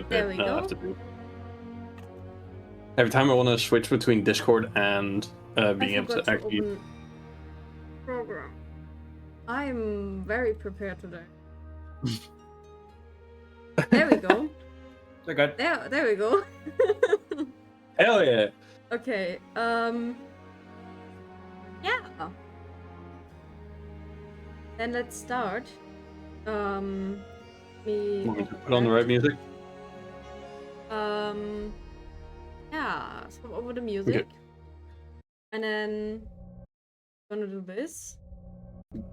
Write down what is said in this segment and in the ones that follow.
a There bit we go. to do. Every time I want to switch between Discord and being able to actually open program. I'm very prepared today. There we go. We're good. There we go. Hell yeah! Okay. Yeah. Then let's start. Me. Want me to put on the right music? Yeah. Swap over the music. Okay. And then gonna do this.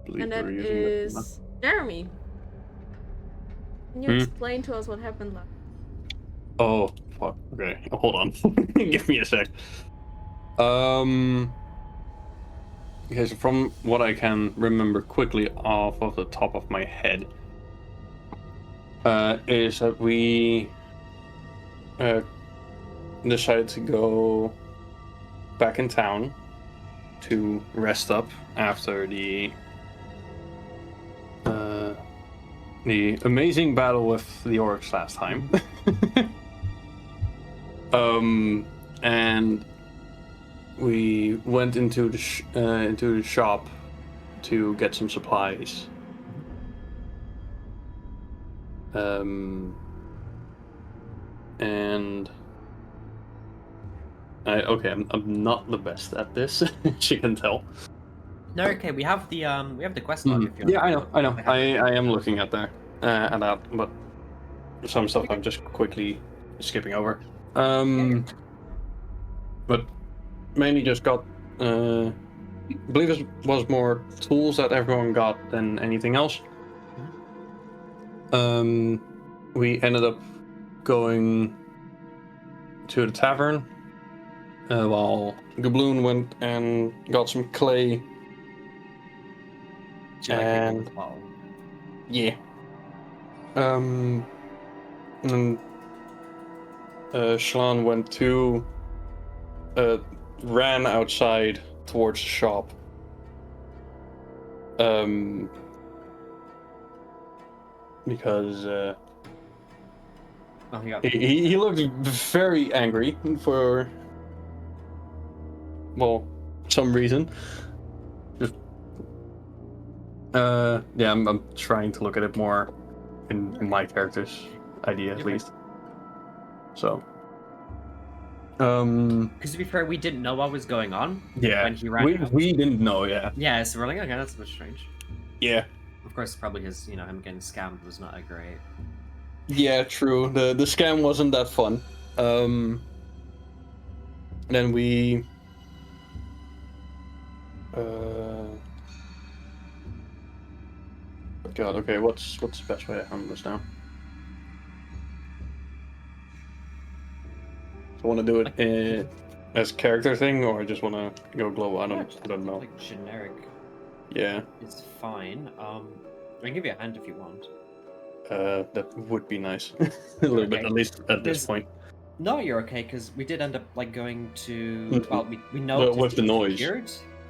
Believe And that we're using that. is Jeremy. Can you explain to us what happened last? Oh, fuck. Okay, hold on. Give me a sec. Okay, so from what I can remember quickly off of the top of my head, is that we decided to go back in town to rest up after the amazing battle with the orcs last time. And we went into the shop to get some supplies. And I'm not the best at this, as you can tell. No, okay, we have the quest log if you want. Yeah, I know. I am looking at that, but some stuff I'm just quickly skipping over. But mainly just got, I believe it was more tools that everyone got than anything else. We ended up going to the tavern while Gabloon went and got some clay. And yeah. And Shalon went to ran outside towards the shop. Because he looked very angry for, well, some reason. Just yeah, I'm trying to look at it more in my character's idea at least. So because to be fair, we didn't know what was going on. Yeah, when he ran we didn't know. Yeah, so we're like, okay, that's a bit strange. Yeah. Of course, probably his, him getting scammed was not a great. Yeah, true. The scam wasn't that fun. Then we God, okay, what's the best way to handle this now? Do I want to do it as character thing, or I just want to go global? I don't know. Like generic. Yeah. It's fine. I can give you a hand if you want. That would be nice. A little bit, at least at this point. No, you're okay, because we did end up like going to. Well, we know with the noise.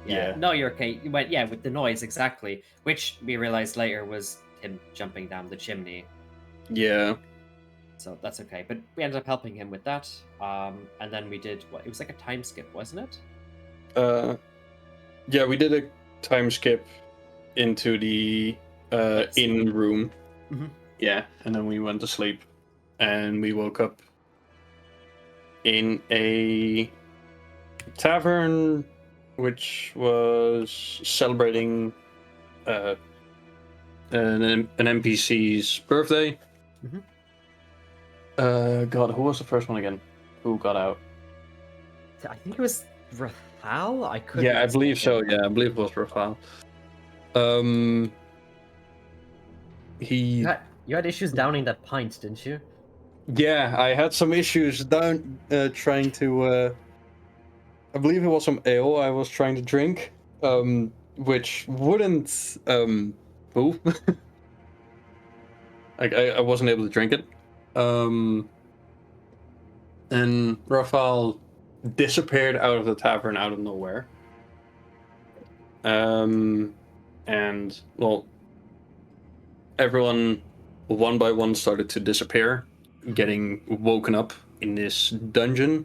Yeah. No, you're okay. You went with the noise exactly, which we realized later was him jumping down the chimney. Yeah. So that's okay, but we ended up helping him with that. And then we did what? It was like a time skip, wasn't it? Yeah, we did a time skip into the inn room. Mm-hmm. Yeah, and then we went to sleep, and we woke up in a tavern, which was celebrating an NPC's birthday. Mm-hmm. God, who was the first one again? Who got out? I think it was Rathal. I could. Yeah, I believe so. Yeah, I believe it was Rathal. You had issues downing that pint, didn't you? Yeah, I had some issues down trying to. I believe it was some ale I was trying to drink, which wouldn't move. I wasn't able to drink it. And Rafael disappeared out of the tavern out of nowhere. And well, everyone one by one started to disappear. getting woken up in this dungeon.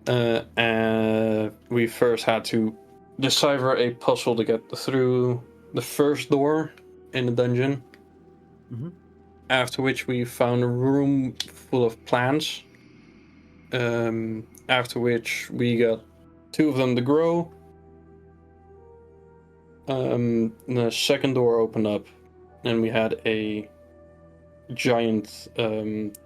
And we first had to decipher a puzzle to get through the first door in the dungeon. Mhm. After which we found a room full of plants. After which we got 2 of them to grow. The second door opened up, and we had a giant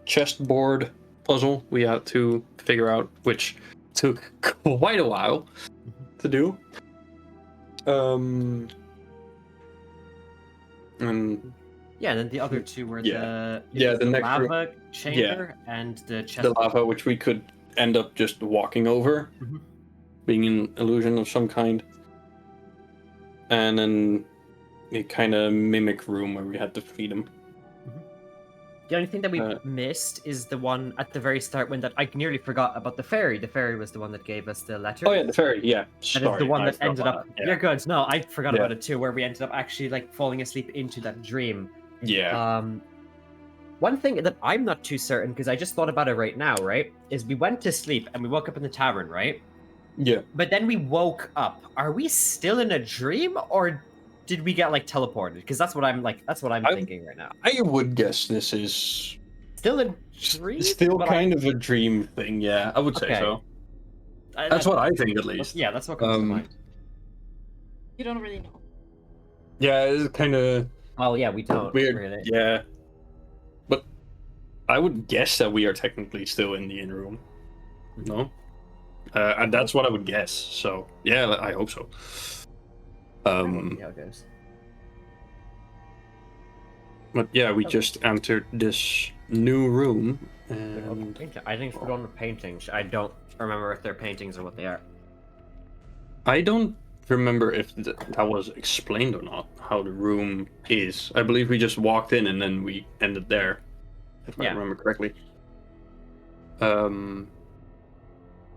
chessboard puzzle we had to figure out, which took quite a while to do. And Yeah, and then the other two were Yeah. the The next room- lava chamber and the chest. the lava, which we could end up just walking over, Mhm. being an illusion of some kind. And then a kind of mimic room where we had to feed them. The only thing that we Uh, missed is the one at the very start when that I nearly forgot about the fairy. The fairy was the one that gave us the letter. Oh yeah, the fairy. Yeah, That sorry, is the one I that forgot ended about up. that. You're good. No, I forgot Yeah. about it too, where we ended up actually like falling asleep into that dream. Yeah. One thing that I'm not too certain, because I just thought about it right now, right? Is we went to sleep and we woke up in the tavern, right? Yeah. But then we woke up. Are we still in a dream, or did we get like teleported? Because that's what I'm thinking right now. I would guess this is Still a dream? still But kind of a dream thing. Yeah, I would say Okay. so. That's what I think, at least. Yeah, that's what comes to mind. You don't really know. Yeah, it's kind of Well, yeah, we don't weird. really. Yeah, but I would guess that we are technically still in the inn room. No, and that's what I would guess. So yeah, I hope so. Yeah, it goes. But yeah, we just entered this new room, and I think we're on the paintings. I don't remember if they're paintings or what they are. I don't remember if that was explained or not, how the room is. I believe we just walked in and then we ended there, if I Yeah. remember correctly.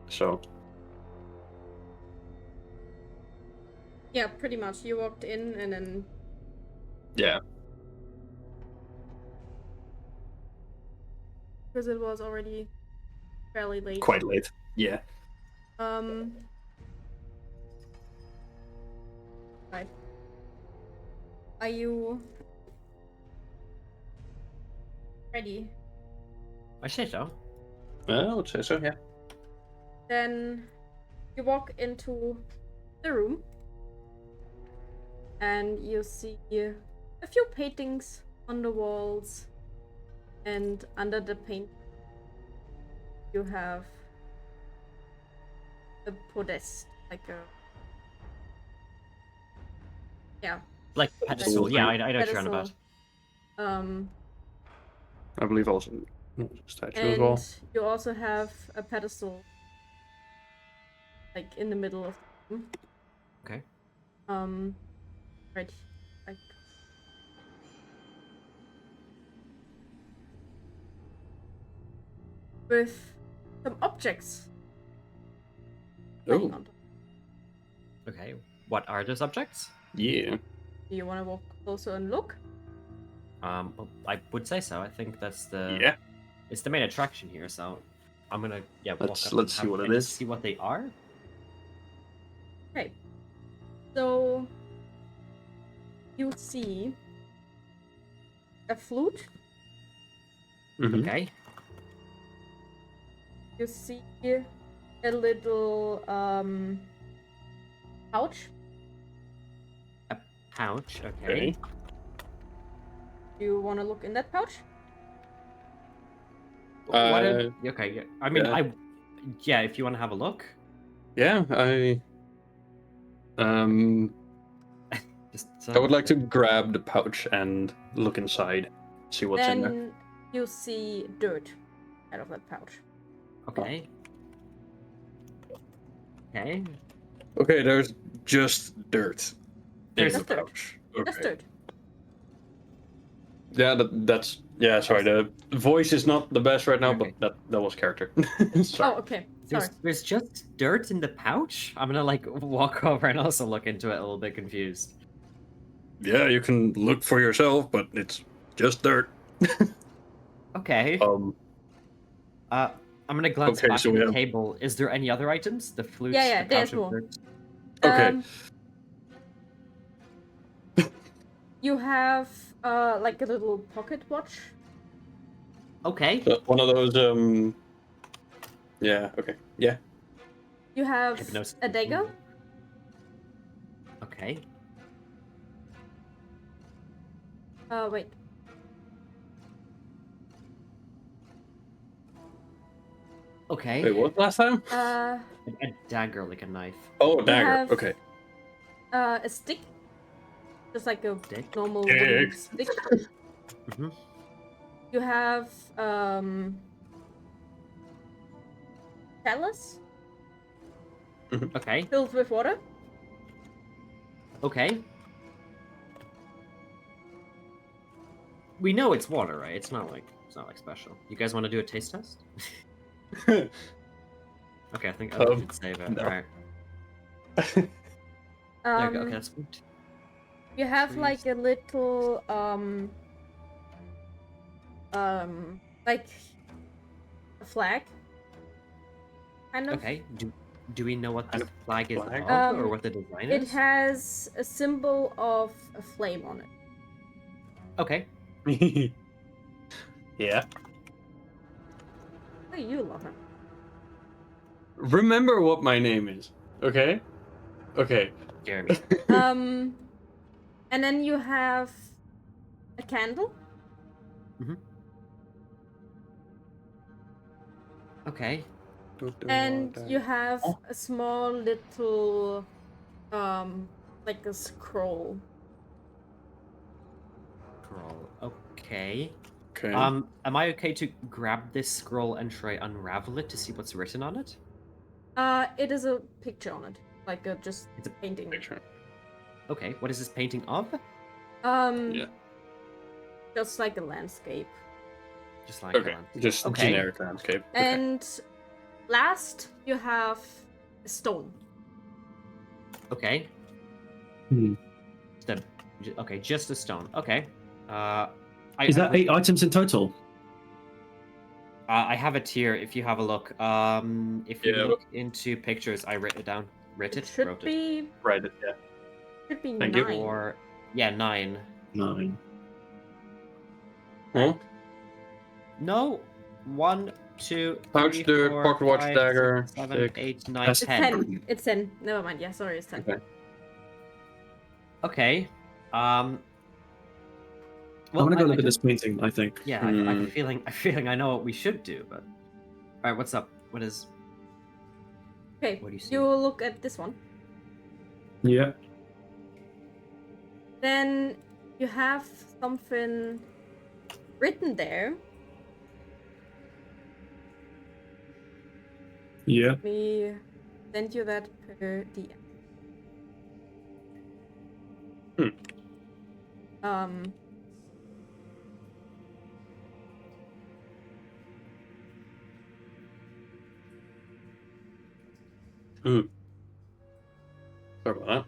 So, Yeah, pretty much. You walked in and then yeah. because it was already fairly late. Quite late. Yeah. Right. Are you ready? I say so. I would say so, yeah. Then you walk into the room and you see a few paintings on the walls, and under the paint you have a podest, like a Like pedestal. Yeah, I know what you're on about. pedestal. I believe also statue as well. And you also have a pedestal like in the middle of the room. Okay. Right, like with some objects. lying Oh, on top. Okay. What are those objects? yeah. Do you want to walk closer and look? Well, I would say so. I think that's the Yeah. It's the main attraction here. So I'm gonna walk Let's- up let's and see what it and is. See what they are. Okay. So you see a flute. Mhm. Okay. You see a little pouch. Pouch. Okay. Okay. Do you want to look in that pouch? Okay. Yeah. I mean, yeah. Yeah. If you want to have a look, Yeah, just. I would like to grab the pouch and look inside, see what's in there. Then you see dirt out of that pouch. Okay. Okay. Okay, there's just dirt in There's the just dirt. pouch. Just Okay. dirt. Yeah, that's yeah. Sorry, the voice is not the best right now, Okay. but that was character. Sorry. Oh, okay. Sorry. There's just dirt in the pouch. I'm gonna like walk over and also look into it a little bit confused. Yeah, you can look for yourself, but it's just dirt. Okay. I'm gonna glance Okay, back so at we the have- table. Is there any other items? The flute, Yeah, the there's pouch of more. flute? Okay. You have like a little pocket watch. Okay. So one of those. Yeah. Okay. Yeah. You have Hypnosis. a dagger. Okay. Wait. Okay. Wait, what last time? Uh, A dagger, like a knife. Oh, you dagger. have Okay. a stick, just like a Stick? normal wooden Stick. stick. Mhm. You have chalice Okay. filled with water. Okay. We know it's water, right? It's not like special. You guys want to do a taste test? Okay, I think I did save it. no. All right. There you go. Okay, that's good. You have Trees. like a little like a flag. Kind of. Okay. Do we know what Kind the of flag is flag? of, or what the design It is? has a symbol of a flame on it. Okay. Yeah. Oh, you love him. Remember what my name is. Okay. Okay. Jeremy. And then you have a candle. Okay. And you have a small little like a scroll. Scroll. Okay. Okay. Am I okay to grab this scroll and try unravel it to see what's written on it? It is a picture on it. Like a just It's a painting. Picture. Okay. What is this painting of? Yeah. Just like a landscape. Just like Okay. that. Just Okay. generic landscape. Okay. And last you have a stone. Okay. Hmm. Okay, just a stone. Okay. Is that 8 items in total? I have it here. If you have a look, if you Yeah, look into pictures, I wrote it down. Wrote it. Should Wrote it. be Right. Yeah. should be Thank you. 9. Or yeah, 9. 9. Huh? No, 1, 2, Pouch, 3, the 4, pocket watch, 5, dagger, 6, 7, stick. 8, 9, That's It's 10. 10. It's 10. Never mind. Yeah, sorry, it's 10. Okay. Okay. I'm gonna go look at this painting, I think. Yeah, I have a feeling. I know what we should do, but all right. What's up? What is? Okay, What do you see? you look at this one. Yeah. Then you have something written there. Yeah. Let me send you that per DM. Um. Sorry about that.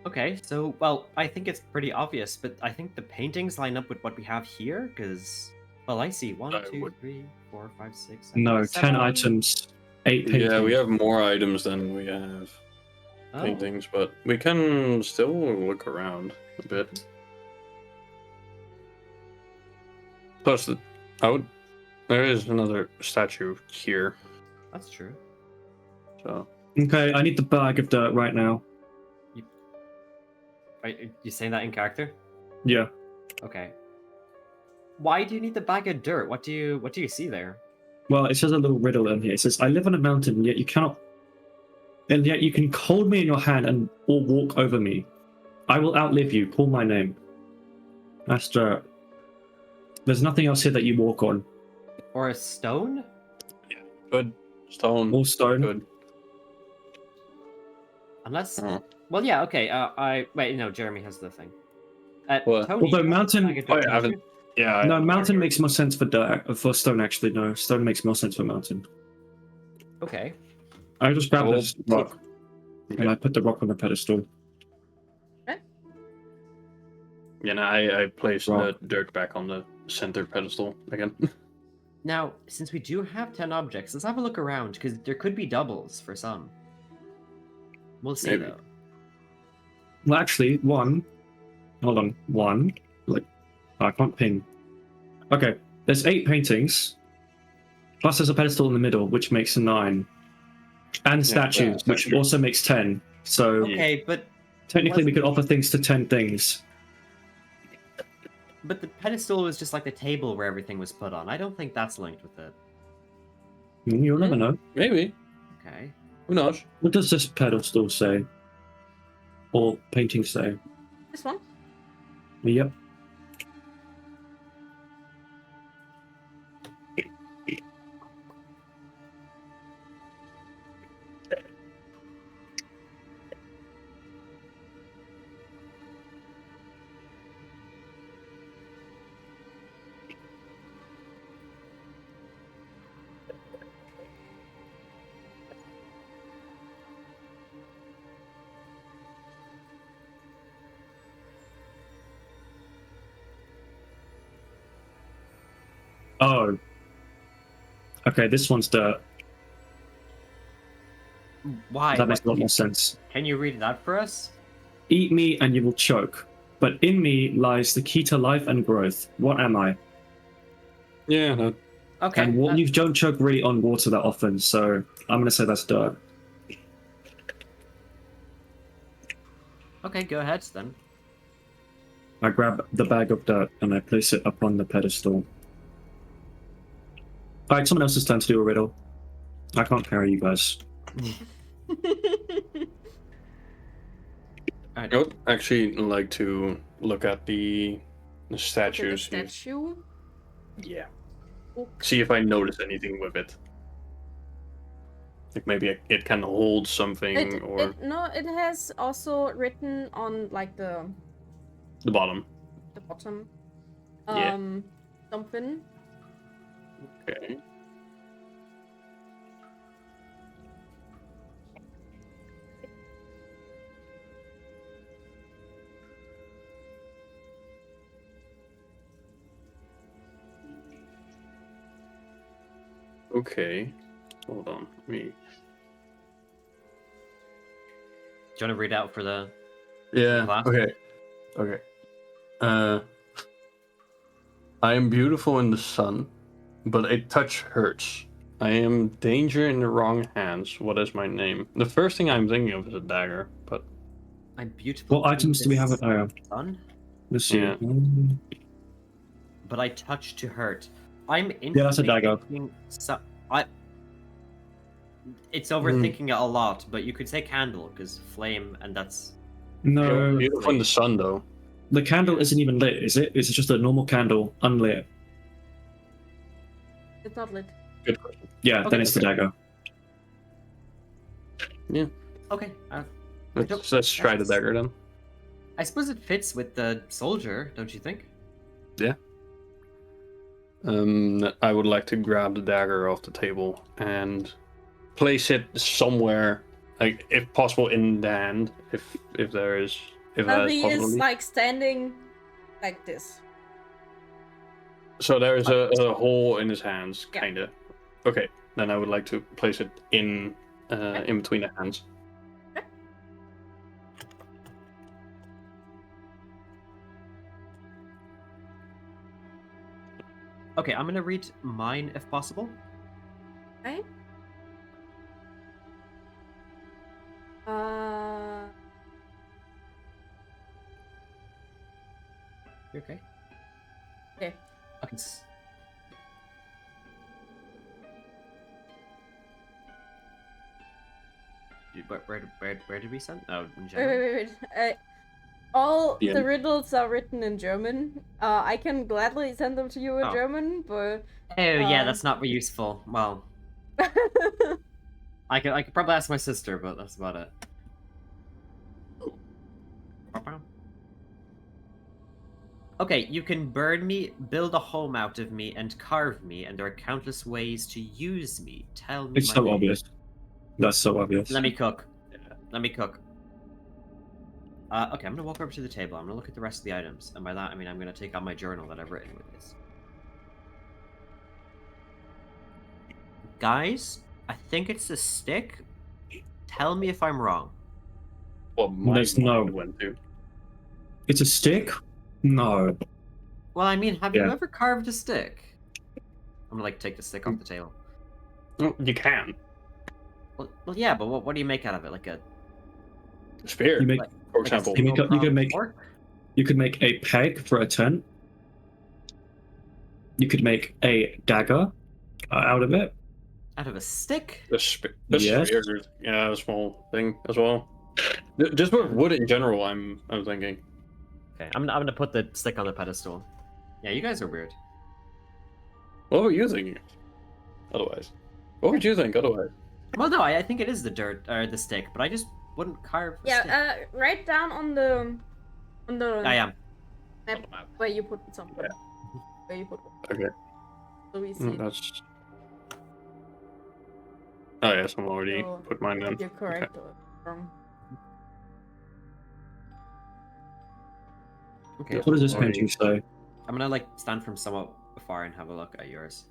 Okay, so well, I think it's pretty obvious, but I think the paintings line up with what we have here, because well, I see 1, I 2, would- 3, 4, 5, 6, 7, No, 10 7. items, 8 paintings. Yeah, we have more items than we have Oh, paintings, but we can still look around a bit. Plus, there is another statue here, that's true. so Okay, I need the bag of dirt right now. Are you saying that in character? Yeah. Okay. Why do you need the bag of dirt? What do you see there? Well, it says a little riddle in here. It says, I live on a mountain, and yet you cannot... And yet you can hold me in your hand or walk over me. I will outlive you. Call my name. That's dirt. There's nothing else here that you walk on. Or a stone? good stone. All stone. Good. Unless. Oh. Well, yeah. Okay. I wait. No, Jeremy has the thing. What? Tony, Although you have mountain- bag of Oh, dirt, yeah, I don't haven't- you? Yeah. No, mountain makes more sense for stone, actually. No, stone makes more sense for mountain. Okay. I just grabbed Well, this rock, and I put the rock on the pedestal. Yeah, no, I placed Right. the dirt back on the center pedestal again. Now, since we do have 10 objects, let's have a look around, because there could be doubles for some. We'll see, Maybe. though. Well, actually, one. Hold on, one. Like, I can't ping. Okay, there's 8 paintings. Plus, there's a pedestal in the middle, which makes 9, and statues, which statue. also makes 10. So Okay, but technically, we could offer things to 10 things. the pedestal was just like the table where everything was put on. I don't think that's linked with it. You'll never know. Maybe. Okay. Who knows? What does this pedestal say? Or painting say? This one? Yep. Oh. Okay, this one's dirt. Why? That makes a lot more sense. Can you read that for us? Eat me and you will choke. But in me lies the key to life and growth. What am I? Yeah, no. Okay. And you don't choke really on water that often, so I'm going to say that's dirt. Okay, go ahead then. I grab the bag of dirt and I place it upon the pedestal. Alright, someone else's turn to do a riddle. I can't carry you guys. I would actually like to look at the Okay, the statues. statue. Yeah. Okay. See if I notice anything with it. Like maybe it can hold something, or No, it has also written on like the the bottom. bottom. Yeah. Something. Okay. Okay. Hold on. Do you want to read out for the... Yeah. Class? Okay. Okay. I am beautiful in the sun, but a touch hurts. I am danger in the wrong hands. What is my name? The first thing I'm thinking of is a dagger, but I'm beautiful. What items do we have? Sun, Let's see. Yeah. but I touch to hurt. I'm Yeah, that's a dagger. It's overthinking it a lot, but you could say candle because flame, and that's No, beautiful in the sun, though. the candle isn't even lit, is it? It's just a normal candle, unlit. It's not lit. Good question. Yeah, Okay, then it's the dagger. okay. Let's try the dagger then. I suppose it fits with the soldier, don't you think? I would like to grab the dagger off the table and place it somewhere, like if possible, in the hand, if that is He is possible. like standing like this. So there is a hole in his hands, Yeah. kinda. Okay, then I would like to place it in between the hands. Okay, I'm gonna read mine if possible. Okay. You okay? Okay. Okay. Where did we send? Oh, in general. Wait. All The the end. riddles are written in German. I can gladly send them to you in Oh. German, but Oh yeah, Uh, that's not useful. Well, I could probably ask my sister, but that's about it. Okay, you can burn me, build a home out of me, and carve me, and there are countless ways to use me. Tell me. It's my so name. obvious. That's so obvious. Let me cook. Let me cook. Okay, I'm gonna walk over to the table. I'm gonna look at the rest of the items, and by that I mean I'm gonna take out my journal that I've written with this. Guys, I think it's a stick. Tell me if I'm wrong. Well, my There's no- mind went to. It's a stick? No. Well, I mean, have Yeah. you ever carved a stick? I'm gonna like take the stick off the table. Oh, you can. Well, yeah, but what do you make out of it? Like a Spear, You make for like a example. You make up- you can single-pronged make- fork? you could make a peg for a tent. You could make a dagger out of it. Out of a stick? The Yes. spear, yeah, a small thing as well. Just with wood in general, I'm thinking. Okay, I'm gonna put the stick on the pedestal. Yeah, you guys are weird. What were you thinking? Otherwise, what would you think? Otherwise, Well, no, I think it is the dirt or the stick, but I just wouldn't carve. A stick. Yeah, write down on the I am. map where you put something. Yeah. Where you put one. okay, So we see that's. Oh yes, I'm already So, put mine in. if you're correct or wrong. Okay. What does this Already- painting say? I'm gonna like stand from somewhat afar and have a look at yours.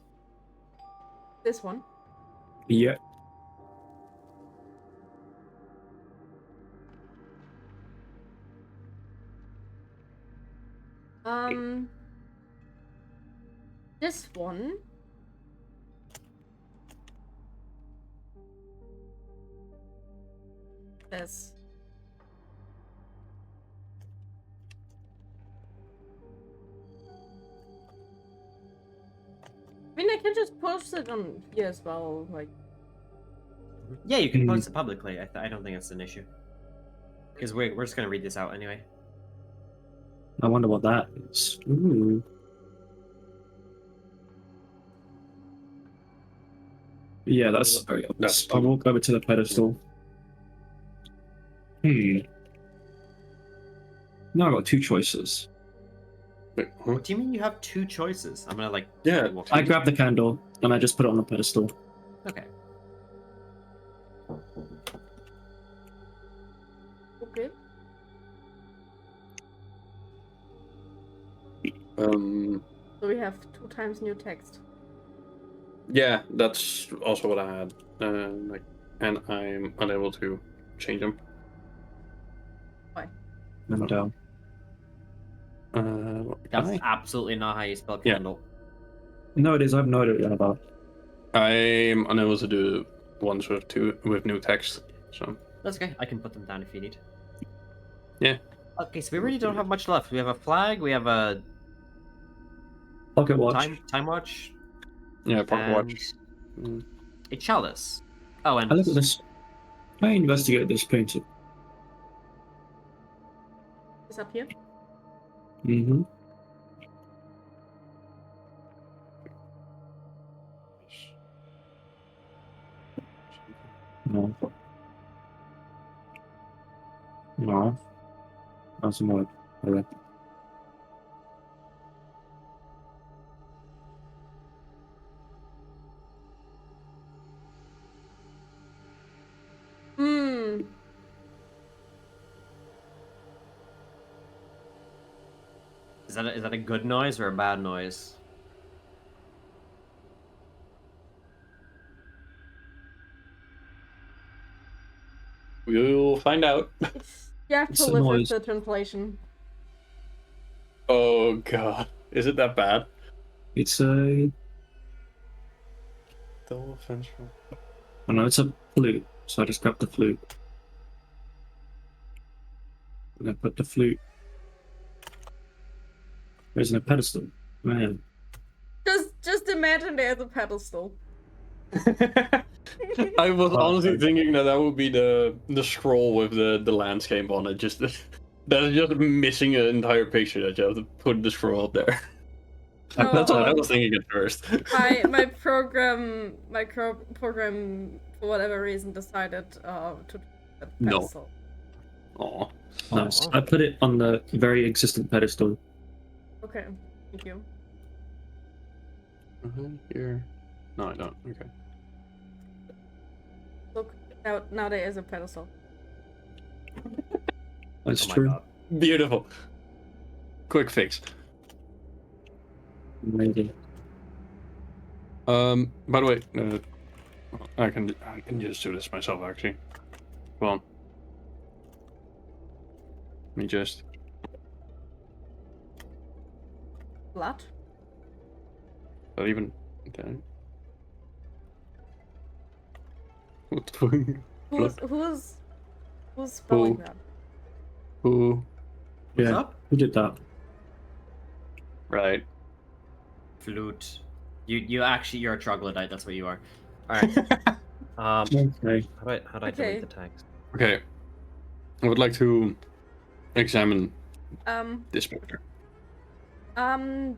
This one. Yeah. This one. This. I mean, I can just post it on here as well, like. Yeah, you can Hmm. post it publicly. I don't think it's an issue. Because we're just gonna read this out anyway. I wonder what that is. Ooh. Yeah, that's very obvious. That's I'll walk over to the pedestal. Now I've got two choices. Wait, huh? What do you mean you have two choices? I'm gonna like. Yeah, walk I in. grab the candle and I just put it on the pedestal. Okay. Okay. So we have 2 times new text. Yeah, that's also what I had. Like, and I'm unable to change them. And That's can I? absolutely not how you spell Yeah. candle. no, it is. I've no idea about. I'm unable to do ones with new text. So That's okay. I can put them down if you need. Yeah. Okay, so we really don't have much left. We have a flag. We have a Pocket watch. time watch. yeah, pocket and watch. Mm. a chalice. Oh, and I look at this. I investigate this painting. Is up here? Mm-hmm. No. No. That's more. Okay. Hmm. is that a good noise or a bad noise? We'll find out. You have It's to a live with noise. the translation. Oh god, is it that bad? It's a. Dolphins. Oh no, it's a flute. So I just grab the flute. And I put the flute. There's no pedestal. Man. Just imagine there's a pedestal. I was honestly thinking that would be the scroll with the landscape on it. Just that's just missing an entire picture that you have to put the scroll up there. That's what I was thinking at first. my program for whatever reason decided to do a No. pedestal. Aw. Nice. I put it on the very existent pedestal. Okay, thank you. Here. No, I don't. Okay. Look, now there is a pedestal. That's Oh my true. god. Beautiful. Quick fix. Maybe. By the way, I can just do this myself actually. Come on. Let me just. Blood? Not even. Okay. What the fuck? Who's spelling Who? that? Who? What's Yeah. up? Who did that? Right. Flute. You're a troglodyte, that's what you are. Alright. Okay. How do I Okay. delete the text? Okay. I would like to examine Um, this picture.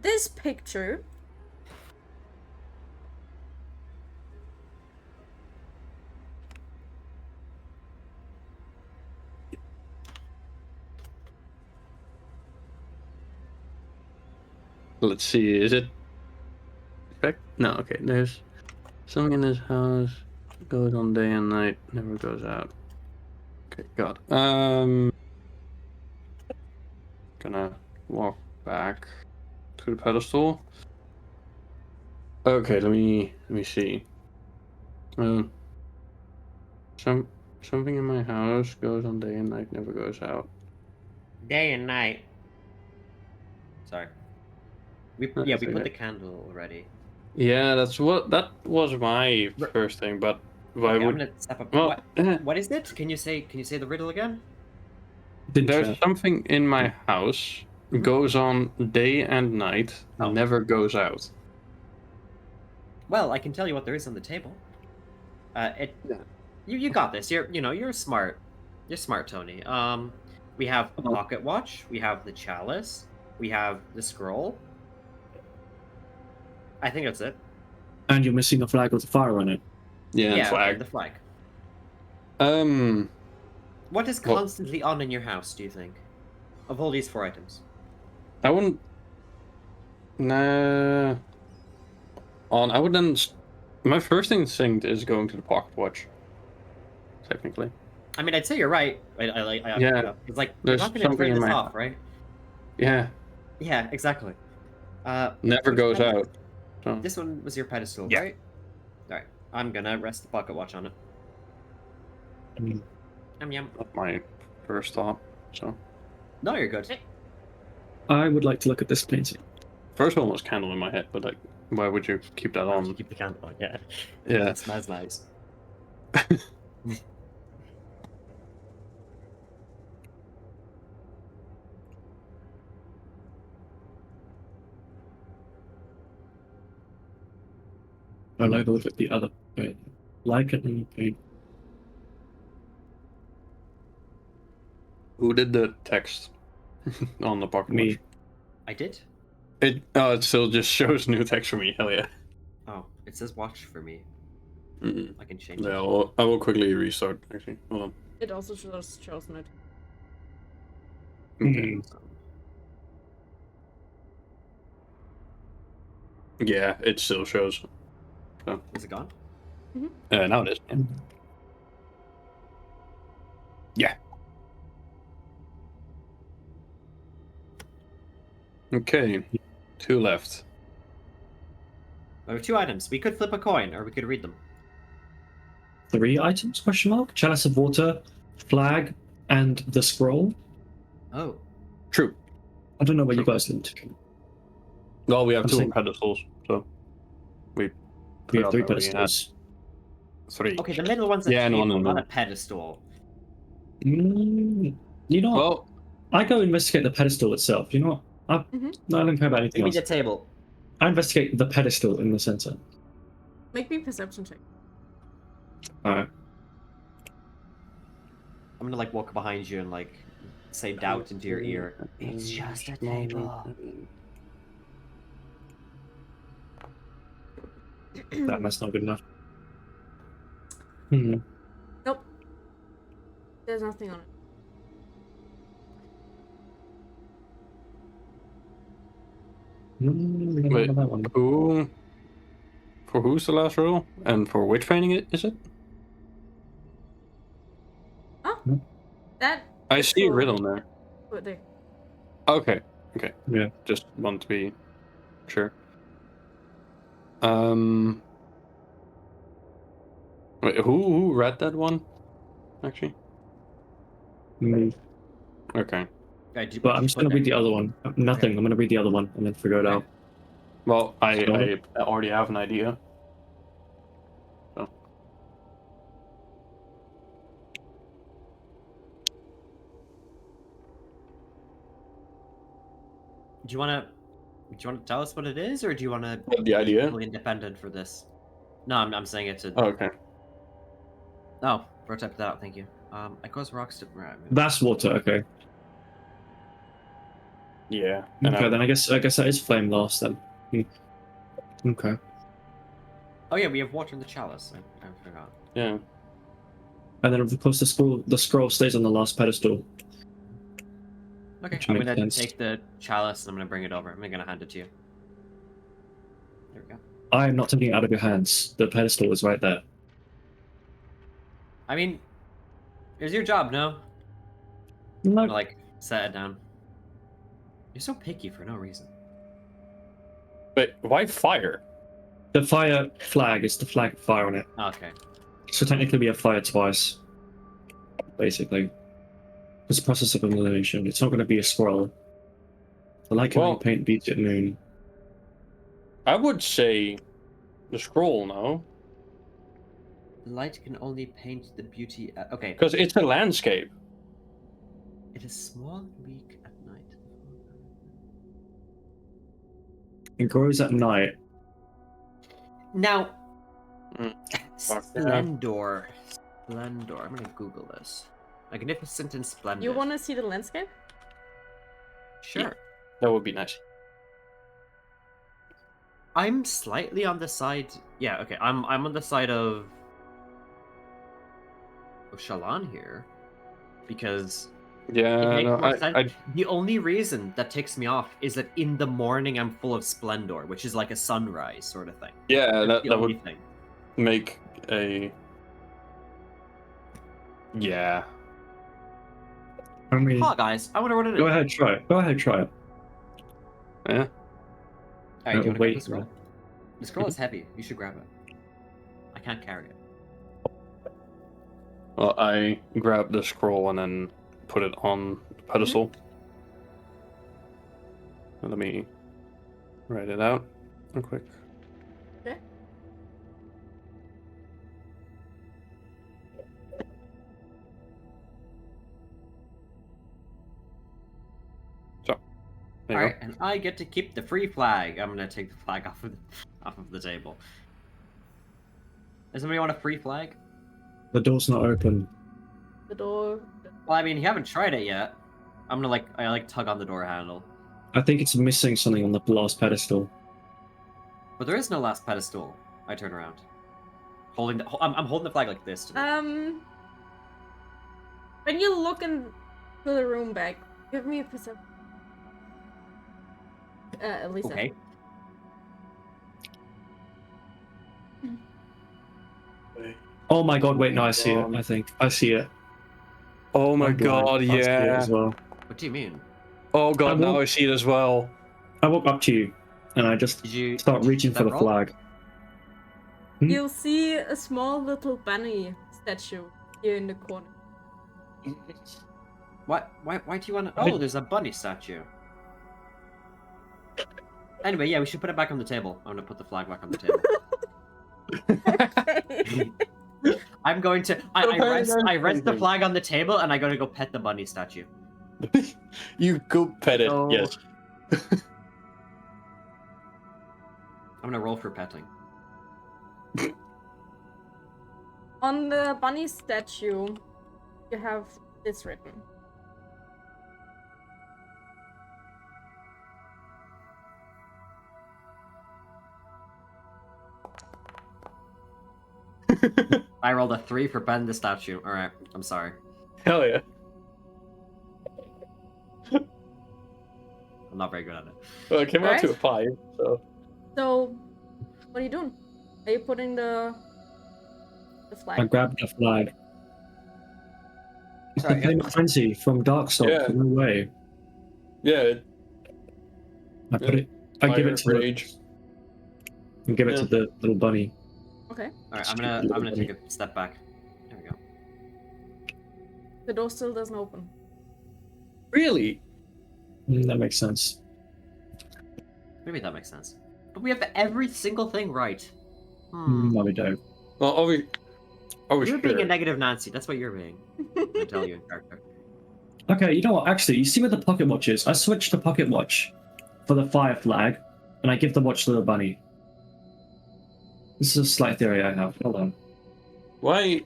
this picture. Let's see. Is it? No. Okay. There's something in this house. Goes on day and night. Never goes out. Okay. God. Gonna walk back to the pedestal. Okay. Let me see. Something in my house goes on day and night. Never goes out. Day and night. Sorry. We That's put okay. the candle already. Yeah, that was my first thing, but why Okay, I'm would? gonna step up. Well, What is it? Can you say the riddle again? Didn't there's chat. something in my house goes on day and night, Oh. never goes out. Well, I can tell you what there is on the table. Yeah. You got this. You're smart. You're smart, Tony. We have the pocket watch. We have the chalice. We have the scroll. I think that's it. And you're missing the flag with the fire on it. Yeah, and Yeah, okay, flag. the flag. What is Well- constantly on in your house? Do you think, of all these 4 items? I wouldn't. Nah. I wouldn't. My first instinct is going to the pocket watch. Technically. I mean, I'd say you're right. Yeah, It's like you're there's not going to something turn in this my- off, right? Yeah, Yeah, exactly. never which goes pedestal- out. So. This one was your pedestal, Yeah. right? All right. I'm gonna rest the pocket watch on it. Mm. Yum yum. Not my first thought. So No, you're good. I would like to look at this painting. first one was candle in my head, but like, why would you keep that on? Keep the candle on. Yeah. Yeah. It smells nice. I like to look at the other paint. Like it in the paint. Who did the text on the pocket Me. watch? I did. It still just shows new text for me. Hell yeah. Oh, it says watch for me. Mm-mm. I can change Yeah, it. I will quickly restart. Actually, hold on. It also shows chosen it. Okay. Mm. Yeah, it still shows. Is it gone? Now it is. Yeah. Okay, 2 left. We have 2 items. We could flip a coin, or we could read them. 3 items? Question mark. Chalice of water, flag, and the scroll. Oh. True. I don't know where you guys linked. Well, we have I'm 2 saying- pedestals, so we We have 3 forgot that we had pedestals. 3. Okay, the middle one's a Yeah, and one table, in the not a middle. pedestal. You know what? Well, I go investigate the pedestal itself. You know what? No, I don't care about anything Give me else. the table. I investigate the pedestal in the center. Make me perception check. Alright. I'm gonna like walk behind you and like say doubt into your ear. It's just a table. That's not good enough. Hmm. Nope. There's nothing on it. Wait, That one. who? For who's the last roll? And for which painting is it? That I see a So- riddle there. Put there. Okay. Yeah. Just want to be sure. Wait, who read that one? Actually. Me. Okay. Right, did you- But what I'm did just you put gonna read there? the other one. Nothing. Okay. I'm gonna read the other one and then figure it Okay. out. Well, I Sure. already have an idea. So. Do you want to tell us what it is, or do you want to The be idea? fully independent for this? No, I'm saying it to. Oh, okay. Oh, prototype that out. Thank you. It goes rocks to. Right, That's water. Okay. Yeah. And Okay. Then I guess that is flame last then. Okay. Oh yeah, we have water in the chalice. I forgot. yeah. And then of course the scroll stays on the last pedestal. Okay, Which I'm makes gonna sense. take the chalice and I'm gonna bring it over. I'm gonna hand it to you. There we go. I am not taking it out of your hands. The pedestal is right there. I mean, it's your job, no? I'm No. gonna like set it down. You're so picky for no reason. But why fire? The fire flag is the flag with fire on it. Okay. So technically we have fire twice. Basically. It's a process of elimination. It's not going to be a scroll. The light can only Well- paint beats at noon. I would say the scroll, no? Light can only paint the beauty. Okay. Because it's a landscape. It is small and weak at night. It grows at night. Now, Mm. Splendor. Splendor. I'm gonna Google this. Magnificent and splendid. You want to see the landscape? Sure. That would be nice. I'm slightly on the side. Yeah. Okay. I'm on the side of Shallan here, because Yeah, it makes no, more sense. I The only reason that ticks me off is that in the morning I'm full of splendor, which is like a sunrise sort of thing. yeah, That's that, the that only would thing. make a yeah. I mean, Oh, guys, I wonder what it is. go ahead, try it. Go ahead, try it. Yeah. Alright, do you want to grab Wait, the scroll? The scroll is heavy. You should grab it. I can't carry it. Well, I grab the scroll and then put it on the pedestal. Let me write it out real quick. Okay. So, there you Alright, and I get to keep the free flag. I'm gonna take the flag off of the table. Does somebody want a free flag? The door's not open. The door. Well, I mean, you haven't tried it yet. I'm gonna I tug on the door handle. I think it's missing something on the last pedestal. But there is no last pedestal. I turn around. Holding the, I'm holding the flag like this. When you look into the room back, give me a perception. At least. Okay. Oh my god, wait, no, I see it. I think. I see it. Oh my I'm blind. god, I see it yeah. as well. What do you mean? Oh god, I now will- I see it as well. I walk up to you and I just Did you start reaching did for that the roll? flag. You'll see a small little bunny statue here in the corner. What? Why do you want to? I- Oh, there's a bunny statue. Anyway, yeah, we should put it back on the table. I'm gonna put the flag back on the table. I'm going to. I rest the flag on the table, and I gotta go pet the bunny statue. You go pet it, Oh. yes. I'm gonna roll for petting. On the bunny statue, you have this written. I rolled a 3 for petting the statue. All right, I'm sorry. Hell yeah. I'm not very good at it. Well, it came out to a Alright. 5, so. So, what are you doing? Are you putting the I flag? grabbed the flag. Sorry, Flame of Frenzy from Darkstalk. Yeah. No way. Yeah, I put it. I give it to fire, rage. and give it to Yeah. the little bunny. Okay. All right, I'm Stupid gonna little take a step back. There we go. The door still doesn't open. Really? That makes sense. Maybe that makes sense. But we have every single thing right. No, we don't. Well, are we You're being a sure? negative Nancy. That's what you're being. I tell you in character. Okay, you know what? Actually, you see where the pocket watch is? I switched the pocket watch for the fire flag, and I give the watch to the bunny. This is a slight theory I have. Hold on. Why?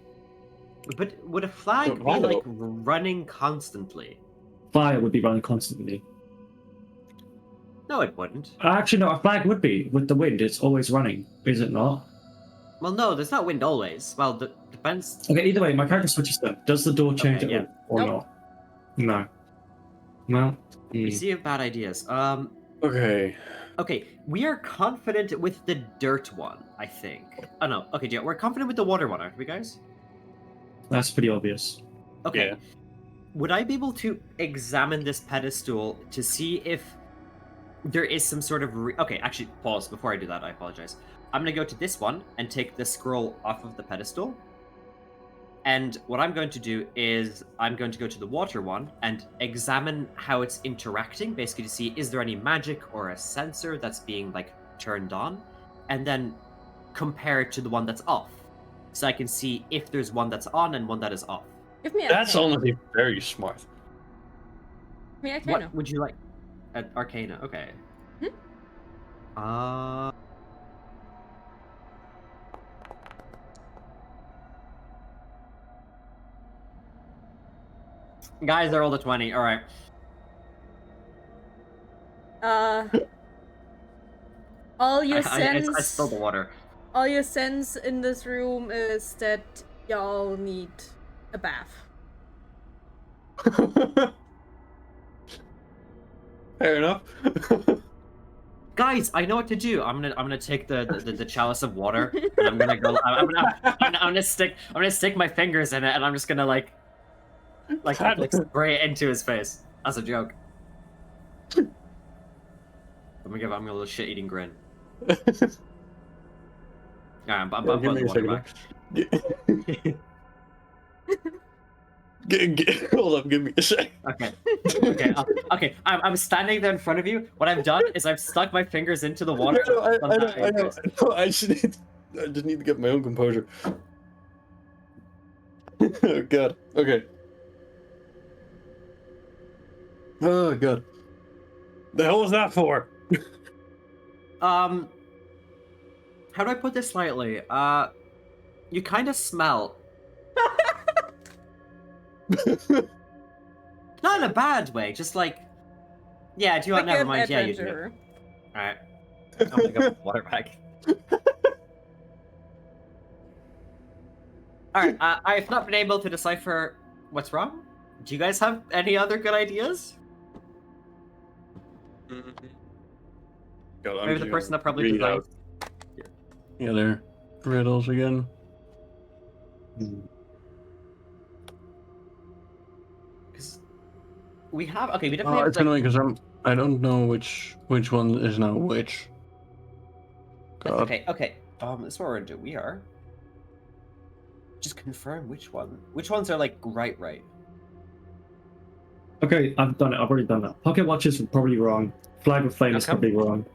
But would a flag be Why like though? running constantly? Fire would be running constantly. No, it wouldn't. Actually, no, a flag would be. With the wind, it's always running, is it not? Well, no, there's not wind always. Well, depends. Okay, either way, my character switches them. Does the door change Okay, at yeah. all or Nope. not? No. No. We see bad ideas. Okay. Okay, we are confident with the dirt one, I think. Oh no, okay, yeah, we're confident with the water one, aren't we, guys? That's pretty obvious. Okay. Yeah. Would I be able to examine this pedestal to see if there is some sort of okay, actually, pause. Before I do that, I apologize. I'm gonna go to this one and take the scroll off of the pedestal. And what I'm going to do is I'm going to go to the water one and examine how it's interacting, basically to see is there any magic or a sensor that's being like turned on, and then compare it to the one that's off. So I can see if there's one that's on and one that is off. Give me a That's Arcana. honestly very smart. Give me Arcana. What would you like? Arcana, okay. Guys, I rolled a 20. All right. All you I sense. spilled the water. All you sense in this room is that y'all need a bath. Fair enough. Guys, I know what to do. I'm gonna take the chalice of water and I'm gonna go. I'm gonna stick my fingers in it and I'm just gonna like spray it into his face as a joke. I'm gonna give him a little shit-eating grin. I'm Give putting me the a water second. back. Hold up, give me a sec. Okay. I'm standing there in front of you. What I've done is I've stuck my fingers into the water. I know. I just need to get my own composure. Oh god. Okay. Oh god. The hell was that for? How do I put this slightly? You kind of smell. Not in a bad way, just like. Yeah, do you want? Like Never an mind. Yeah, you do. adventurer. Alright. I'm gonna go put the water back. Alright, I've not been able to decipher what's wrong. Do you guys have any other good ideas? God, Maybe the person that probably designed. Yeah, they're riddles again. Because we have. Okay, we definitely Oh, have. it's Like, annoying because I don't know which one is now which. God. okay. This is what we're gonna do. We are. Just confirm which one. Which ones are like right. Okay, I've done it. I've already done that. Pocket watch is probably wrong. Flag of flame is Okay. probably wrong.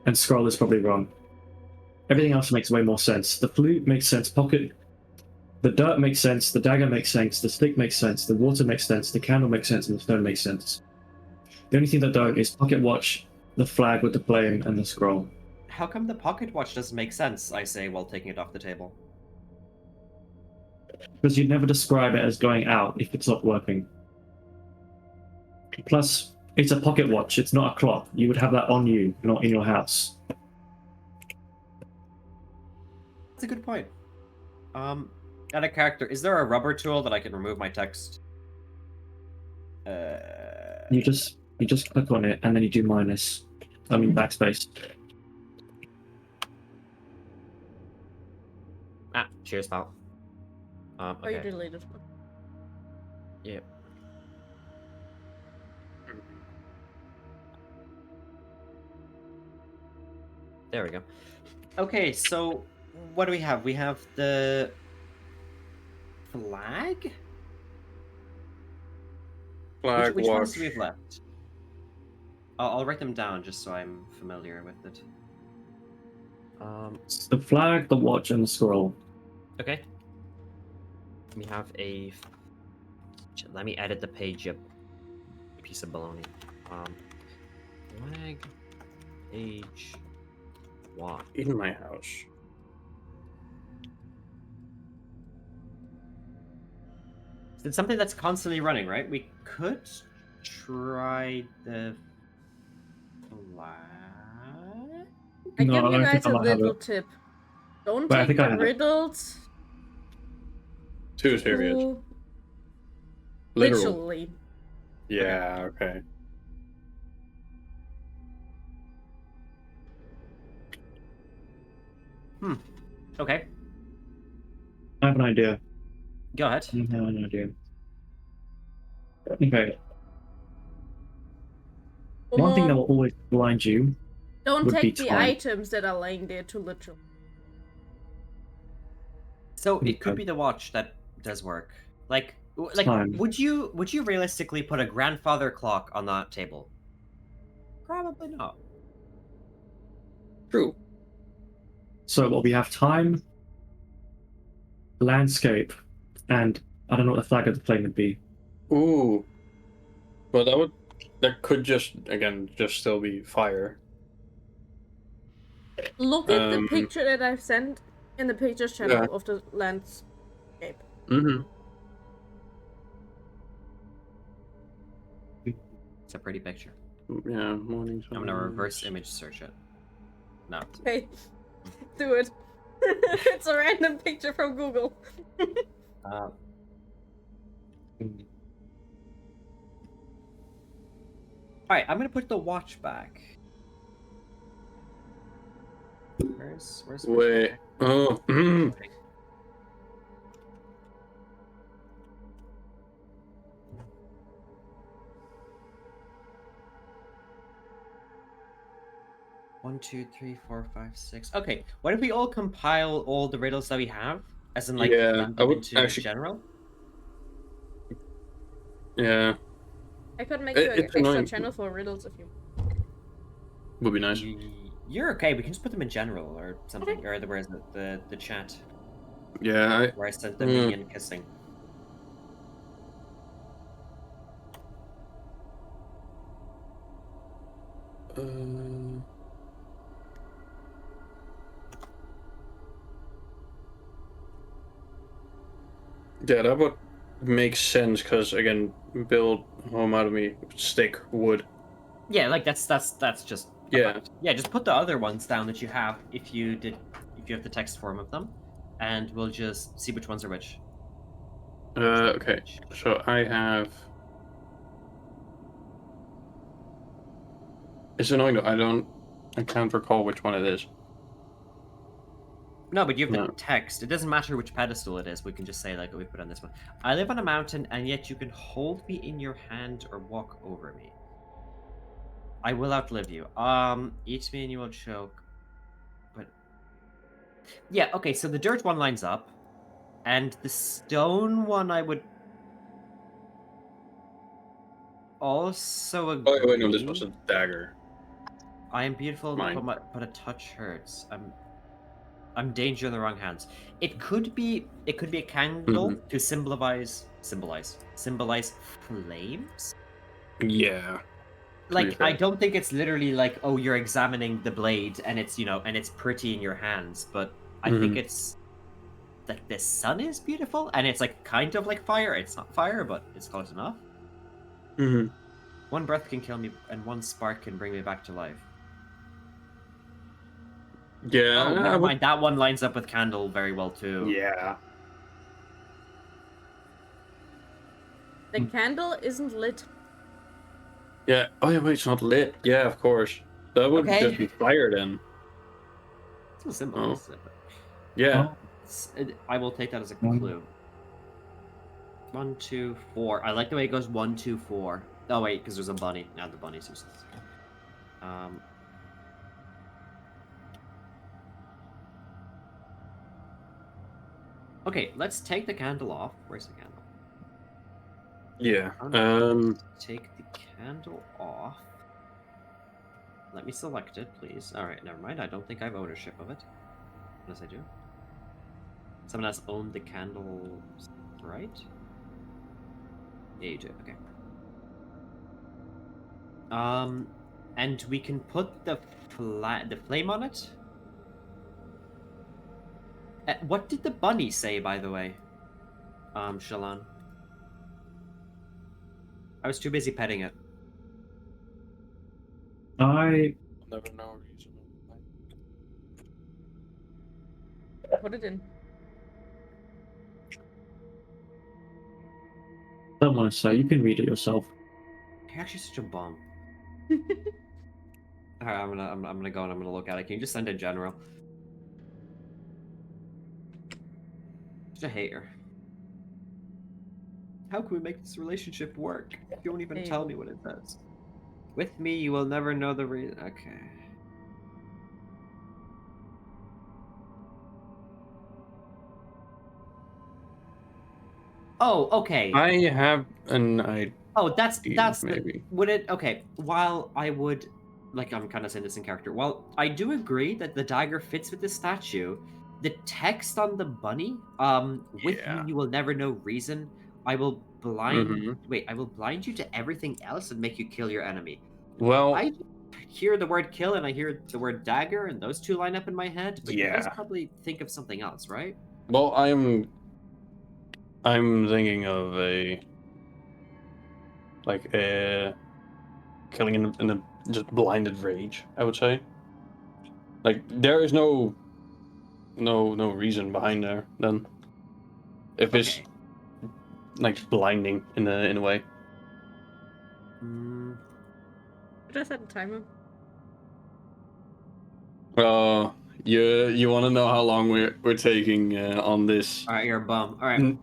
And scroll is probably wrong. Everything else makes way more sense. The flute makes sense. The dirt makes sense. The dagger makes sense. The stick makes sense. The water makes sense. The candle makes sense. And the stone makes sense. The only thing that don't is pocket watch, the flag with the flame, and the scroll. How come the pocket watch doesn't make sense? I say while taking it off the table. Because you'd never describe it as going out if it's not working. Plus, it's a pocket watch. It's not a clock. You would have that on you, not in your house. That's a good point. Add a character. Is there a rubber tool that I can remove my text? You just click on it and then you do minus. I mean backspace. Cheers, pal. Oh, you Okay. deleted one. Yep. There we go. Okay, so what do we have? We have the flag? Flag Which ones watch. do we have left? I'll write them down just so I'm familiar with it. It's the flag, the watch, and the scroll. Okay. We have a. Let me edit the page, you piece of baloney. Flag, page, watch. In my house. It's something that's constantly running, right? We could try the flag. I No, give you I guys think I a might have little it. tip. Don't Wait, I take think I the have it. riddles Too serious. too Literal. literally. Yeah, okay. Okay, I have an idea. go ahead. I have an idea. Okay. One thing that will always blind you Don't would be take the time. items that are laying there too literal. So it could Okay. be the watch that does work. Like, Time. would you realistically put a grandfather clock on that table? Probably not. True. So what we have time, landscape, and I don't know what the flag of the plane would be. Ooh. Well, that could just still be fire. Look at the picture that I've sent in the pictures channel of the landscape. Mm-hmm. It's a pretty picture. Yeah, morning. I'm gonna reverse image search it. No. Okay, do it. It's a random picture from Google. Alright, I'm gonna put the watch back. Where's Wait. Oh. Okay. One, 2, 3, 4, 5, 6. Okay, what if we all compile all the riddles that we have, as in like Yeah, lump I them would into actually- general? Yeah, I could make you an It's extra annoying. channel for riddles if you. would be nice. You're okay. We can just put them in general or something, or where's the chat Yeah, where I sent the Mm. minion kissing. Yeah, that would make sense because again, build home out of me stick wood. Yeah, like that's just a Yeah. fact. Yeah. Just put the other ones down that you have if you have the text form of them, and we'll just see which ones are which. Okay. So I have. It's annoying though. I can't recall which one it is. No, but you have No. the text. It doesn't matter which pedestal it is. We can just say like, oh, we put on this one. I live on a mountain, and yet you can hold me in your hand or walk over me. I will outlive you. Eat me and you will choke. But yeah, okay. So the dirt one lines up, and the stone one I would also agree. Oh wait, no, this was a dagger. I am beautiful, Mine. but a touch hurts. I'm danger in the wrong hands. It could be a candle to symbolize flames. Yeah. Like fair. I don't think it's literally like, oh, you're examining the blade and it's and it's pretty in your hands, but I think it's like the sun is beautiful and it's like kind of like fire. It's not fire, but it's close enough. Mm-hmm. One breath can kill me, and one spark can bring me back to life. Yeah. Oh, never mind. That one lines up with candle very well too. Yeah. The candle isn't lit. Yeah. Oh yeah, wait, it's not lit. Yeah, of course. That would Okay. just be fire then. It's a symbol. Oh. Isn't it? Yeah. I will take that as a clue. 1, 2, 4. I like the way it goes 1, 2, 4. Oh wait, because there's a bunny. Now the bunny's useless. Okay, let's take the candle off. Where's the candle? Yeah. Take the candle off. Let me select it, please. Alright, never mind. I don't think I have ownership of it. Unless I do. Someone else owned the candle, right? Yeah, you do. Okay. And we can put the flame on it? What did the bunny say, by the way? Shalon. I was too busy petting it. I Never know reason. Put it in. don't want to say. You can read it yourself. You're actually such a bum. Alright, I'm gonna go and I'm gonna look at it. Can you just send in general? Such a hater. How can we make this relationship work? You don't even tell me what it does. With me, you will never know the reason. Okay. Oh, okay. I have an idea. Oh, that's maybe. would it? Okay. While I would, like, I'm kind of saying this in character. While I do agree that the dagger fits with the statue, the text on the bunny, with Yeah. me you will never know reason. I will blind. Mhm. Wait, I will blind you to everything else and make you kill your enemy. Well, I hear the word kill and I hear the word dagger, and those two line up in my head. But you guys Yeah. probably think of something else, right? well, I'm thinking of killing in a just blinded rage. I would say. Like there is no reason behind there. Then, if it's Okay. like blinding in a way. Mm, Should I set a timer? You want to know how long we're taking on this? all right, you're a bum. All right.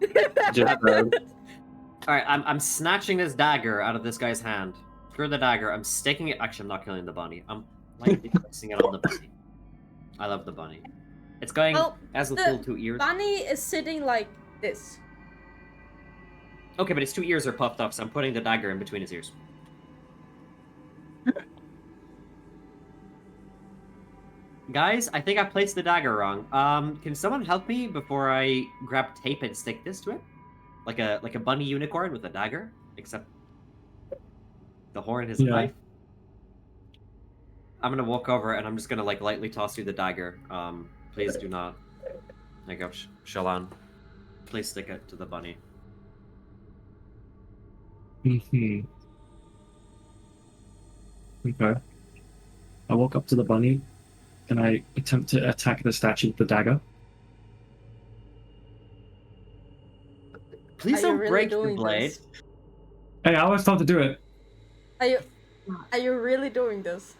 Just All right, I'm snatching this dagger out of this guy's hand. Screw the dagger. I'm sticking it. Actually, I'm not killing the bunny. I'm lightly placing it on the bunny. I love the bunny. It's going as the full 2 ears. Bunny is sitting like this. Okay, but his 2 ears are puffed up, so I'm putting the dagger in between his ears. Guys, I think I placed the dagger wrong. Can someone help me before I grab tape and stick this to it? Like a bunny unicorn with a dagger, except the horn is a knife. I'm gonna walk over and I'm just gonna like lightly toss you the dagger. Please do not. There you go, Shalon. Please stick it to the bunny. Okay. I walk up to the bunny and I attempt to attack the statue with the dagger. Please Are you don't really break the doing blade. this? Hey, I was told to do it. Are you really doing this?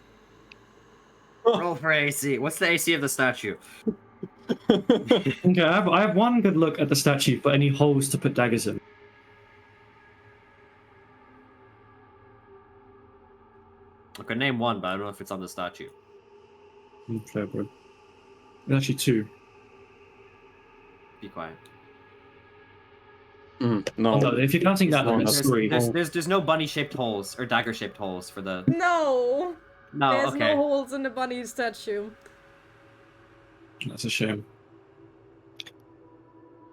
Roll for AC. What's the AC of the statue? Okay, I have one good look at the statue for any holes to put daggers in. Okay, name one, but I don't know if it's on the statue. Okay, bro. There's actually 2. Be quiet. no. No, if you're counting that, then it's 3. There's no bunny-shaped holes or dagger-shaped holes for the. No. No, There's okay. no holes in the bunny statue. That's a shame.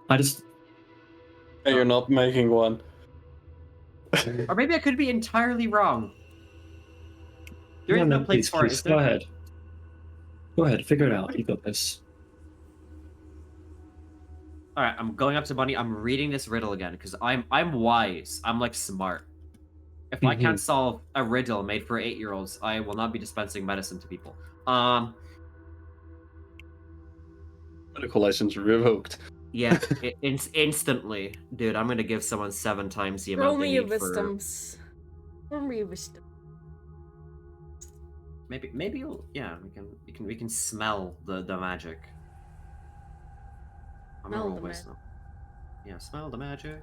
I just. Hey, you're not making one. Or maybe I could be entirely wrong. There is no place for it. Is there? Go ahead. Go ahead, figure it out. You got this. All right, I'm going up to Bunny. I'm reading this riddle again because I'm wise. I'm like smart. If I can't solve a riddle made for 8-year-olds, I will not be dispensing medicine to people. Medical license revoked. Yeah, instantly, dude. I'm gonna give someone 7 times the amount Throw they me your need for. wisdoms. Throw me your wisdom. Maybe you'll, yeah. We can smell the magic. I'm gonna Smell roll the wisdom. Yeah, smell the magic.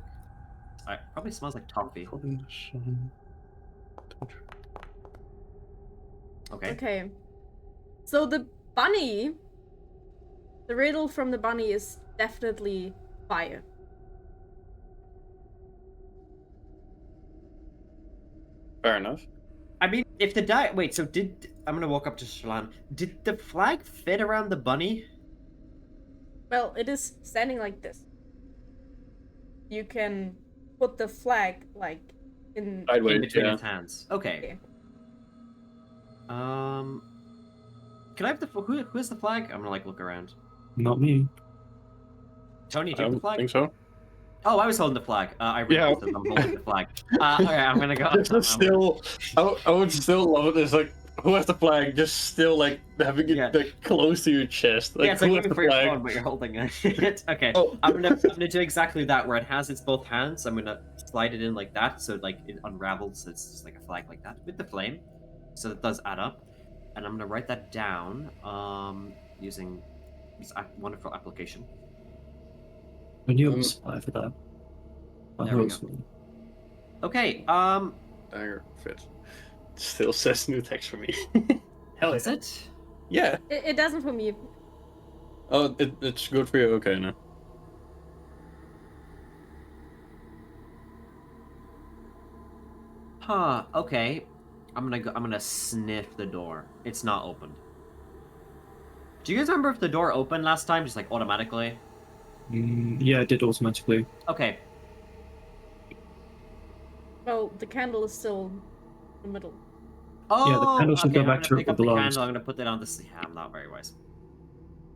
It probably smells like toffee. Okay. Okay. So the bunny, the riddle from the bunny is definitely fire. Fair enough. I mean, if the wait, so I'm gonna walk up to Shallan. Did the flag fit around the bunny? Well, it is standing like this. You can put the flag like in. Sideways, In between yeah. its hands. Okay. Okay. Can I have the who has the flag? I'm gonna like look around. Not me. Tony, I do you have the don't flag? think so. Oh, I was holding the flag. I realized that I'm holding the flag. Okay, I'm gonna go. This is still, I would still love it. It's like, who has the flag? Just still like having it Yeah. like close to your chest. Like, Yeah, it's who like has looking the for your flag? phone, but you're holding it. Okay, Oh. I'm gonna do exactly that, where it has its both hands. I'm gonna slide it in like that, so like it unravels. So it's just like a flag like that with the flame, so it does add up. And I'm gonna write that down, using this wonderful application. I knew it was fire for that. I There thought we it was go. fire. Okay, Dagger fits. Still says new text for me. Hell that's yeah. it. Yeah. It doesn't for me. Oh, it's good for you. Okay, now. Huh, okay. I'm gonna sniff the door. It's not opened. Do you guys remember if the door opened last time, just like automatically? Yeah, it did automatically. Okay. Well, the candle is still in the middle. Oh, Yeah, the candle should okay, go back I'm to gonna where pick it up the belongs. candle, I'm gonna put that on this. Yeah, I'm not very wise.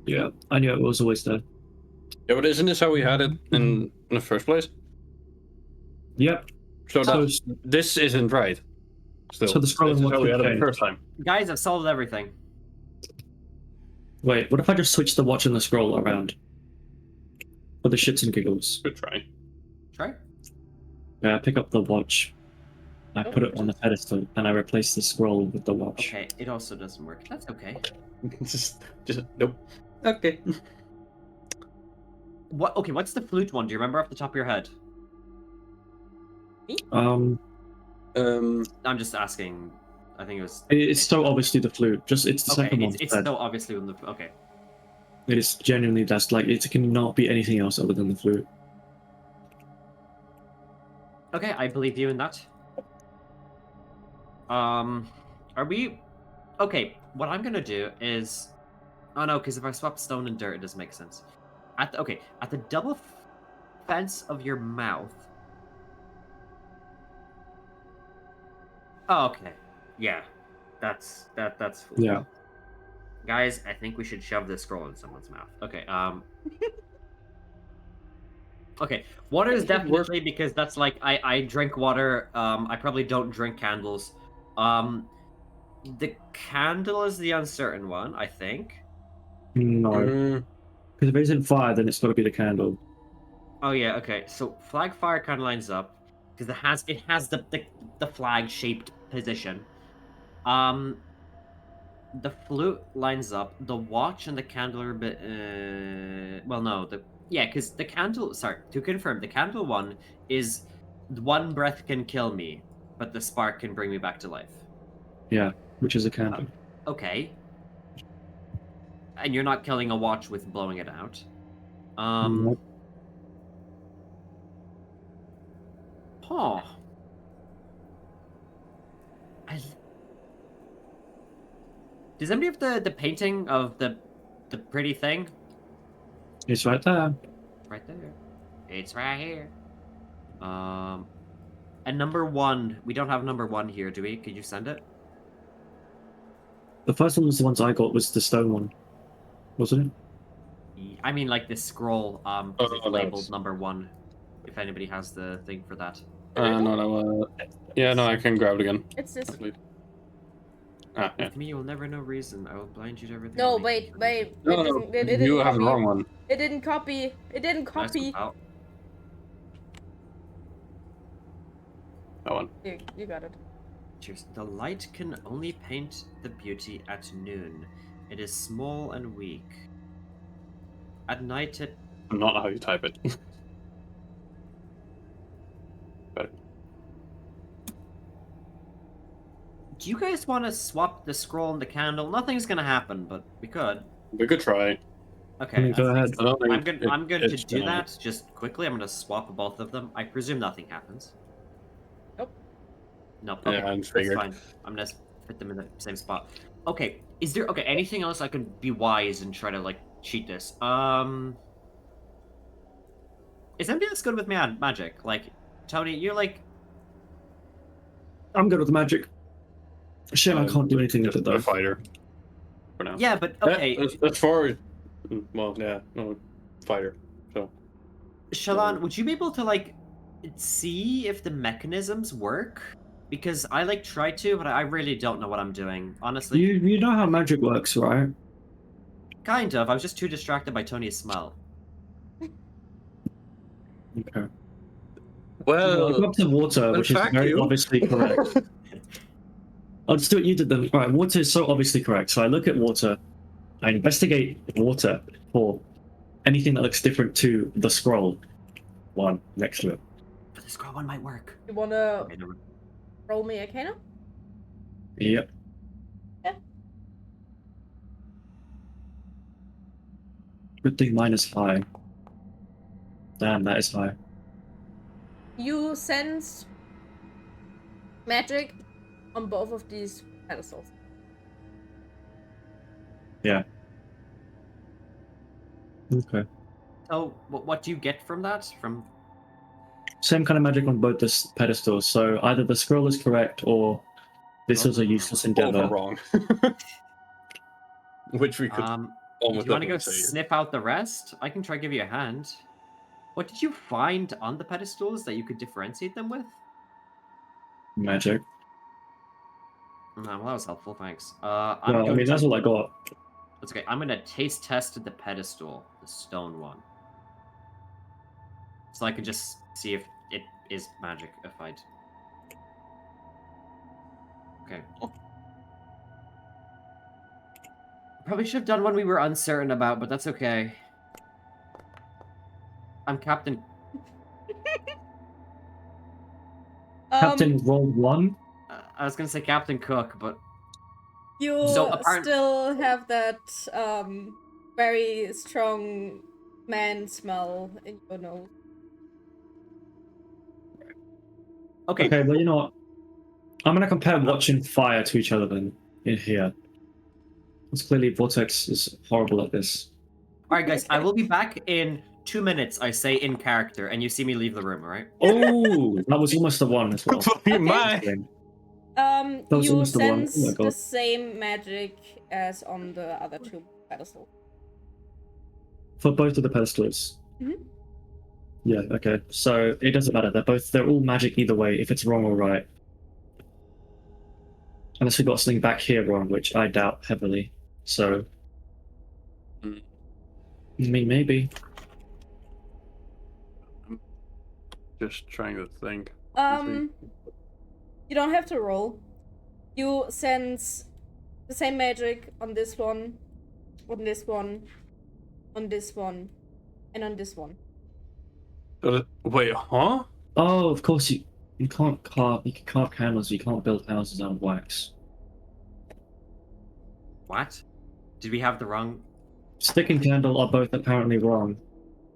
Yeah, I knew it was always there. Yeah, but isn't this how we had it in the first place? Yep. So So, that this isn't right. Still, So the scroll this is and how watch we would had it the change. first time. Guys, I've solved everything. wait, what if I just switch the watch and the scroll around? For the shits and giggles. Good try. Try. Yeah, I pick up the watch. I put it on the pedestal, and I replace the scroll with the watch. Okay, it also doesn't work. That's okay. just nope. Okay. What? Okay, what's the flute one? Do you remember off the top of your head? Um, I'm just asking. I think it was. it's so obviously the flute. Just it's the Okay, second one. it's so obviously on the. Okay. It is genuinely that's like it cannot be anything else other than the flute. Okay, I believe you in that. Are we? Okay, what I'm gonna do is. Oh no, because if I swap stone and dirt, it doesn't make sense. At the double fence of your mouth. Oh, okay. Yeah, that's foolish. Yeah. Guys, I think we should shove this scroll in someone's mouth. Okay. Okay, water is definitely because that's like I drink water. I probably don't drink candles. The candle is the uncertain one, I think. No, because if it isn't fire, then it's got to be the candle. Oh yeah, okay. So flag fire kind of lines up because it has the flag shaped position. The flute lines up. The watch and the candle are a bit. Well, no, because the candle. Sorry, to confirm, the candle one is one breath can kill me, but the spark can bring me back to life. Yeah, which is a candle. Okay. And you're not killing a watch with blowing it out. Nope. Huh. Does anybody have the painting of the pretty thing? It's right there. Right there. It's right here. And number 1. We don't have number 1 here, do we? Could you send it? The first one was the ones I got was the stone one, wasn't it? I mean, like this scroll. Because it's labeled that's- number 1. If anybody has the thing for that. No. Yeah, no, I can grab it again. It's this. Ah, yeah. With me, you'll never know reason. I will blind you to everything. No, I'll make wait. you No, It no, doesn't- it didn't you have the copy. wrong one. It didn't copy. It didn't Nice copy. one, pal. That one. You got it. Cheers. The light can only paint the beauty at noon. It is small and weak. At night it... Not how you type it. Do you guys want to swap the scroll and the candle? Nothing's gonna happen, but we could. We could try. Okay. Go ahead. I don't think I'm going to it's do gonna- that just quickly. I'm gonna swap both of them. I presume nothing happens. Nope. Nope. Yeah, Okay, I that's figured. fine. I'm gonna fit them in the same spot. Okay. Is there anything else I can be wise and try to like cheat this? Is anybody else good with magic? Like, Tony, you're like. I'm good with magic. Shit, I can't do anything with just it though. a fighter. For now. Yeah, but okay. As far as well, yeah, no, fighter. So Shalon, would you be able to like see if the mechanisms work? Because I like try to, but I really don't know what I'm doing. Honestly, You know how magic works, right? kind of. I was just too distracted by Tony's smell. Okay. well, I go up to water, well, which is fuck very you. obviously correct. I'll just do what you did then. Alright, water is so obviously correct. So I look at water, I investigate water for anything that looks different to the scroll one next to it. But the scroll one might work. You wanna Okay, never- roll me Arcana? Yep. Yeah. Good thing mine is high. Damn, that is high. You sense magic on both of these pedestals. Yeah. Okay. So, what do you get from that? From Same kind of magic on both the pedestals. So either the scroll is correct or this was a useless both are endeavor. wrong. Which we could do almost you want to go definitely say. sniff out the rest? I can try give you a hand. What did you find on the pedestals that you could differentiate them with? Magic. No, well, that was helpful. Thanks. Well, I mean, that's all I got. That's okay. I'm gonna taste test the pedestal, the stone one, so I can just see if it is magic-ified. Okay. Probably should have done one we were uncertain about, but that's okay. I'm Captain. Captain rolled 1. I was gonna say Captain Cook, but You So, apparent- still have that very strong man smell in your nose. okay. Okay, well, you know what? I'm going to compare watch and fire to each other then, in here. Because clearly Vortex is horrible at this. All right, guys. I will be back in 2 minutes. I say in character, and you see me leave the room. All right. Oh, that was almost a 1 as well. Okay. Mine. That was You almost the one. sense Oh my the God. same magic as on the other two pedestals. For both of the pedestals. Mhm. Yeah, okay. So it doesn't matter. They're all magic either way, if it's wrong or right. Unless we got something back here wrong, which I doubt heavily. So I mean, maybe. Just trying to think. You don't have to roll. You sense the same magic on this one, on this one, on this one, and on this one. Wait, huh? Oh, of course you can't carve. You can carve candles. You can't build houses out of wax. What? Did we have the wrong? Stick and candle are both apparently wrong.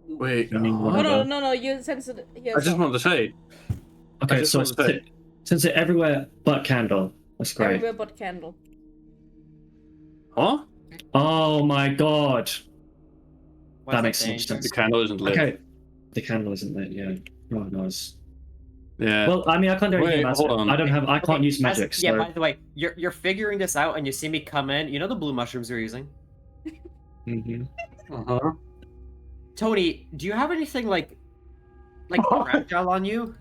Wait, I mean, Oh whatever. no! You sense it here. I just want to say. Okay, just so want to say- since it's everywhere but candle. That's great. everywhere but candle. Huh? Oh my god. What's That makes so much danger? sense. The candle isn't lit. Okay. The candle isn't lit, yeah. Oh, nice. Yeah. Well, I mean, I can't do anything Wait, about hold it. on. I can't use magic, Yeah, so... by the way, you're figuring this out, and you see me come in. You know the blue mushrooms you're using? Mhm. Uh-huh. Tony, do you have anything like fragile on you?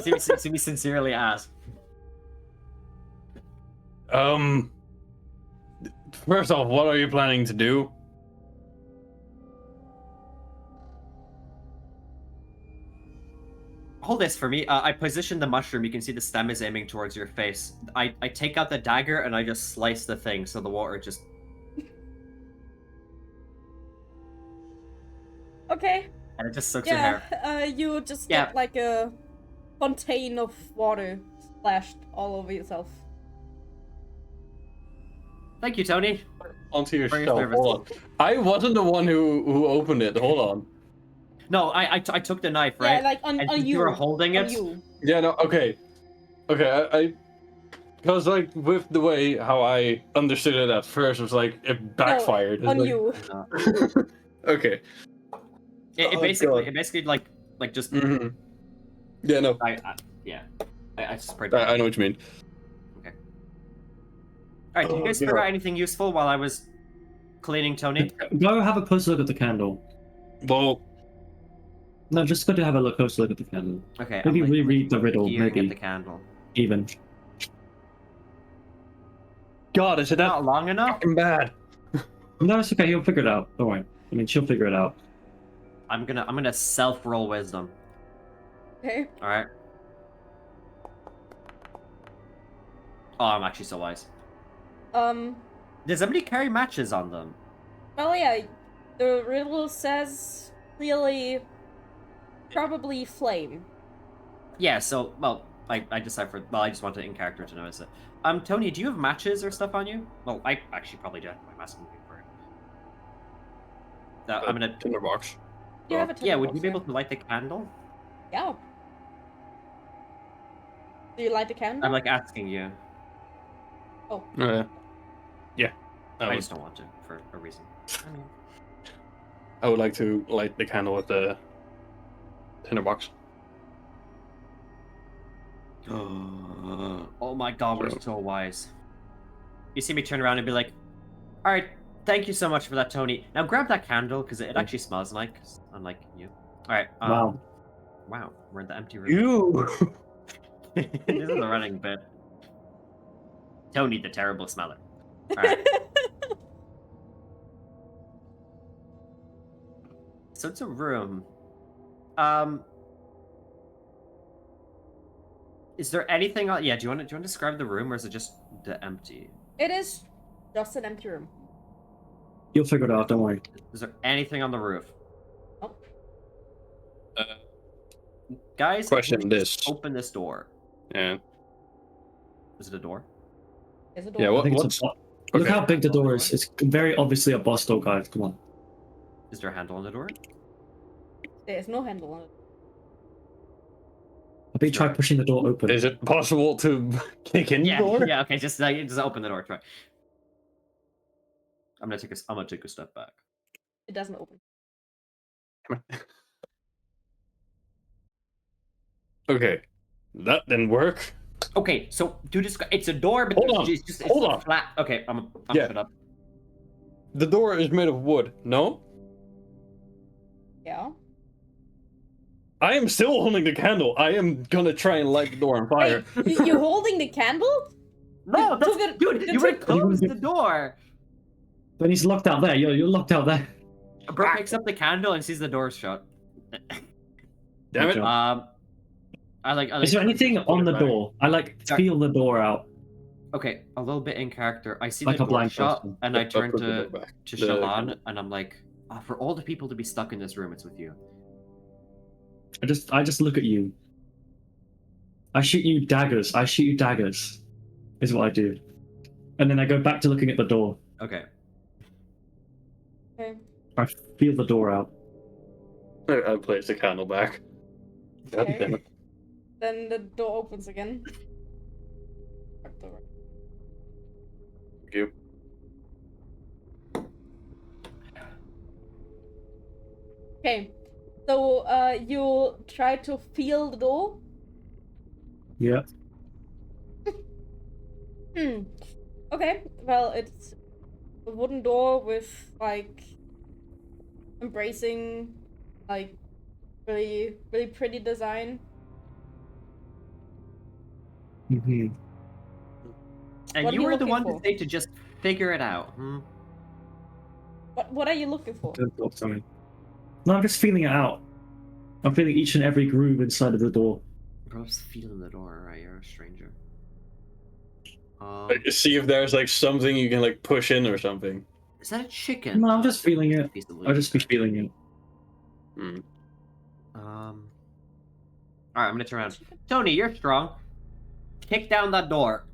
See me sincerely ask. First off, what are you planning to do? Hold this for me. I position the mushroom. You can see the stem is aiming towards your face. I take out the dagger and I just slice the thing so the water just... Okay. And it just soaks your hair. You just Yeah. get like a fontaine of water splashed all over yourself. Thank you, Tony. Onto For your yourself. service. Hold on. I wasn't the one who opened it. Hold on. No, I took the knife, right? Yeah, like on And on since you. you were holding on it. you. Yeah, no, okay. Okay, because like with the way how I understood it at first was like it backfired. No, on It's you. like... Okay. It Oh, basically, God. like just. Mm-hmm. Yeah, no. Yeah. I just sprayed. I know what you mean. Okay. All right. Did you Oh, guys God. figure out anything useful while I was cleaning Tony? Go have a closer look at the candle. Well, No, just go to have a closer look at the candle. Okay. Maybe I'm, like, reread the riddle, peering at maybe. the candle. Even. God, is it that Not long enough. fucking bad? No, it's okay, he'll figure it out. Don't worry. I mean, she'll figure it out. I'm gonna self-roll wisdom. Okay. All right. Oh, I'm actually so wise. Well, Does somebody carry matches on them? yeah. The riddle says clearly, probably flame. Yeah. So, well, I deciphered. Well, I just wanted in character to notice it. Tony, do you have matches or stuff on you? Well, I actually probably do. I'm asking you for it. I'm gonna. Tinderbox. You have a Yeah, would tinderbox, you be able to light the candle? Yeah. Do you light the candle? I'm like asking you. Yeah. I just don't want to for a reason. I would like to light the candle with the tinderbox. Oh my god, we're so wise. You see me turn around and be like, all right, thank you so much for that, Tony. Now grab that candle, because it actually smells nice, unlike you. All right. Wow. Wow, we're in the empty room. You. This is a running bit. Tony, the terrible smeller. All right. So it's a room. Is there anything on? Yeah. Do you want to describe the room, or is it just the empty? It is just an empty room. You'll figure it out, don't worry. Is there anything on the roof? Oh. Guys, Question can we this. just open this door. Yeah. Is it a door? There's a door. Yeah. I think it's What's? Look Okay. how big the door is. It's very obviously a boss door, guys. Come on. Is there a handle on the door? There's no handle on it. I think try pushing the door open. Is it possible to kick in Yeah. the door? Yeah. Okay. Just open the door. Try. I'm gonna take a step back. It doesn't open. Okay. That didn't work. Okay, so it's a door, but Hold on, it's hold on. flat. Okay, I'm Yeah. it up. The door is made of wood. No. Yeah. I am still holding the candle. I am gonna try and light the door on fire. Wait, you're holding the candle? No, Took it- dude, you you would took- close the door. Then he's locked out there. You're locked out there. Bert picks up the candle and sees the door shut. Damn it. I like. Is there anything on the door? I like feel the door out. Okay, a little bit in character. I see Like the a door blind shut, person. and I I'll turn put the to door back. The Shalon, candle. and I'm like, for all the people to be stuck in this room, it's with you. I just look at you. I shoot you daggers. Is what I do. And then I go back to looking at the door. Okay. Okay. I feel the door out. I place the candle back. God Okay. damn it. Then the door opens again. Back door. Thank you. Okay. So you try to feel the door. Yeah. Okay. Well, it's a wooden door with like embracing like really really pretty design. Mm-hmm. And What are you you were the looking one for? to say to just figure it out. Hmm? What are you looking for? Don't talk to me. No, I'm just feeling it out. I'm feeling each and every groove inside of the door. Bro's feeling the door, right? You're a stranger. See if there's like something you can like push in or something. Is that a chicken? No, I'm just feeling it. Piece of I'll just be loot. feeling it. Hmm. Alright, I'm gonna turn around. Tony, you're strong. Kick down that door.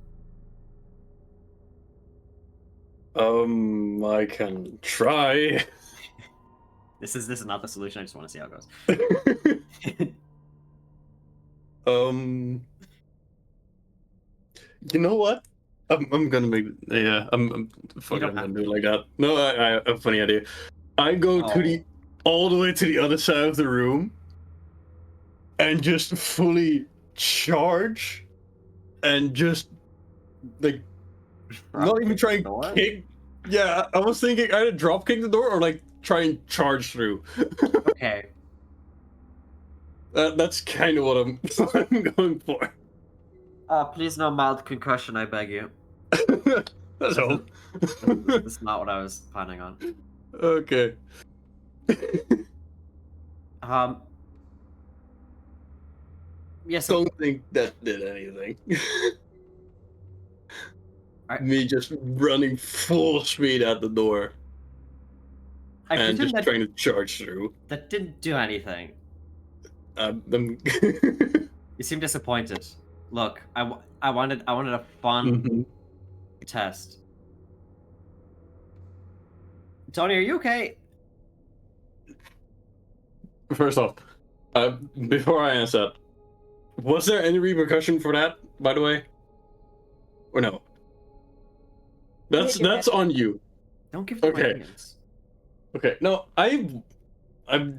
I can try. This is not the solution. I just want to see how it goes. You know what? I'm gonna make I'm fuck it, I'm gonna do it like that. No, I have a funny idea. I go to the all the way to the other side of the room and just fully charge and just like not even try and kick. Yeah, I was thinking either drop kick the door or like try and charge through. Okay. That's kind of what I'm going for. Please no mild concussion, I beg you. That's all. That's not what I was planning on. Okay. Yes. Don't think that did anything. Me just running full speed at the door and just trying to charge through. That didn't do anything. You seem disappointed. Look, I wanted a fun test. Tony, are you okay? First off, before I answer that, was there any repercussion for that, by the way? Or no? That's on you. Don't give them ideas. Okay. No, I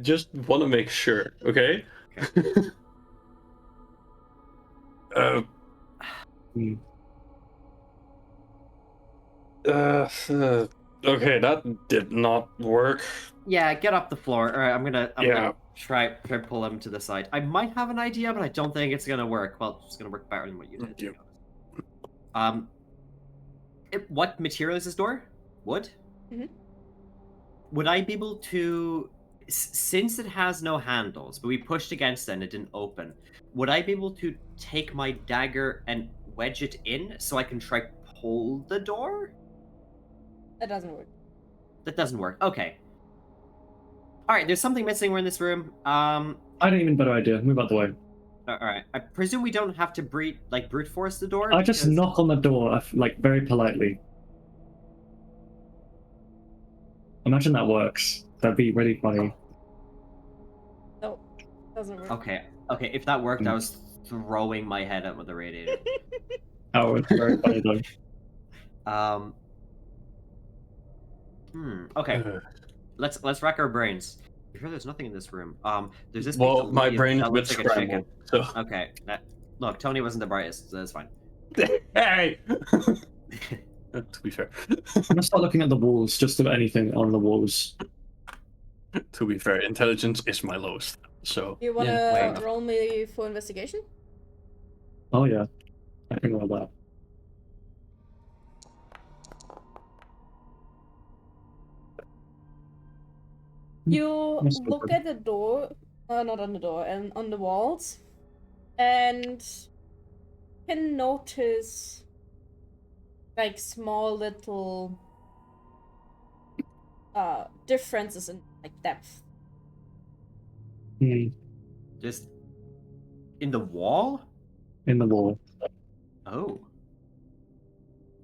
just want to make sure. Okay. Okay, that did not work. Yeah, get off the floor. All right, I'm gonna try pull him to the side. I might have an idea, but I don't think it's gonna work. Well, it's gonna work better than what you did. What material is this door? Wood? Mm-hmm. Would I be able to, since it has no handles, but we pushed against it and it didn't open, would I be able to take my dagger and wedge it in so I can try pull the door? That doesn't work. That doesn't work. Okay. Alright, there's something missing. We're in this room. I don't even better idea. Move out the way. Alright. I presume we don't have to brute force the door? I just knock on the door, like, very politely. Imagine that works. That'd be really funny. No, doesn't work. Okay, if that worked, I was throwing my head out with the radiator. Oh, it's very funny though. Okay. Let's rack our brains. You sure there's nothing in this room? There's this. Well, my brain is a bit scrambled. So. Okay. Look, Tony wasn't the brightest, so that's fine. Hey. To be fair. I'm gonna start looking at the walls, just about anything on the walls. To be fair, intelligence is my lowest. So. You wanna roll me for investigation? Oh yeah, I can roll that. You look at the door, not on the door, and on the walls, and can notice like small little differences in like depth. Just in the wall? In the wall. Oh.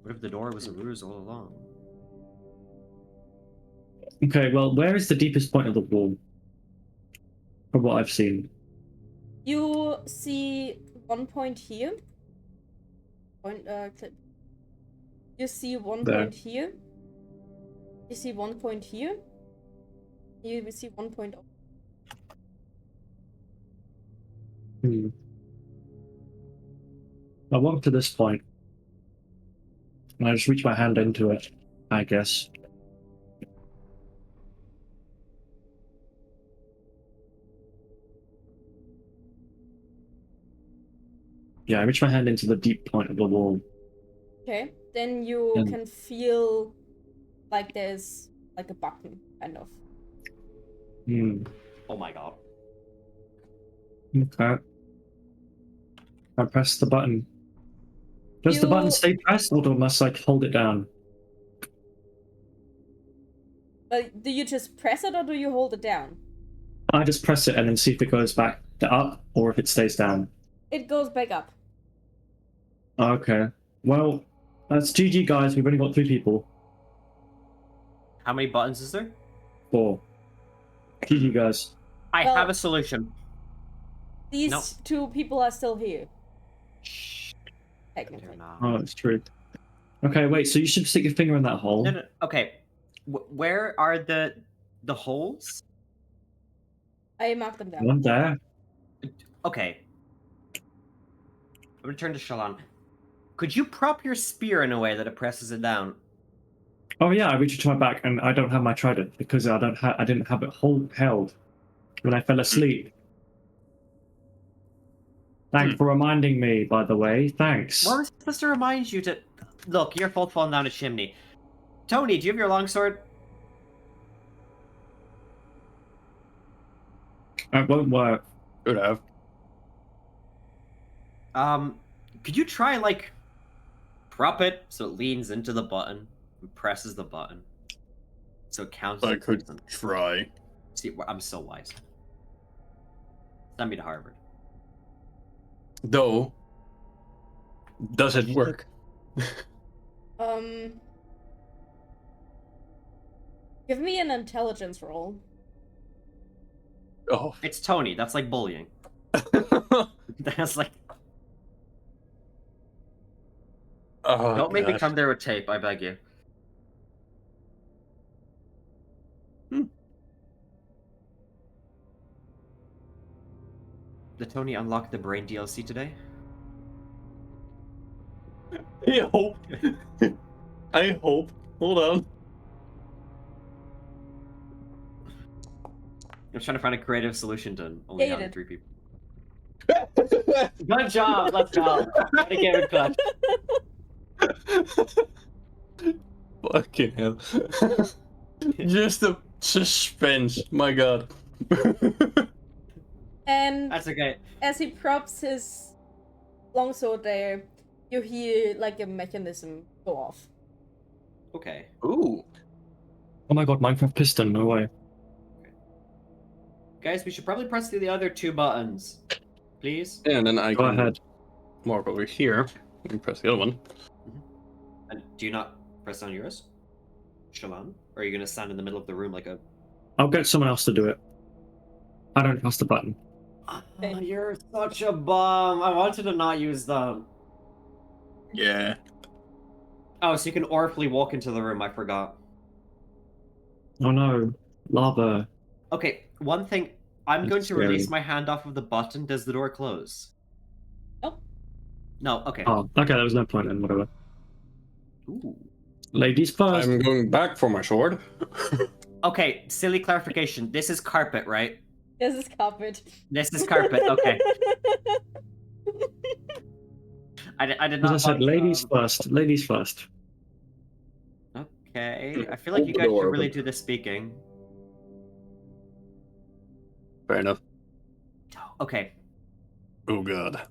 What if the door was a ruse all along? Okay, well, where is the deepest point of the wall? From what I've seen. You see one point here. Clip. You see one point here. You see one point here. You will see 1 point. I walk to this point, and I just reach my hand into it, I guess. Yeah, I reach my hand into the deep point of the wall. Okay, then you can feel like there's like a button, kind of. Oh my god. Okay. I press the button. Does the button stay pressed, or must I hold it down? Do you just press it, or do you hold it down? I just press it and then see if it goes back up or if it stays down. It goes back up. Okay. Well, that's GG, guys. We've only got 3 people. How many buttons is there? 4. GG, guys. I Well- have a solution. These Nope. 2 people are still here. Shh. Technically. They're not. Oh, it's true. Okay, wait. So you should stick your finger in that hole. No, no. Okay. Where are the holes? I marked them down. One there. Okay. I'm gonna turn to Shalon. Could you prop your spear in a way that it presses it down? Oh yeah, I reached to my back and I don't have my trident because I didn't have it held when I fell asleep. Thanks for reminding me, by the way. Thanks. Well, I was supposed to remind you to look. Your fault falling down a chimney. Tony, do you have your longsword? It won't work. Could have. Could you try like prop it so it leans into the button and presses the button so it counts? I as a could person? try. See, I'm so wise. Send me to Harvard. Though, does it work? Give me an intelligence roll. Oh. It's Tony. That's like bullying. That's like. Oh, Don't make me gosh. come there with tape. I beg you. Did Tony unlock the brain DLC today? I hope. I hope. Hold on. I'm trying to find a creative solution to only Yeah, you having did. 3 people. Good job. Let's go. Gotta give it clutch. Fucking hell. Just the suspense. My god. And That's okay. as he props his longsword there, you hear like a mechanism go off. Okay. Ooh. Oh my god, Minecraft piston. No way. Guys, we should probably press the other 2 buttons. Please? And then I Go can ahead. mark over here and press the other one. And do you not press on yours? Shalon? Or are you gonna stand in the middle of the room like a... I'll get someone else to do it. I don't press the button. Oh, you're such a bum. I wanted to not use them. Yeah. Oh, so you can orphanly walk into the room. I forgot. Oh no. Lava. Okay, one thing. I'm That's going to scary. release my hand off of the button. Does the door close? Nope. No, okay. Oh, okay, there was no point then, whatever. Ooh. Ladies first. I'm going back for my sword. Okay, silly clarification. This is carpet, right? This is carpet. This is carpet, okay. I did As not I said, like, ladies first. Ladies first. Okay, I feel like you Open guys door, should really open. do the speaking. Fair enough. Okay, Oh god.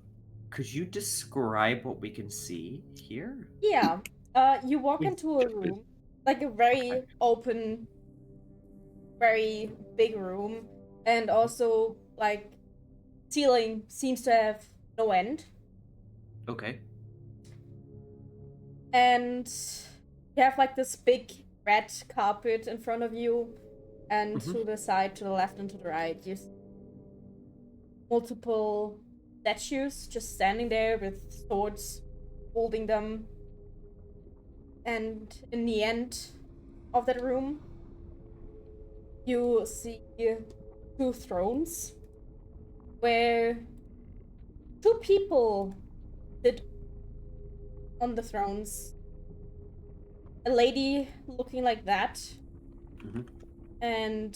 could you describe what we can see here? Yeah. You walk into a room, like a very open, very big room, and also like ceiling seems to have no end. Okay. And you have like this big red carpet in front of you, and Mhm. to the side, to the left, and to the right, you see multiple statues just standing there with swords holding them. And in the end of that room, you see 2 thrones where 2 people sit on the thrones. A lady looking like that, Mhm. and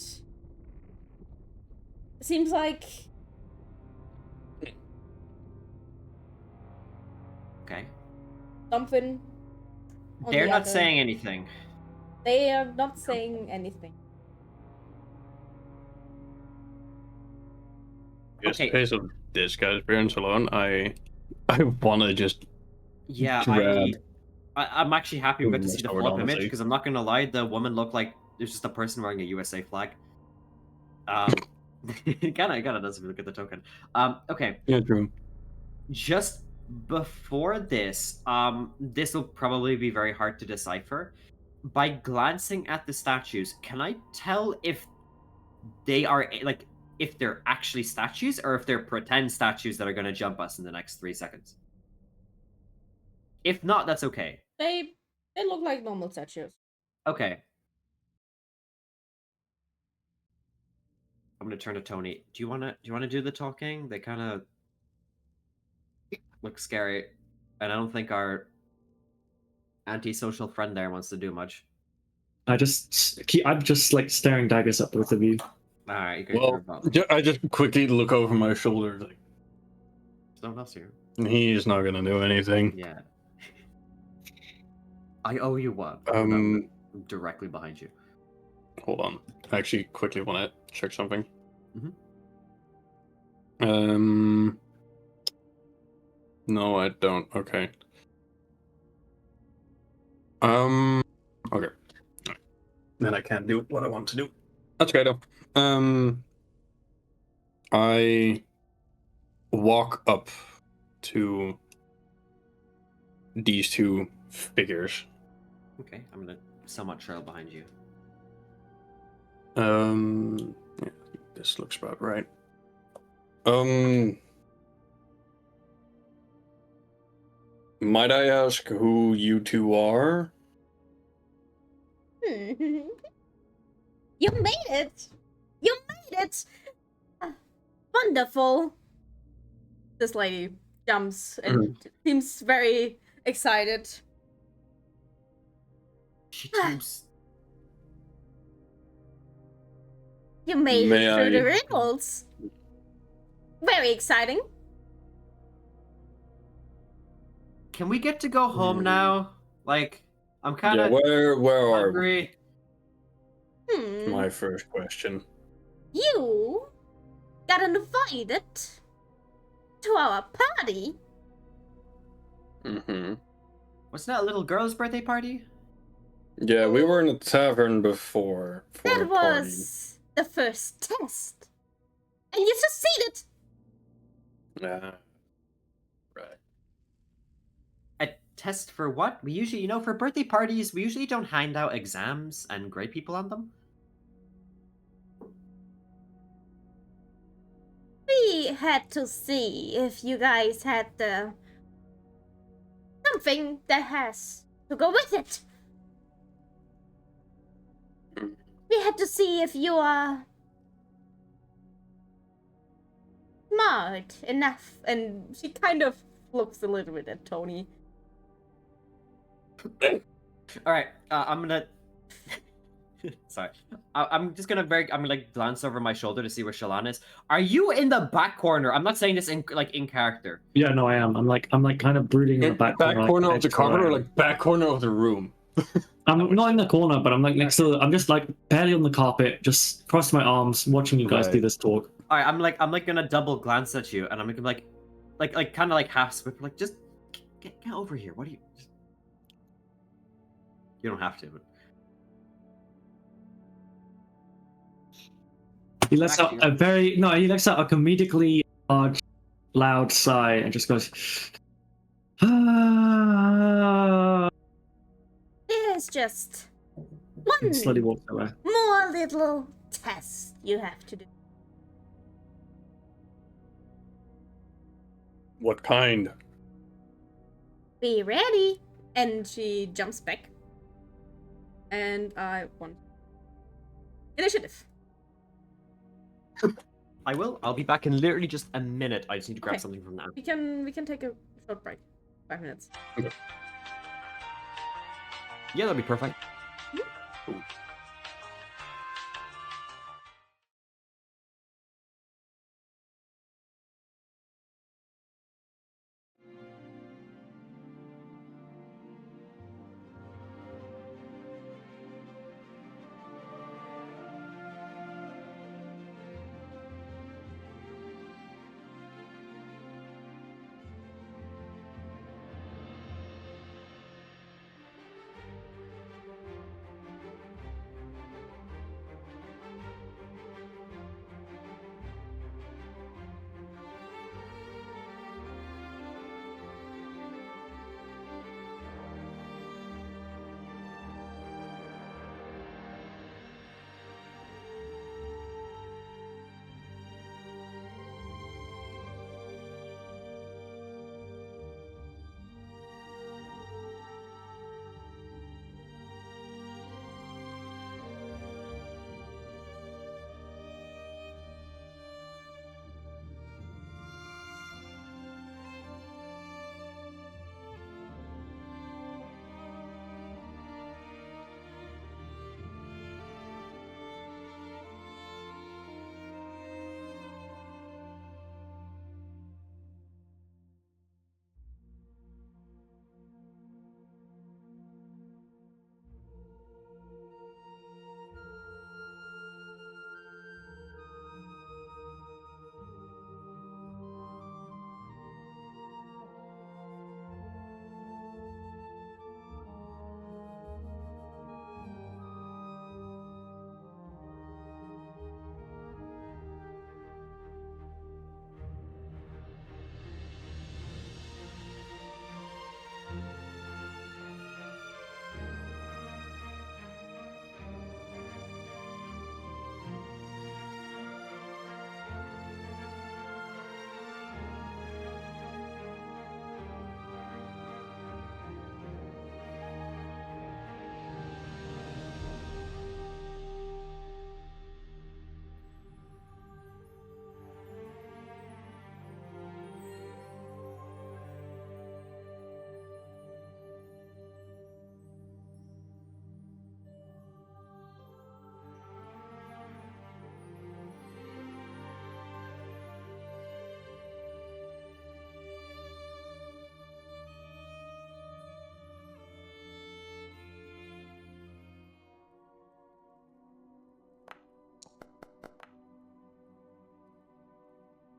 it seems like Okay. something. on They're the not other. saying anything. They are not saying anything. Just Okay. in case of this guy's appearance alone, I wanna just Yeah, Grab. I'm actually happy we got to Ooh, see the sword, full-up image, honestly. because I'm not gonna lie, the woman looked like there's just a person wearing a USA flag. It kind of does if you look at the token. Okay. Yeah, true. Just before this, this will probably be very hard to decipher. By glancing at the statues, can I tell if they are like if they're actually statues or if they're pretend statues that are going to jump us in the next 3 seconds? If not, that's okay. They look like normal statues. Okay. I'm gonna turn to Tony. Do you wanna do the talking? They kind of look scary, and I don't think our antisocial friend there wants to do much. I'm just like staring daggers at both of you. All right, you guys are Well, about. I just quickly look over my shoulder. Like, There's no one else here. he's not gonna do anything. Yeah. I owe you one. Um, Directly behind you. hold on. I actually quickly want to check something. Mhm. No, I don't. Okay. Okay. Then I can't do what I want to do. That's okay though. I walk up to these two figures. Okay, I'm gonna somewhat trail behind you. Yeah, this looks about right. Might I ask who you two are? You made it! You made it! Wonderful! This lady jumps and seems very excited. She seems. You made May it through the I- riddles. Very exciting. Can we get to go home now? Like, I'm kind Yeah, of where are we? hungry. My first question. You got invited to our party. Mm-hmm. Wasn't that a little girl's birthday party? Yeah, we were in a tavern before for That a party. was the first test. And you succeeded. Right. A test for what? We usually, for birthday parties, we usually don't hand out exams and grade people on them. We had to see if you guys had the something that has to go with it. We had to see if you are smart enough. And she kind of looks a little bit at Tony. All right, I'm gonna. Sorry, I'm gonna like glance over my shoulder to see where Shallan is. Are you in the back corner? I'm not saying this in character. Yeah, no, I am. I'm like kind of brooding in the back corner like, of the cupboard, or like back corner of the room? I'm not in the corner, but I'm like next to. I'm just like barely on the carpet, just cross my arms, watching you guys do Right. this talk. All right, I'm like gonna double glance at you, and I'm gonna like kind of like half swip, like just get over here. What do you? You don't have to, but. He lets out a comedically large, loud sigh and just goes. Ah. There's just one And slowly walks away. more little test you have to do. What kind? Be ready. And she jumps back. And I want initiative. I will. I'll be back in literally just a minute. I just need to grab Okay. something from now. We can take a short break. 5 minutes. Yeah, that'd be perfect.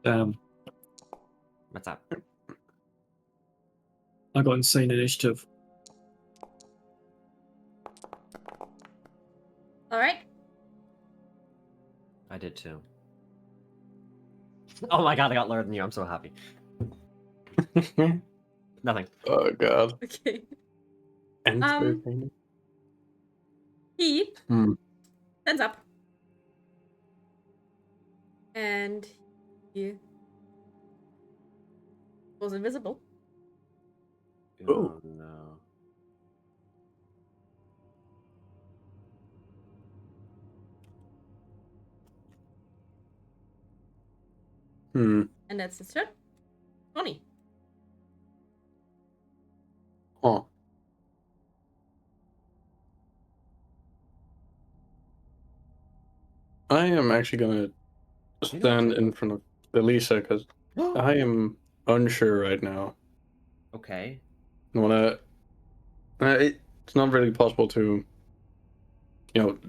What's up? I got insane initiative. All right. I did too. Oh my god, I got lower than you. I'm so happy. Nothing. Oh god. Okay. Entertaining. He Hmm. stands up. And he was invisible. Oh no. Hmm. And that's his turn. 20. Huh. I am actually gonna stand in front of Elisa because I am unsure right now. Okay. I wanna. It's not really possible to,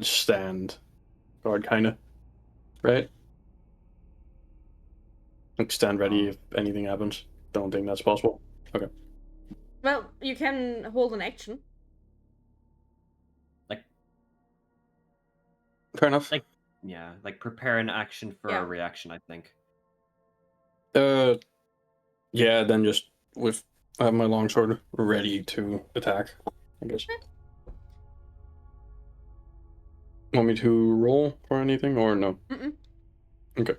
stand guard, kind of, right? Like stand ready if anything happens. Don't think that's possible. Okay. Well, you can hold an action. Fair enough. Yeah, like prepare an action for Yeah. a reaction, I think. Yeah. Then just I have my longsword ready to attack. I guess. Want me to roll for anything or no? Mm-mm. Okay.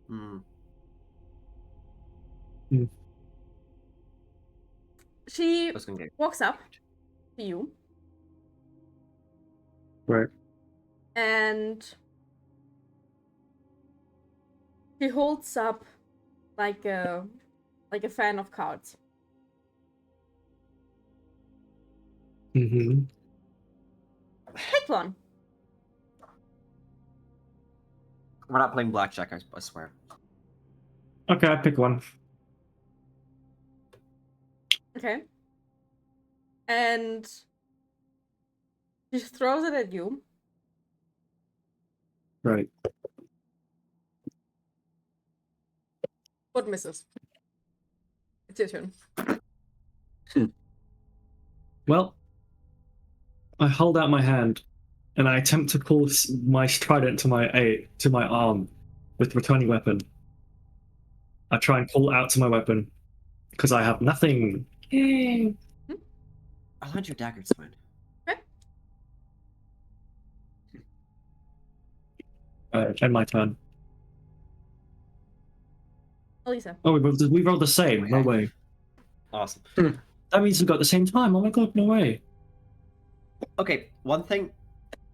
Hmm. She I was gonna get walks up to you Right. and he holds up like a fan of cards. Mm-hmm. Pick one. We're not playing blackjack, I swear. Okay, I pick one. Okay. And she throws it at you. Right. What misses? It's your turn. Well, I hold out my hand, and I attempt to pull my trident to my arm with returning weapon. I try and pull out to my weapon because I have nothing. I'll hand you a dagger, it's fine. End my turn. Elisa. Oh, we rolled the same. No way. Awesome. That means we got the same time. Oh my god, no way. Okay, one thing.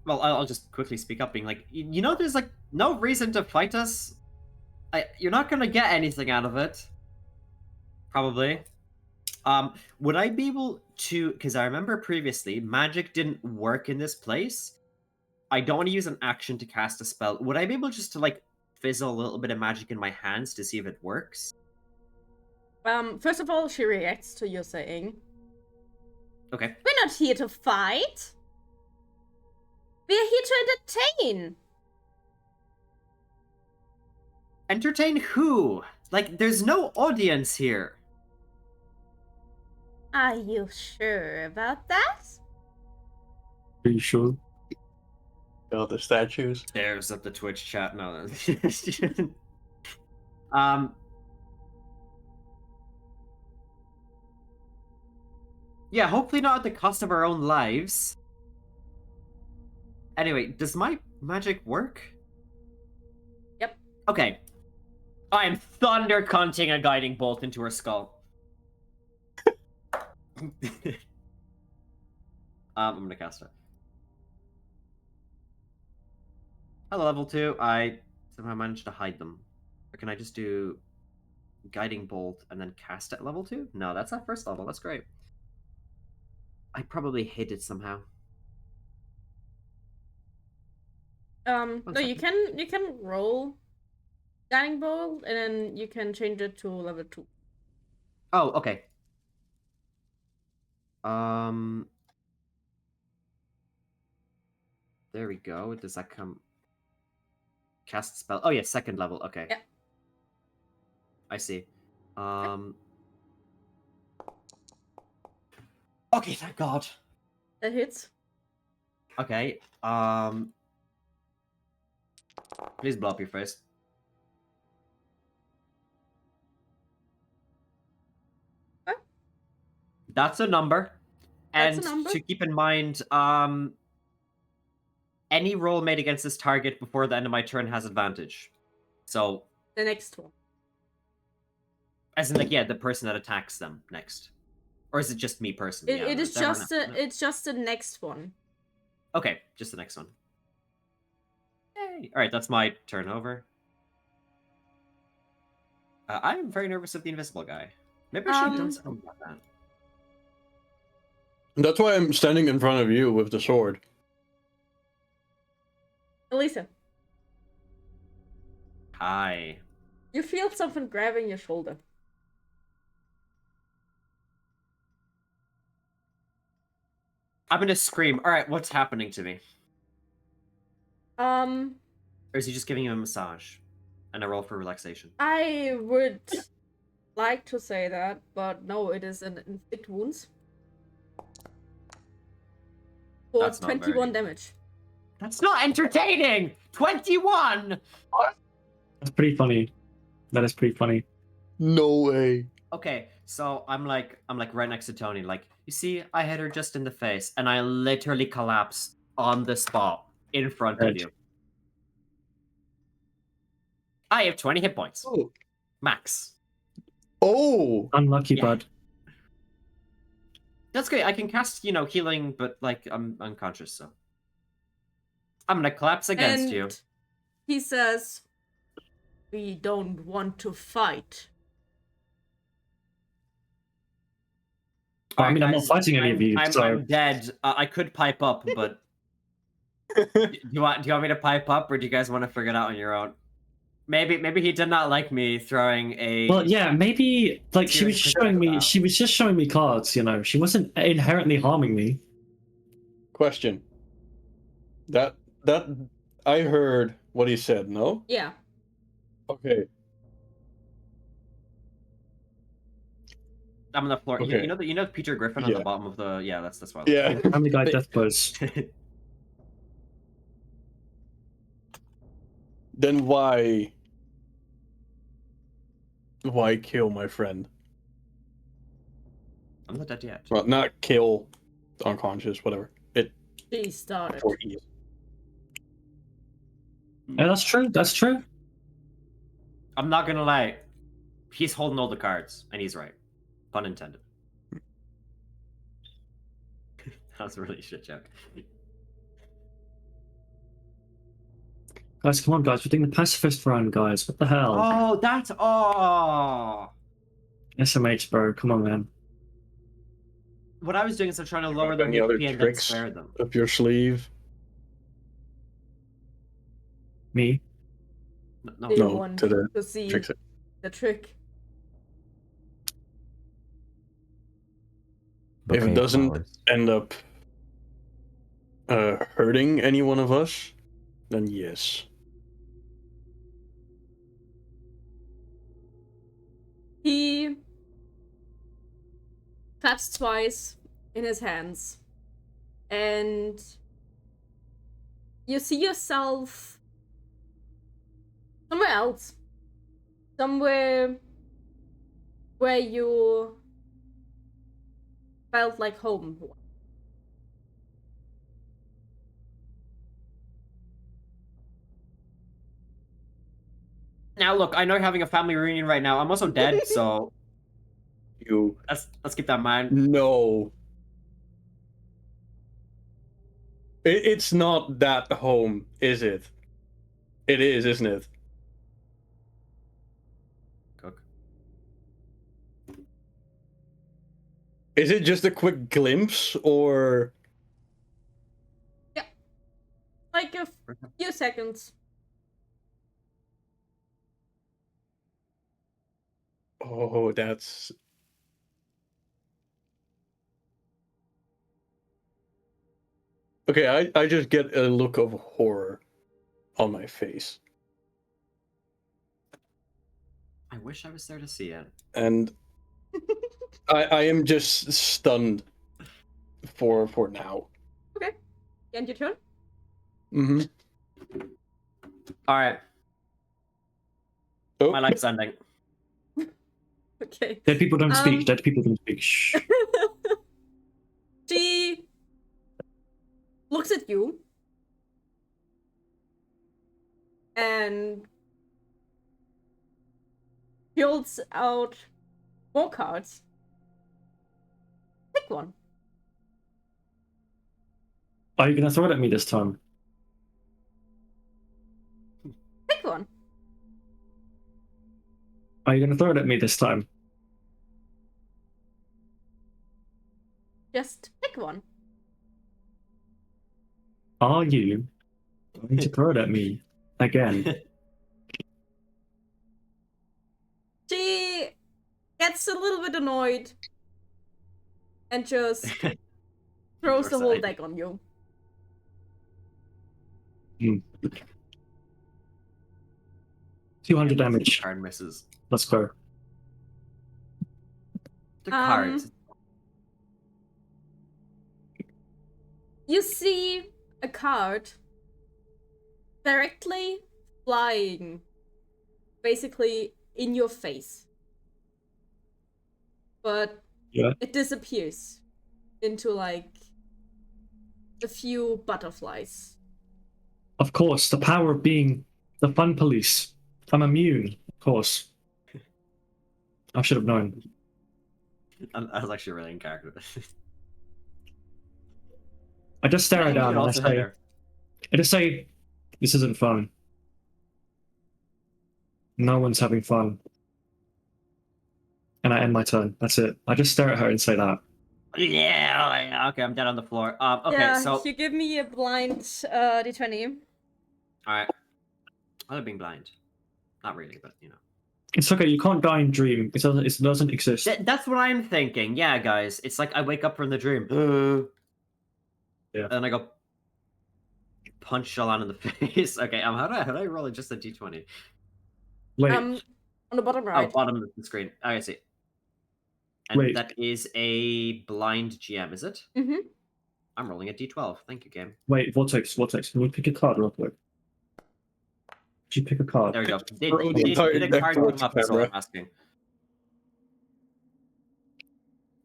Well, I'll just quickly speak up, being like, you know, there's like no reason to fight us. You're not gonna get anything out of it. Probably. Would I be able to? Because I remember previously, magic didn't work in this place. I don't want to use an action to cast a spell. Would I be able just to like fizzle a little bit of magic in my hands to see if it works? First of all, she reacts to your saying. Okay. We're not here to fight. We're here to entertain. Entertain who? Like, there's no audience here. Are you sure about that? Are you sure? Oh, the statues. Stares at the Twitch chat. No. Yeah, hopefully not at the cost of our own lives. Anyway, does my magic work? Yep. Okay. I am thunder cunting a guiding bolt into her skull. I'm gonna cast it. Hello, level 2. I somehow managed to hide them. Or can I just do guiding bolt and then cast it at level 2? No, that's at first level. That's great. I probably hid it somehow. No, you can roll guiding bolt and then you can change it to level 2. Oh, okay. There we go. Does that come? cast spell. Oh yeah, second level. Okay. Yeah. I see. Okay, thank God. That hits. Okay. Please blow up your face. What? That's a number. That's And a number? to keep in mind, any roll made against this target before the end of my turn has advantage. So, The next one. as in, like, yeah, the person that attacks them next, or is it just me personally? It is everyone just else? No. it's just the next one. Okay, just the next one. Hey, all right, that's my turn over. I'm very nervous of the invisible guy. Maybe I should have done something about that. That's why I'm standing in front of you with the sword. Elisa, Hi. you feel something grabbing your shoulder. I'm gonna scream. All right, what's happening to me? Um, Or is he just giving him a massage? And a roll for relaxation? I would like to say that, but no, it is an inflict wounds. For That's not 21 very- damage. That's not entertaining! 21! That's pretty funny. That is pretty funny. No way. Okay, so I'm like right next to Tony, like, you see, I hit her just in the face, and I literally collapse on the spot in front of Right. you. I have 20 hit points. Oh. Max. Oh. Unlucky, Yeah. bud. That's great. I can cast, healing, but like I'm unconscious, so I'm gonna collapse against you. He says, "We don't want to fight." I mean, I'm not guys, fighting any of you, so I'm dead. I could pipe up, but do you want me to pipe up, or do you guys want to figure it out on your own? Maybe he did not like me throwing a. well, yeah, maybe like she was Serious showing me. projectile. She was just showing me cards. She wasn't inherently harming me. Question. That I heard what he said, no? Yeah. Okay. I'm on the floor. Okay. You know Peter Griffin on the Yeah. bottom of the. Yeah, that's why. Yeah. Family Guy death blows. Then why kill my friend? I'm not dead yet. Well, not kill unconscious, whatever. She started. For ease. Yeah, that's true. That's true. I'm not gonna lie. He's holding all the cards, and he's right. Pun intended. That was a really shit joke. Guys, come on, guys. We're doing the pacifist round, guys. What the hell? Oh, that's SMH, bro. Come on, man. What I was doing is I'm trying to lower their Any other HP and then tricks spare them. up your sleeve? Me? No. Do you No, want to the to see fix it. the trick? If Okay, it doesn't flowers. end up hurting any one of us, then yes. He claps twice in his hands, and you see yourself somewhere else. Somewhere where you felt like home. Now look, I know you're having a family reunion right now. I'm also dead, so You let's keep that in mind. no. It's not that home, is it? It is, isn't it? Cook. Is it just a quick glimpse, or Like a few seconds. oh, that's okay? I just get a look of horror on my face. I wish I was there to see it. And I am just stunned for now. Okay. End your turn. Mm-hmm. All right, Oh, my life's ending. Okay. Dead people don't speak. Um, Dead people don't speak. Shh. She looks at you and pulls out more cards. Pick one. Are you gonna throw it at me this time? Pick one. Are you gonna throw it at me this time? Just pick one. Are you going to throw it at me again? She gets a little bit annoyed and just throws the whole Oversight. deck on you. 200 damage. Card misses. Let's go. The cards. You see a card directly flying, basically in your face. But Yeah. it disappears into like a few butterflies. Of course, the power of being the fun police. I'm immune, of course. I should have known. I was actually really in character. I just stare her We down could and also hit her. I just say, this isn't fun. No one's having fun. And I end my turn. That's it. I just stare at her and say that. Yeah. Okay, I'm dead on the floor. Okay, Yeah, so you give me a blind d20. all right. I love being blind. Not really, but you know. It's okay, you can't die in dream. It doesn't exist. That's what I'm thinking. Yeah, guys. It's like I wake up from the dream. Yeah. And then I go punch Shalon in the face. Okay, how do I roll it? Just a d20? Wait, On the bottom Oh, right. bottom of the screen. Oh, I see. And Wait. that is a blind GM, is it? Mm-hmm. I'm rolling a d12. Thank you, game. wait, Vortex. Can you pick a card real quick? Could you pick a card? There we go. Throw the entire Did a deck card come towards up? the That's all I'm camera. asking.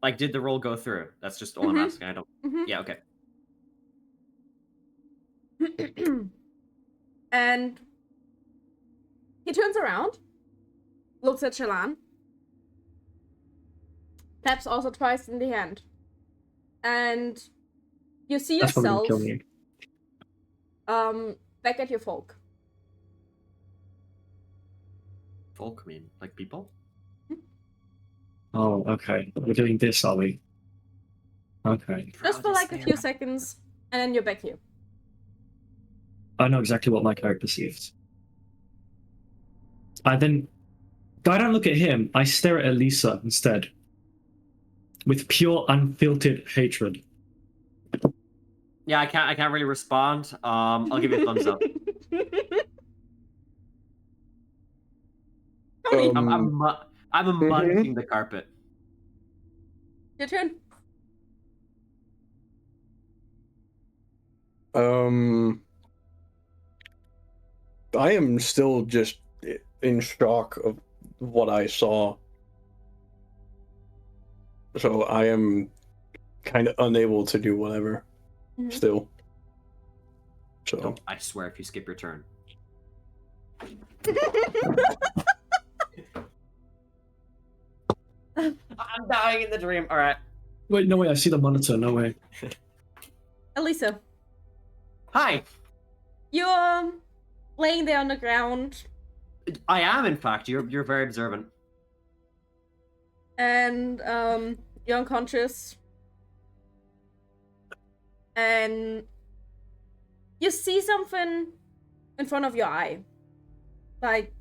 Like, did the roll go through? That's just all I'm Mhm. asking. I don't. Mm-hmm. Yeah. Okay. And he turns around, looks at Shalan, taps also twice in the hand, and you see That's probably yourself gonna kill me. back at your folk. Folk mean like people. Oh, okay. We're doing this, are we? Okay. Just for like a few seconds, and then you're back here. I know exactly what my character sees. I don't look at him. I stare at Elisa instead. With pure, unfiltered hatred. Yeah, I can't really respond. I'll give you a thumbs up. I'm munching the carpet. Your turn. I am still just in shock of what I saw. So I am kind of unable to do whatever still. So Don't, I swear if you skip your turn. I'm dying in the dream. All right. Wait, no way. I see the monitor. No way. Elisa, Hi. you're laying there on the ground, I am, in fact. You're very observant. and you're unconscious, and you see something in front of your eye, like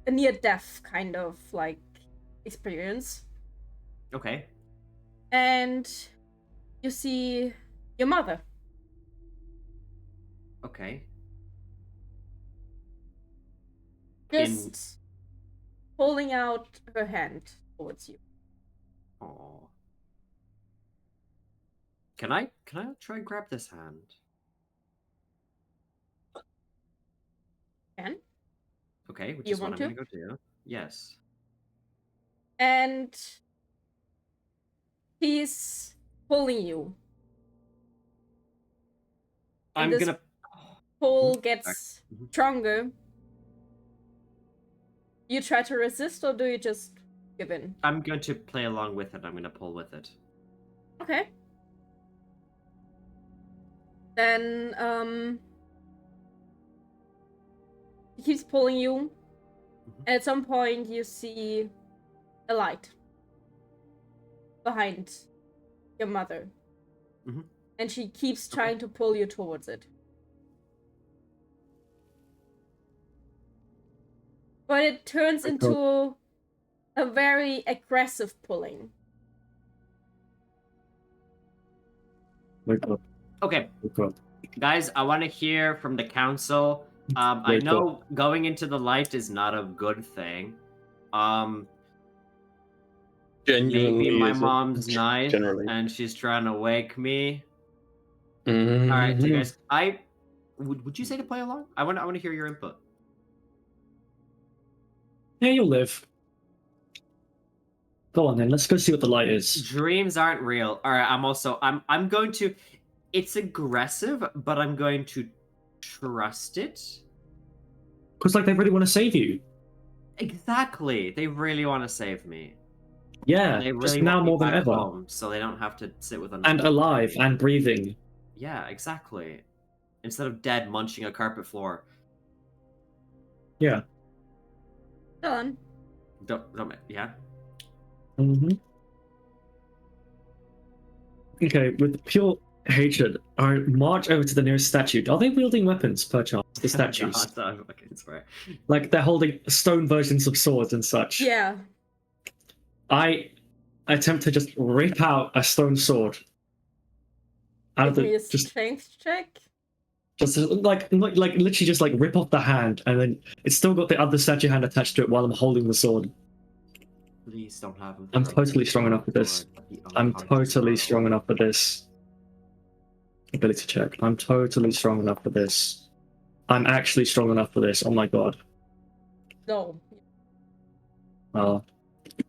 a near-death kind of like experience, Okay. and you see your mother. Okay. Just holding out her hand towards you. Oh. Can I try and grab this hand? Can? Okay, which You is what want I'm to? gonna go do. Yes. And he's pulling you. And I'm this gonna pull Mhm. gets Mhm. stronger. You try to resist, or do you just give in? I'm going to play along with it. I'm gonna pull with it. Okay. Then, he keeps pulling you. Mhm. And at some point, you see a light behind your mother. Mhm. And she keeps Okay. trying to pull you towards it. But it turns Okay. into a very aggressive pulling. Wake up. Okay, Wake up. guys, I want to hear from the council. I Wake know going into the light is not a good thing. Genuinely, Maybe my is it? mom's nice Generally. and she's trying to wake me. Mhm. All right, so you guys, would you say to play along? I want to hear your input. Yeah, you'll live. Go on then. Let's go see what the light is. Dreams aren't real. All right, I'm going to. It's aggressive, but I'm going to trust it. Because like they really want to save you. Exactly, they really want to save me. Yeah, They just really now want me more than back ever. home, so they don't have to sit with And alive and breathing. Yeah, exactly. Instead of dead munching a carpet floor. Yeah. Done. Yeah. Mm-hmm. Okay, with pure hatred, I march over to the nearest statue. Are they wielding weapons, perchance? The statues. God, I fucking swear. Like they're holding stone versions of swords and such. Yeah. I attempt to just rip out a stone sword. Out of Give me the a strength check. just like literally just like rip off the hand, and then it's still got the other statue hand attached to it while I'm holding the sword. Please don't have him. I'm throw totally the strong enough for this. sword at the I'm unconscious totally girl. strong enough for this. Ability check. I'm totally strong enough for this. I'm actually strong enough for this. Oh my god. No. Who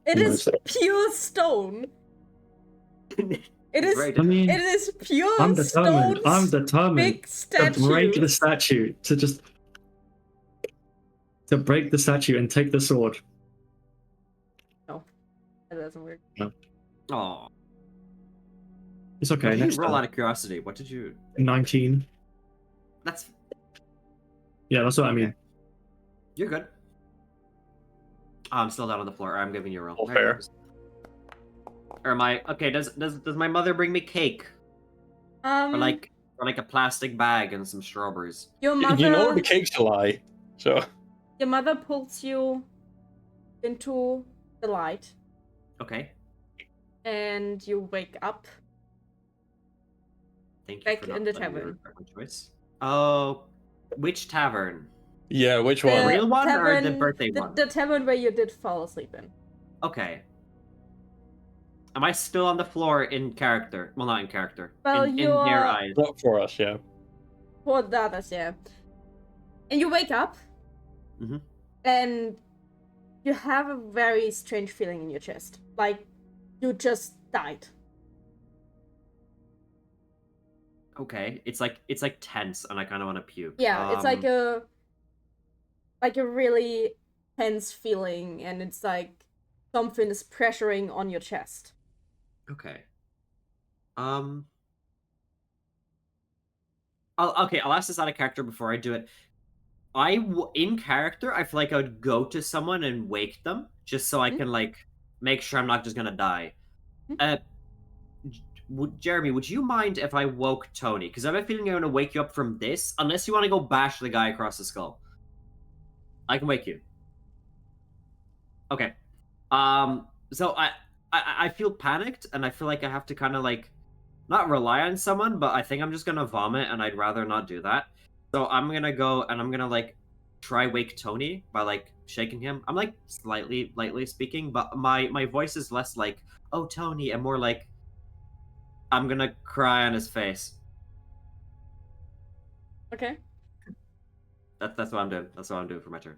It is knows? pure stone. It is. Very I mean, It is pure I'm determined. stone. I'm determined Big to break the statues. statue. To break the statue and take the sword. No, that doesn't work. Oh. It's What okay. did you Next roll time. out of curiosity? What did you? 19. That's. Yeah, that's what I mean. Okay. You're good. Oh, I'm still down on the floor. I'm giving you a roll. All There you fair. go. Or am I okay? Does my mother bring me cake or like a plastic bag and some strawberries? your mother. You know the cake's a lie, so. Your mother pulls you into the light, Okay. and you wake up. Thank you Back for not in the letting me tavern. regret my choice. Oh, which tavern? Yeah, which The one? real one or the tavern- birthday one? The tavern where you did fall asleep in. Okay. Am I still on the floor in character? Well, not in character. Well, in you their are- eyes. Not for us, yeah. For the others, yeah. And you wake up, Mhm. and you have a very strange feeling in your chest. Like, you just died. Okay. It's like tense, and I kind of want to puke. Yeah, it's like a really tense feeling, and it's like something is pressuring on your chest. Okay. I'll ask this out of character before I do it. In character, I feel like I would go to someone and wake them, just so I can like make sure I'm not just gonna die. Jeremy, would you mind if I woke Tony? Because I have a feeling I'm gonna wake you up from this, unless you want to go bash the guy across the skull. I can wake you. Okay. So I feel panicked, and I feel like I have to kind of like not rely on someone, but I think I'm just gonna vomit, and I'd rather not do that. So I'm gonna go and I'm gonna like try wake Tony by like shaking him. I'm like slightly, lightly speaking, but my voice is less like, "Oh, Tony," and more like, "I'm gonna cry on his face." Okay. That's what I'm doing. That's what I'm doing for my turn.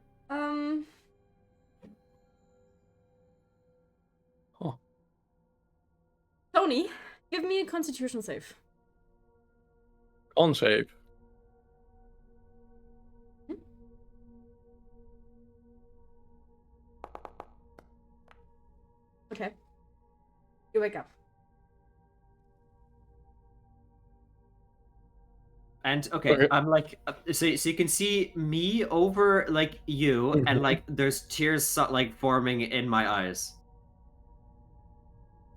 Oh. Tony, give me a Constitution save. On save. Okay. You wake up. And okay, Okay. I'm like, so you can see me over like you, and like there's tears like forming in my eyes.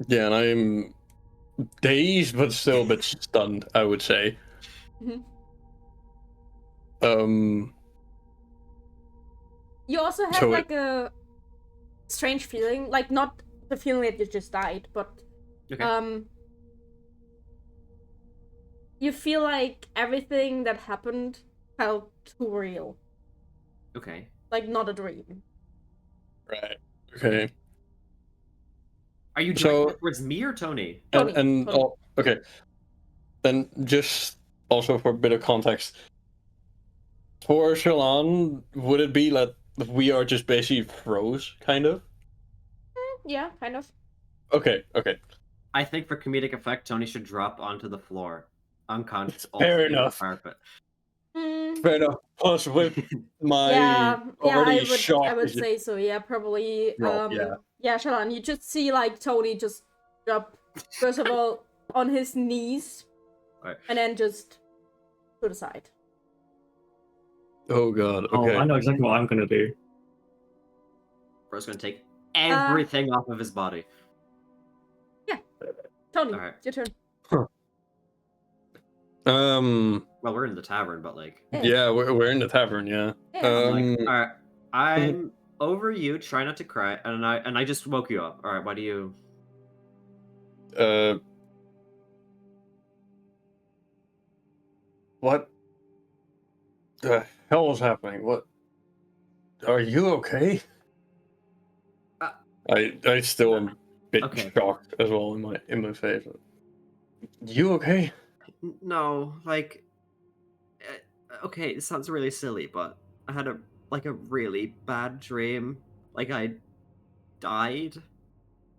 Yeah, and I'm dazed, but still a bit stunned, I would say. Mhm. You also have So like a strange feeling, like not the feeling that you just died, but Okay. You feel like everything that happened felt too real, Okay. like not a dream. Right. Okay. Are you So- directing it towards me or Tony? Tony, And Tony. oh, okay. Then just also for a bit of context, for Shalon, would it be that we are just basically froze, kind of? Yeah, kind of. Okay. Okay. I think for comedic effect, Tony should drop onto the floor, unconscious. Fair ultimately enough. Carpet. Fair enough. Plus, with my Yeah, already I shocked, would say so. Yeah, probably. Rob, yeah. Yeah, Shalan, you just see like Tony just drop first of all on his knees, Right. and then just to the side. Oh god. Oh, Okay. I know exactly what I'm gonna do. Bro's gonna take everything off of his body. Tony, Alright. it's your turn. Well, we're in the tavern, but like, Yeah, we're in the tavern. Yeah. Yes. I'm like, all right, I'm over you. Try not to cry, and I just woke you up. All right, why do you? What the hell is happening? What? Are you okay? Uh, I still am a bit okay. shocked as well in my face. You okay? No, like, okay, it sounds really silly, but I had a really bad dream. Like I died,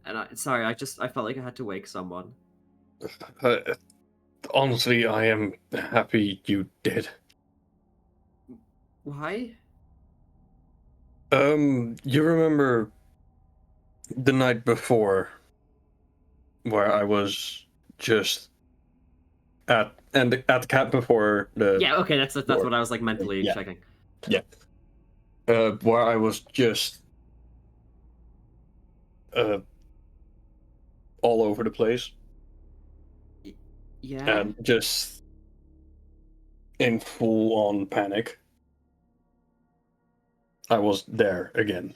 and sorry, I felt like I had to wake someone. Honestly, I am happy you did. Why? You remember the night before where I was just at the camp before the Yeah, okay, that's what I was like mentally Yeah. checking. where I was just all over the place Yeah. and just in full on panic. I was there again.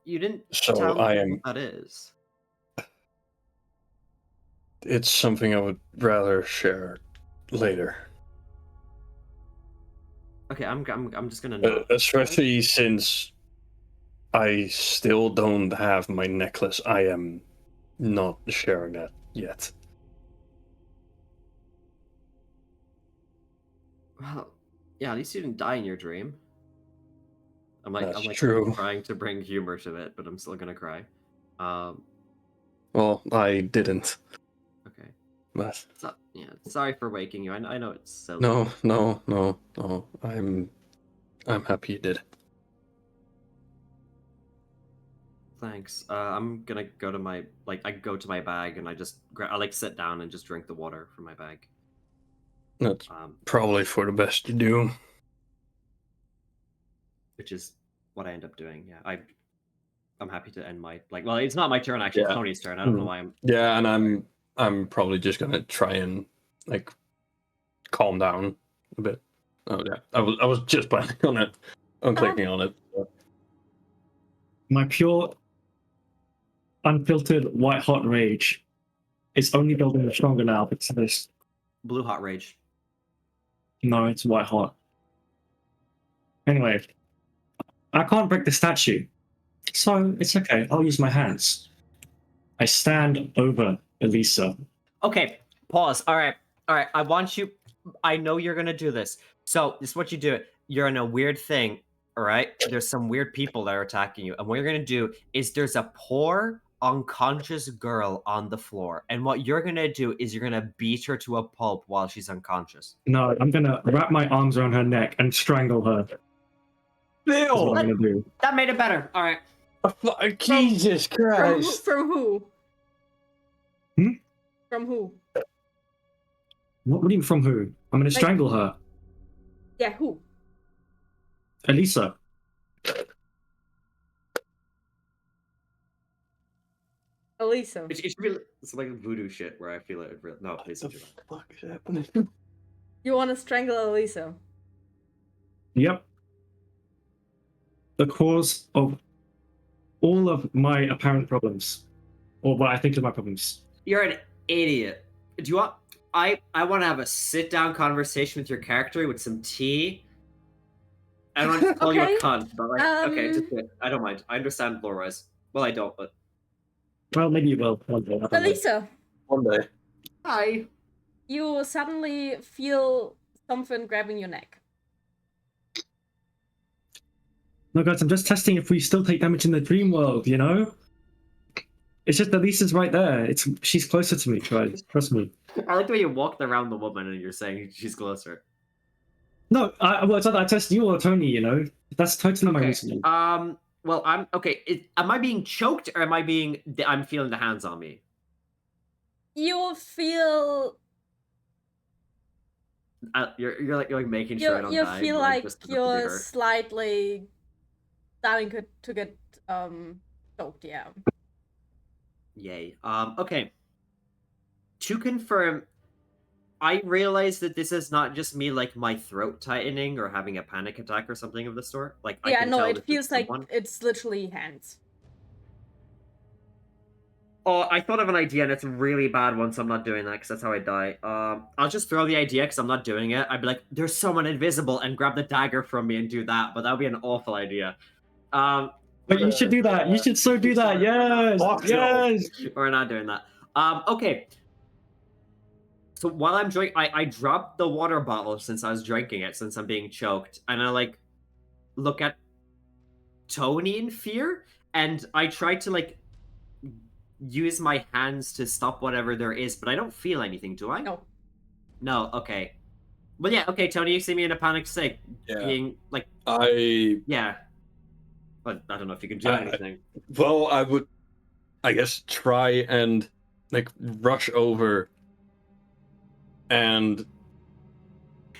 You didn't So tell me I am. what that is. It's something I would rather share later. Okay, I'm just gonna know. Especially since I still don't have my necklace. I am not sharing that yet. Well, yeah, at least you didn't die in your dream. I'm That's like true. trying to bring humor to it, but I'm still gonna cry. Well, I didn't. Okay. But So, yeah, sorry for waking you. I know it's silly. no. I'm happy you did. Thanks. I'm gonna go to my I go to my bag and I just I like sit down and just drink the water from my bag. That's probably for the best you do. Which is what I end up doing. Yeah, I'm happy to end my well, it's not my turn actually. It's Yeah. Tony's turn. I don't know why I'm. Yeah, and I'm probably just gonna try and like calm down a bit. Oh yeah, I was just planning on it, on clicking on it. So. My pure, unfiltered, white hot rage is only building stronger now because of this. Blue hot rage. No, it's white hot. Anyway, I can't break the statue, so it's okay. I'll use my hands. I stand over Elisa. Okay, pause. All right. I want you. I know you're gonna do this. So this is what you do. You're in a weird thing. All right. There's some weird people that are attacking you, and what you're gonna do is there's a poor unconscious girl on the floor, and what you're gonna do is you're gonna beat her to a pulp while she's unconscious. No, I'm gonna wrap my arms around her neck and strangle her. That's what I'm gonna do. That made it better. All right. Jesus Christ! From who? Hmm? From who? What do you mean from who? I'm gonna strangle her. Yeah, who? Elisa. Elisa. It should be it's like voodoo shit where I feel it. No, please What don't do the that. fuck is happening? You want to strangle Elisa? Yep. The cause of all of my apparent problems. Or what I think is my problems. You're an idiot. Do you want? I want to have a sit down conversation with your character with some tea. I don't want to call you Okay. a cunt, but like, okay, just do Um, it. I don't mind. I understand lore-wise. Well, I don't, but Well, maybe you will one day. I don't know. Elisa, One day. hi. you suddenly feel something grabbing your neck. No, guys, I'm just testing if we still take damage in the dream world, you know? It's just that Lisa's right there. She's closer to me, guys. Trust me. I like the way you walked around the woman and you're saying she's closer. No, well, it's not that I test you or Tony, you know? That's totally my Okay. reasoning. Well, I'm okay. Am I being choked or am I being? I'm feeling the hands on me. You feel You're like making sure I don't you die. feel like just enough to be you're hurt. slightly starting to get choked. Yeah. Yay. Okay. To confirm, I realize that this is not just me like my throat tightening or having a panic attack or something of the sort. Like I Yeah. can No, tell it that feels like someone... it's literally hands. Oh, I thought of an idea and it's a really bad one, so I'm not doing that because that's how I die. I'll just throw the idea because I'm not doing it. I'd be like, "There's someone invisible," and grab the dagger from me and do that. But that would be an awful idea. But you should do that. You should so do that. Yes. Fuck Yes. We're not doing that. Okay. So while I'm drinking, I dropped the water bottle since I was drinking it, since I'm being choked, and I like look at Tony in fear, and I try to like use my hands to stop whatever there is, but I don't feel anything, do I? No. No. Okay. Well, yeah. Okay, Tony, you see me in a panic state, Yeah. being like, I but I don't know if you can do I- anything. Well, I would, I guess, try and like rush over and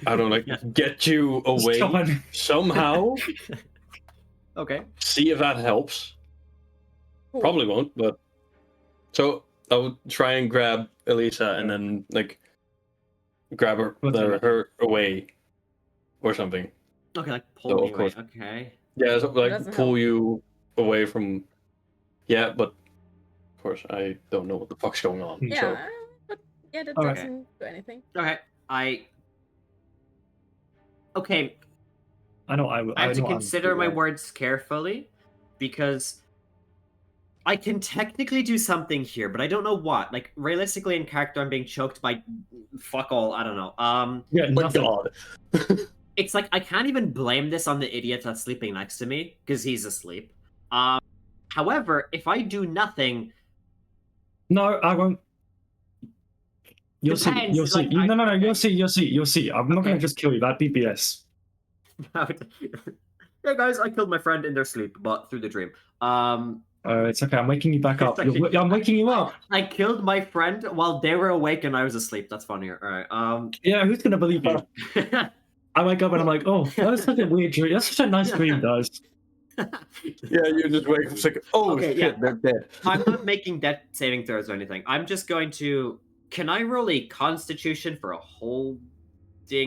I don't know, like Yeah. get you away Someone- somehow. Okay. See if that helps. Cool. Probably won't, but so I would try and grab Elisa and then like grab her away or something. Okay, like pull So, me of away. course. Okay. Yeah, so, like Doesn't pull help. you away from. Yeah, but of course I don't know what the fuck's going on. Yeah. So But yeah, that Alright. doesn't do anything. Okay. Okay. I know I will. I have to know I'm consider my doing words carefully because I can technically do something here, but I don't know what. Like realistically, in character, I'm being choked by fuck all. I don't know. that. Yeah, my nothing. God. It's like I can't even blame this on the idiot that's sleeping next to me because he's asleep. However, if I do nothing, No, I won't. You'll see. Depends, You'll see. like, No. okay. You'll see. You'll see. You'll see. I'm not gonna Okay. just kill you. That'd be BS. yeah, guys, I killed my friend in their sleep, but through the dream. It's okay. I'm waking you back up. It's okay. I'm waking you up. I killed my friend while they were awake and I was asleep. That's funnier. All right. Yeah, who's gonna believe you? I wake up and I'm like, oh, that was such a weird dream. That's such a nice dream, guys. Yeah, you just wake up like, oh Okay, shit, yeah. they're dead. I'm not making death saving throws or anything. I'm just going to. Can I roll a Constitution for holding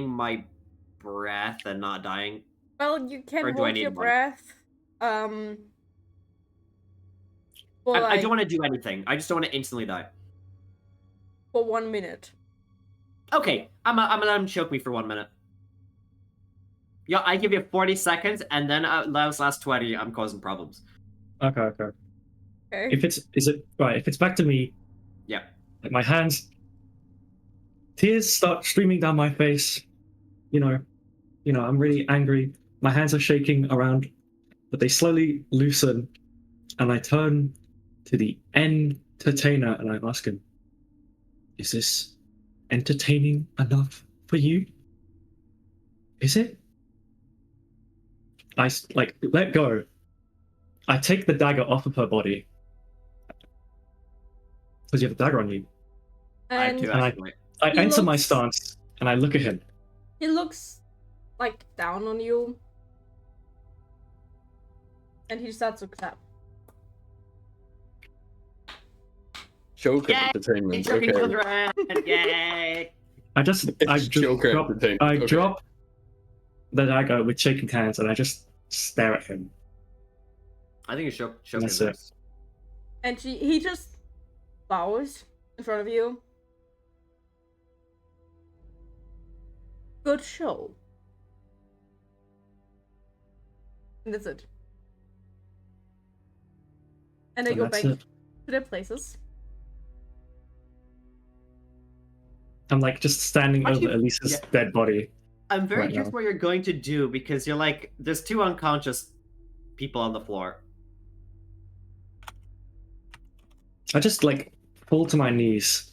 my breath and not dying? Well, you can Or do I hold need your one? breath. For I like don't want to do anything. I just don't want to instantly die. for 1 minute. Okay, I'm gonna let him choke me for 1 minute. Yeah, I give you 40 seconds, and then those last 20, I'm causing problems. Okay. Okay. If it's back to me, Yeah. like my hands, tears start streaming down my face. You know, I'm really angry. My hands are shaking around, but they slowly loosen, and I turn to the entertainer and I ask him, "Is this entertaining enough for you? Is it?" I like let go. I take the dagger off of her body because you have a dagger on you. I have And two, And actually. I He enter my looks- stance and I look at him. he looks like down on you. And he starts to clap. Joker Yay! entertainment. Joking Okay. children! Yay! I just Joker drop, entertainment. I Okay. drop the dagger with shaking hands and I just stare at him. I think it's Joker That's it. next. And he just bows in front of you. Good show. And that's it. And they And go that's back it. to their places. I'm like just standing Actually, over Elisa's yeah. dead body. I'm very Right curious now. what you're going to do, because you're like, there's two unconscious people on the floor. I just like fall to my knees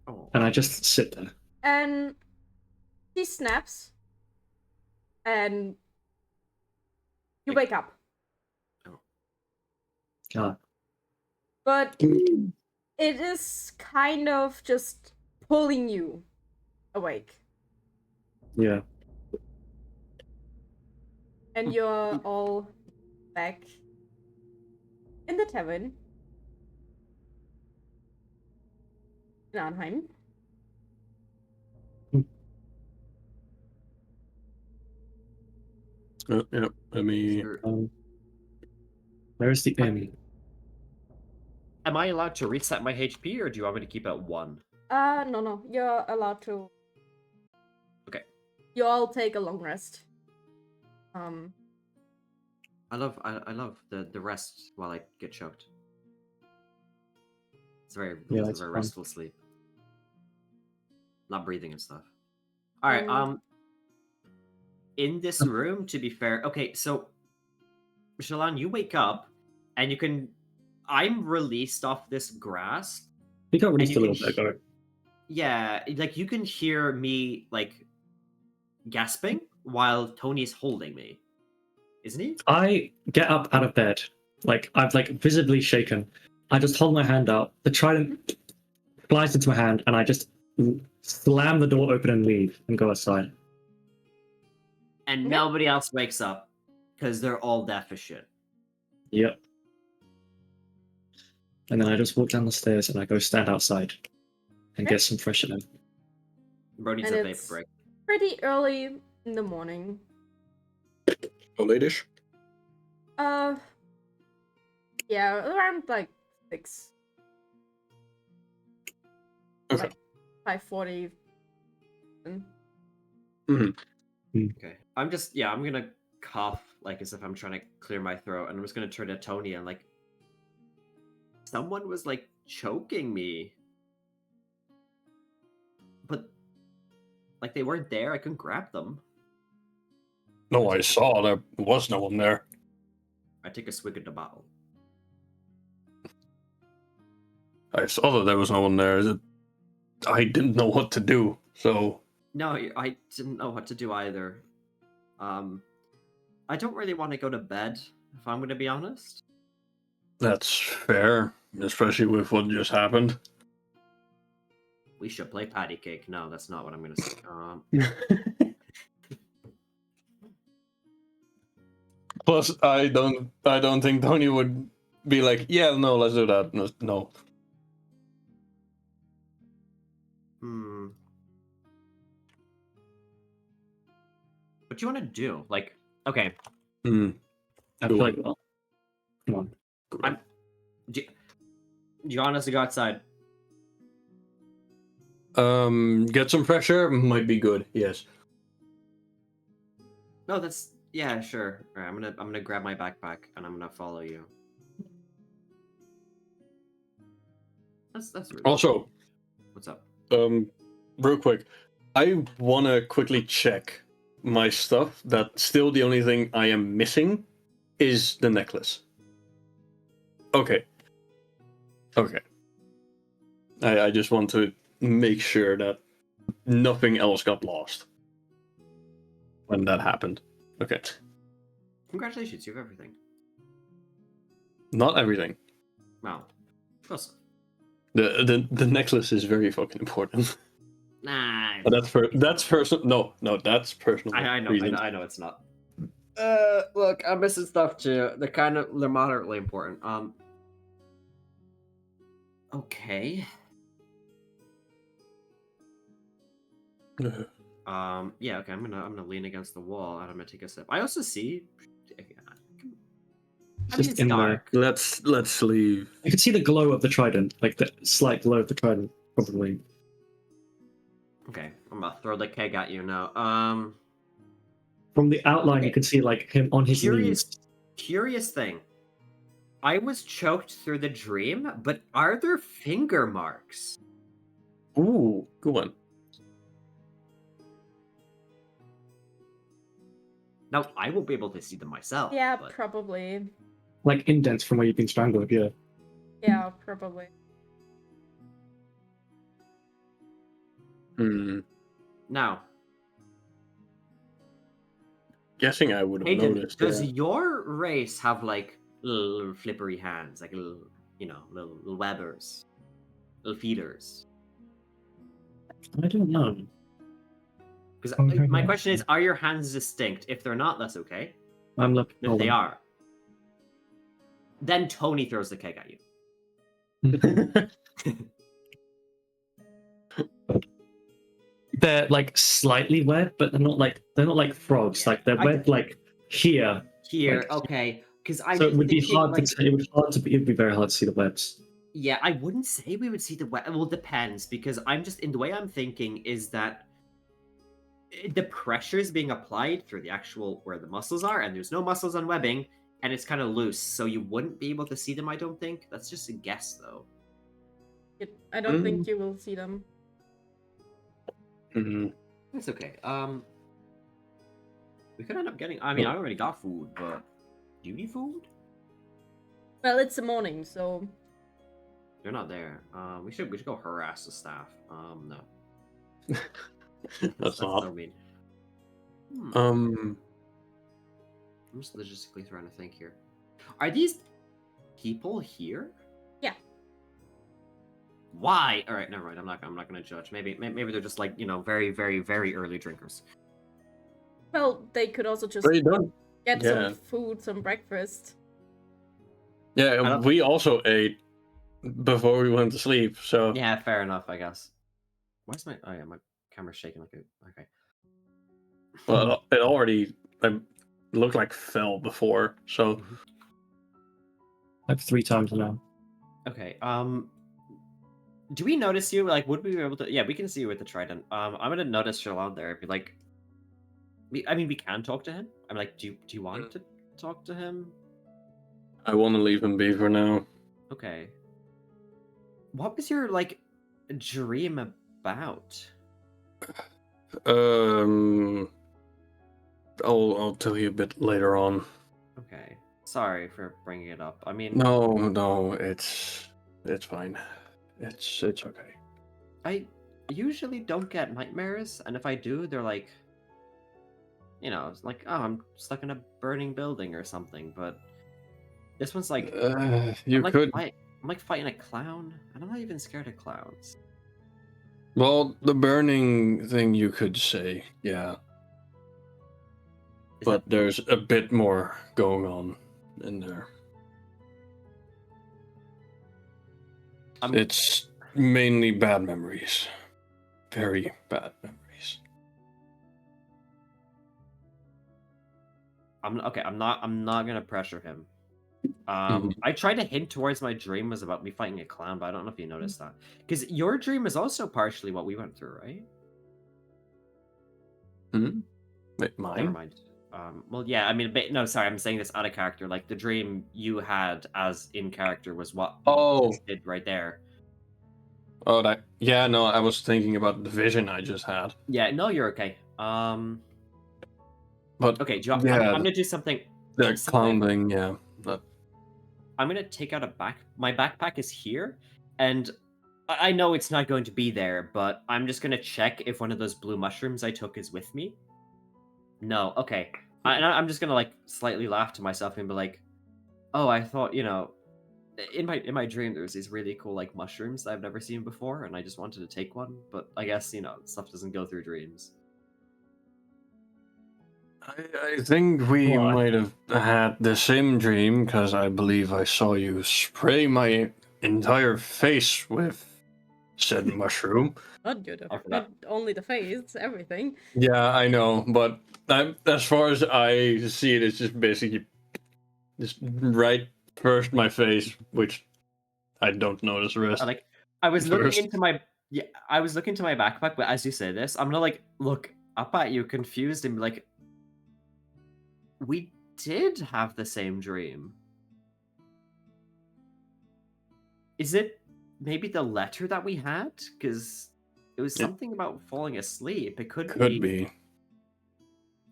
Oh. and I just sit there. And he snaps. And you wake up. God. But it is kind of just pulling you awake. Yeah. And you're all back in the tavern in Arnheim. Yeah. Let me. Where's the inn? Am I allowed to reset my HP, or do you want me to keep it at 1? No. You're allowed to. Okay. You all take a long rest. I love the rest while I get choked. It's Yeah, a it's very fun. restful sleep. Not breathing and stuff. Alright, in this room, to be fair, okay, so Shalan, you wake up and you can I'm released off this grass. He got released you a little can bit ago. Yeah, like you can hear me like gasping while Tony's holding me. Isn't he? I get up out of bed, like I've like visibly shaken. I just hold my hand out. The trident flies into my hand, and I just slam the door open and leave and go outside. And Okay. nobody else wakes up because they're all deaf as shit. Yep. And then I just walk down the stairs and I go stand outside and Okay. get some fresh air. Bro needs And a vape it's break. pretty early in the morning. Oh, ladies. Yeah, around like 6. Okay. Like 5:40. Okay. I'm gonna cough like as if I'm trying to clear my throat, and I'm just gonna turn to Tony and like someone was like choking me. But like they weren't there, I couldn't grab them. No, I saw there was no one there. I take a swig of the bottle. I saw that there was no one there. I didn't know what to do, so No, I didn't know what to do either. I don't really want to go to bed, if I'm gonna be honest. that's fair, especially with what just happened. We should play patty cake. No, that's not what I'm gonna say. Plus, I don't think Tony would be like, yeah, no, let's do that. No. What do you want to do? Like, okay. I Go feel like, on. well, come on. Do you want us to go outside? Get some fresh air might be good. Yes. No, that's yeah, sure. All right, I'm gonna grab my backpack and I'm gonna follow you. That's really Also, what's up? real quick, I wanna quickly check my stuff. That still the only thing I am missing is the necklace. Okay. Okay. I just want to make sure that nothing else got lost when that happened. Okay. Congratulations, you have everything. Not everything. Wow. Close. The necklace is very fucking important. Nah. But that's personal. No, that's personal. I know, reasons. I know it's not. Look, I'm missing stuff too. They're moderately important. Okay. Yeah, okay. I'm gonna lean against the wall and I'm gonna take a sip. I also see. I mean, Just it's in dark. Let's leave. I can see the glow of the trident, like the slight glow of the trident, probably. Okay, I'm gonna throw the keg at you now. From the outline, Okay. you can see like him on his knees. Curious thing. I was choked through the dream, but are there finger marks? Ooh, good one. Now I won't be able to see them myself. Yeah, but... probably. Like indents from where you've been strangled, yeah. Yeah, probably. Now, Guessing I would have Aiden, noticed. does Yeah. your race have like little flippery hands, like little, little webbers, little feeders? I don't know. Because Okay. my question is, are your hands distinct? If they're not, that's okay. I'm looking. If they are, then Tony throws the keg at you. They're like slightly webbed, but they're not like frogs. Yeah, Like they're webbed like here. Here, Like, okay. Because I so it would be hard like, to. It would be very hard to see the webs. yeah, I wouldn't say we would see the web. Well, it depends because I'm just in the way I'm thinking is that the pressure is being applied through the actual where the muscles are, and there's no muscles on webbing, and it's kind of loose, so you wouldn't be able to see them. I don't think that's just a guess, though. I don't think you will see them. That's okay. We could end up getting. I mean, I already got food, but do you need food? Well, it's the morning, so They're not there. We should go harass the staff. No. That's not. so mean. Um. I'm just logistically trying to think here. Are these people here? Yeah. Why? All right, never mind. I'm not gonna judge. Maybe they're just like very, very, very early drinkers. well, they could also just But you don't. get yeah. some food, some breakfast. Yeah, we also ate before we went to sleep. So Yeah, fair enough, I guess. Why's my my camera's shaking like a okay. well, it already looked like fell before. So Like 3 times now. Okay. Do we notice you? Like, would we be able to? Yeah, we can see you with the trident. I'm gonna notice Shalon there. Be like, we can talk to him. I'm like, do you want to talk to him? I want to leave him be for now. Okay. What was your like dream about? I'll tell you a bit later on. Okay. Sorry for bringing it up. I mean, No, it's fine. It's okay. I usually don't get nightmares, and if I do, they're like, it's like, oh, I'm stuck in a burning building or something. But this one's like, you could. I'm like fighting a clown, and I'm not even scared of clowns. Well, the burning thing you could say, yeah. But there's a bit more going on in there. It's mainly bad memories. Very bad memories. I'm not gonna pressure him. I tried to hint towards my dream was about me fighting a clown, but I don't know if you noticed that. Because your dream is also partially what we went through, right? Wait, mine? Never mind. Well, yeah, I mean, no, sorry, I'm saying this out of character. Like, the dream you had as in character was what we Oh. just did right there. Oh, that. Yeah, no, I was thinking about the vision I just had. Yeah, no, you're okay. But Okay, yeah, I'm gonna do something. the simple. clown thing, yeah. But I'm gonna take out my backpack is here, and I know it's not going to be there, but I'm just gonna check if one of those blue mushrooms I took is with me. No, okay. I'm just gonna like slightly laugh to myself and be like, "Oh, I thought in my dream there was these really cool like mushrooms that I've never seen before, and I just wanted to take one, but I guess stuff doesn't go through dreams." I think we What? might have had the same dream because I believe I saw you spray my entire face with said mushroom. Not good. I forgot. Not only the face, everything. Yeah, I know, but as far as I see it, it's just basically just right first my face, which I don't notice the rest. Like I was First. looking into my I was looking to my backpack, but as you say this, I'm gonna like look up at you confused and be like, we did have the same dream. Is it maybe the letter that we had? Because it was something about falling asleep. It could be.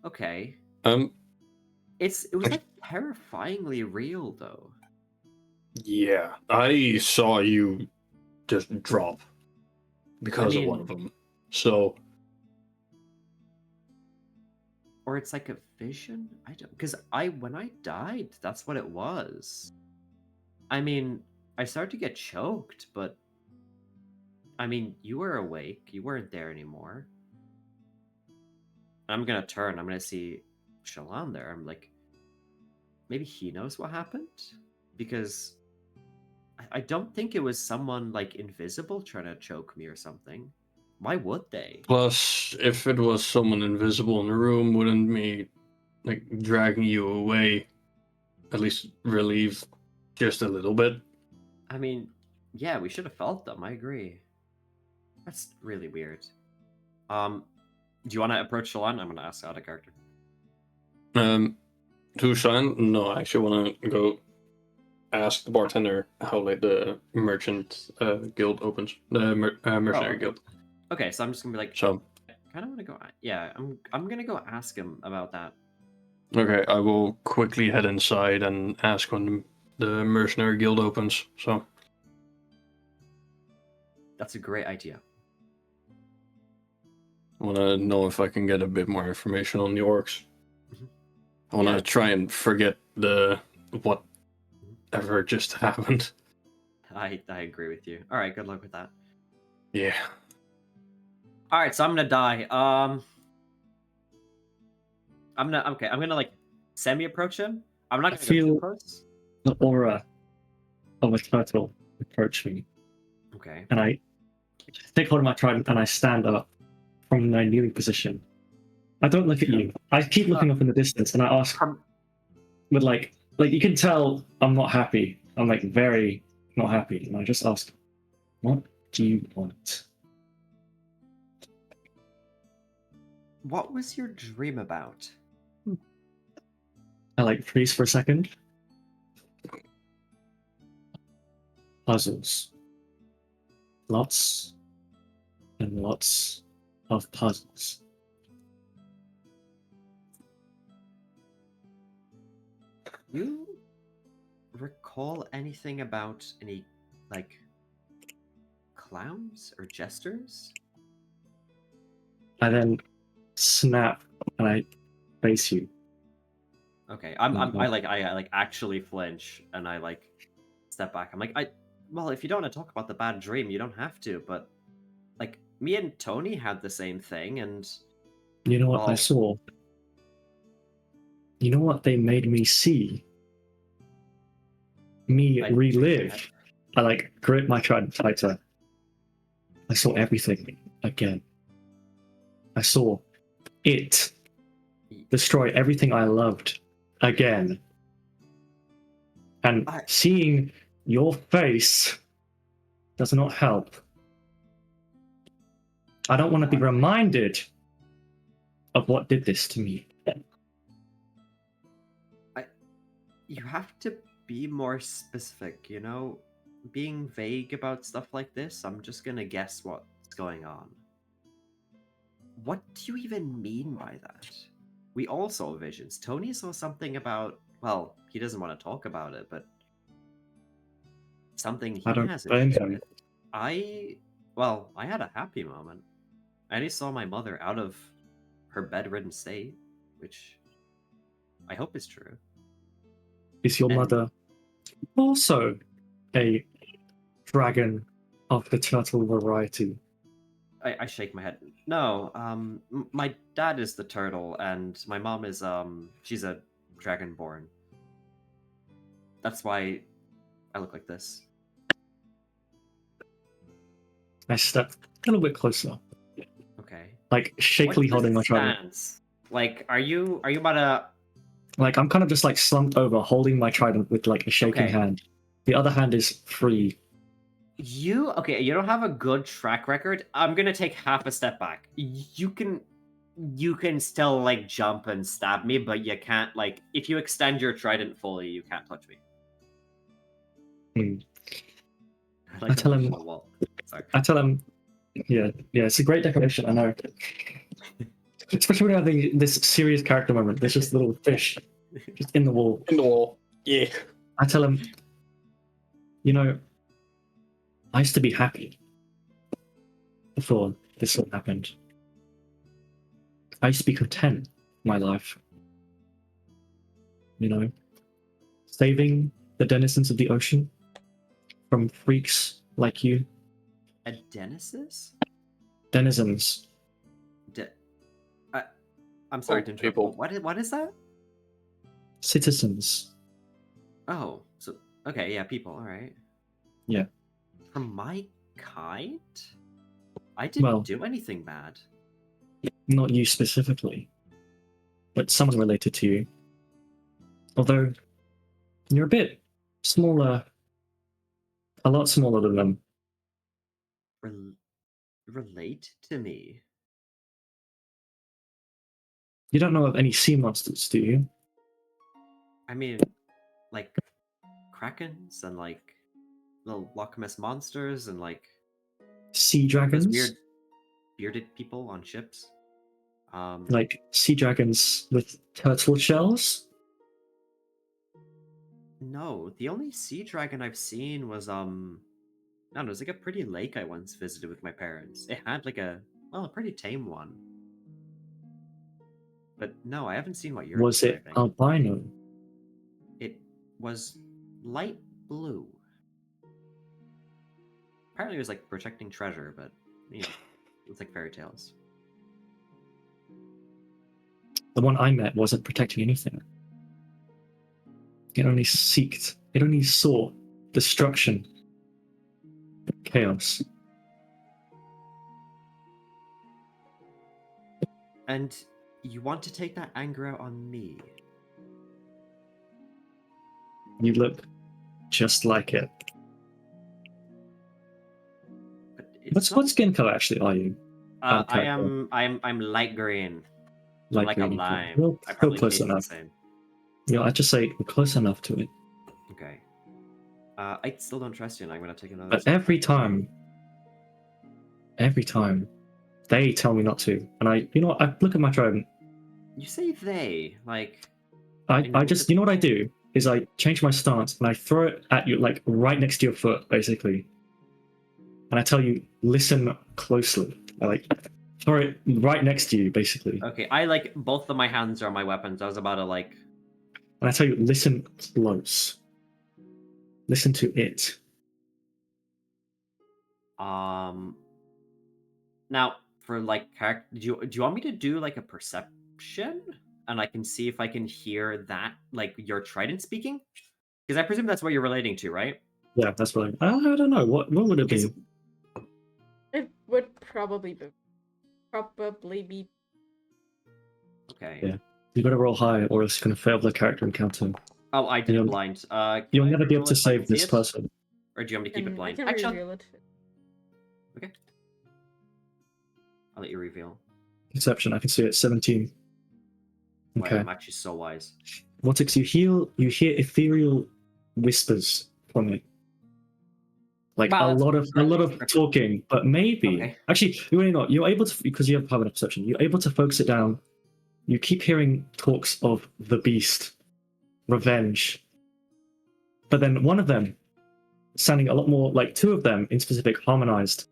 Okay. Um. It was like terrifyingly real though. Yeah, I saw you just drop because of one mean- of them. So Or it's like a vision? I don't, because when I died, that's what it was. I mean, I started to get choked, but I mean, you were awake. You weren't there anymore. I'm gonna turn. I'm gonna see Shalon there. I'm like, maybe he knows what happened, because I don't think it was someone like invisible trying to choke me or something. Why would they? plus, if it was someone invisible in the room, wouldn't me like dragging you away at least relieve just a little bit? I mean, yeah, we should have felt them. I agree. That's really weird. Do you want to approach Shalon? I'm gonna ask out of character. To Shine? No, I actually want to go ask the bartender how late the merchant guild opens. The mercenary okay. guild. Okay, so I'm just gonna be like, So, kind of want to go. Yeah, I'm gonna go ask him about that. okay, I will quickly head inside and ask when the mercenary guild opens. So, That's a great idea. I want to know if I can get a bit more information on the orcs. Mhm. I want to Yeah. try and forget whatever just happened. I agree with you. All right, good luck with that. Yeah. All right, so I'm gonna die. I'm gonna like semi-approach him. I'm not I gonna go too feel- close. The aura of a turtle approach me, Okay. and I take hold of my trident and I stand up from my kneeling position. I don't look at you. I keep looking up in the distance and I ask Um, with like you can tell I'm not happy. I'm like very not happy, and I just ask, "What do you want?" What was your dream about? I like freeze for a second. Puzzles. Lots and lots of puzzles. You recall anything about any like clowns or jesters? I then snap and I face you. Okay, I like actually flinch and I like step back. I'm like, well, if you don't want to talk about the bad dream, you don't have to, but like me and Tony had the same thing, and You know what I Well- saw? You know what they made me see? Me I- relive. I like grip my trident tighter. I saw everything again. I saw it destroy everything I loved again. And I- seeing your face does not help. I don't want to be reminded of what did this to me. You have to be more specific, you know? Being vague about stuff like this, I'm just gonna guess what's going on. What do you even mean by that? We all saw visions. Tony saw something about, well, he doesn't want to talk about it, but something he I don't has blame issues him. with. I had a happy moment. I only saw my mother out of her bedridden state, which I hope is true. Is your And- mother also a dragon of the turtle variety? I shake my head. No, my dad is the turtle, and my mom is she's a dragonborn. That's why I look like this. I step a little bit closer, Okay. like shakily holding my trident. stance? Like, are you about to? Like I'm kind of just like slumped over, holding my trident with like a shaking Okay. hand. The other hand is free. You don't have a good track record. I'm gonna take half a step back. You can still like jump and stab me, but you can't like if you extend your trident fully, you can't touch me. Hmm. Like I tell him- a wall. Sorry. I tell him, yeah, it's a great decoration. I know. Especially when we're having this serious character moment. There's just a little fish just in the wall. In the wall. Yeah. I tell him, you know, I used to be happy before this all happened. I used to be content in my life. You know, saving the denizens of the ocean from freaks like you. A Denesis? Denizens. I'm sorry Oh, to interrupt. people. What is that? Citizens. Oh, so okay, yeah, people. All right. Yeah. From my kind? I didn't Well- do anything bad. Not you specifically, but someone related to you. Although, you're a bit smaller, a lot smaller than them. Relate to me. You don't know of any sea monsters, do you? I mean, like krakens and like little Loch Ness monsters and like Sea those dragons? weird bearded people on ships. Like sea dragons with turtle shells? No, the only sea dragon I've seen was I don't know, it was like a pretty lake I once visited with my parents. It had like a pretty tame one. But no, I haven't seen what you're Was it describing. albino? It was light blue. Apparently it was like protecting treasure, but you know, it's like fairy tales. The one I met wasn't protecting anything. It only saw destruction, chaos. And you want to take that anger out on me? You look just like it. But it's What skin color actually are you? I I'm light green. I'm like a green. lime. Real I probably close taste the enough. same. Yeah, I'd just say we're close enough to it. Okay. I still don't trust you, and I'm gonna take another. But step every back. time, they tell me not to. And I look at my trident. You say they like. I just, you know what I do? Is I change my stance and I throw it at you, like right next to your foot, basically. And I tell you, listen closely. I like throw it right next to you, basically. Okay, I like both of my hands are my weapons. I was about to like. And I tell you, listen close. Listen to it. Now for like character, do you want me to do like a perception, and I can see if I can hear that like your trident speaking? Because I presume that's what you're relating to, right? Yeah, that's what I don't know. What would it be? It would probably be. Okay. Yeah. You gotta roll high or else you're gonna fail the character encounter. Oh, I did You'll- blind. You'll Can I never be able reveal to it so I can save see this it? person. Or do you want me to keep it I blind? can Actually, reveal it. okay. I'll let you reveal. Perception, I can see it, 17. Wow, Okay. I'm actually so wise. Vortex, you hear ethereal whispers from it. Like Wow, a lot of that's- talking, but maybe Okay. actually you're not. You're able to, because you have power of perception. You're able to focus it down. You keep hearing talks of the beast, revenge, but then one of them, sounding a lot more like two of them in specific, harmonized,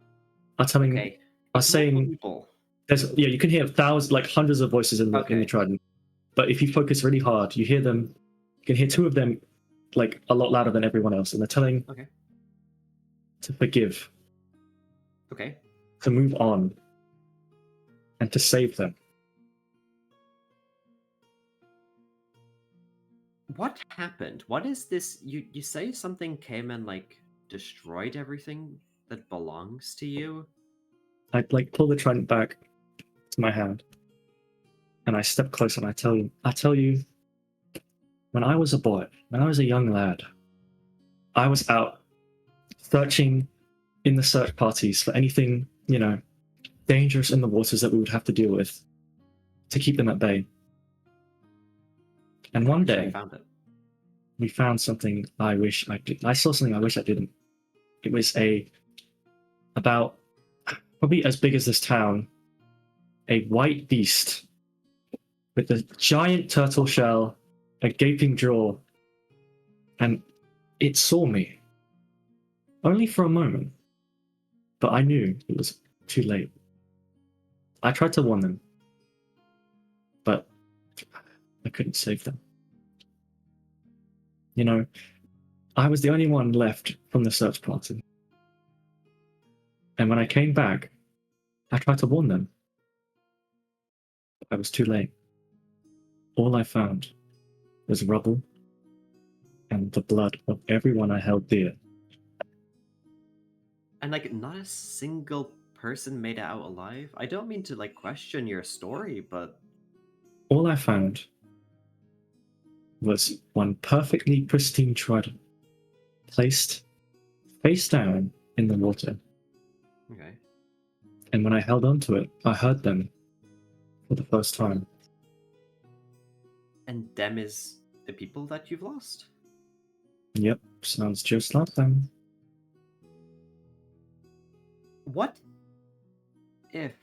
are telling, Okay. are It's multiple saying. people. There's you can hear thousands, like hundreds of voices in the Okay. trident, but if you focus really hard, you hear them. You can hear two of them, like a lot louder than everyone else, and they're telling Okay. to forgive, Okay. to move on, and to save them. What happened? What is this? You say something came and like destroyed everything that belongs to you? I like pull the trident back to my hand, and I step closer, and I tell you, when I was a boy, when I was a young lad, I was out searching in the search parties for anything, dangerous in the waters that we would have to deal with to keep them at bay. And one Sure, you day, found it. we found something I wish I did. I saw something I wish I didn't. It was about probably as big as this town, a white beast with a giant turtle shell, a gaping jaw, and it saw me. Only for a moment. But I knew it was too late. I tried to warn them, but I couldn't save them. I was the only one left from the search party. And when I came back, I tried to warn them. I was too late. All I found was rubble and the blood of everyone I held dear. And like not a single person made it out alive? I don't mean to like question your story, but All I found was one perfectly pristine trident, placed face down in the water. okay. And when I held onto it, I heard them for the first time. And them is the people that you've lost? Yep, sounds just like them. What if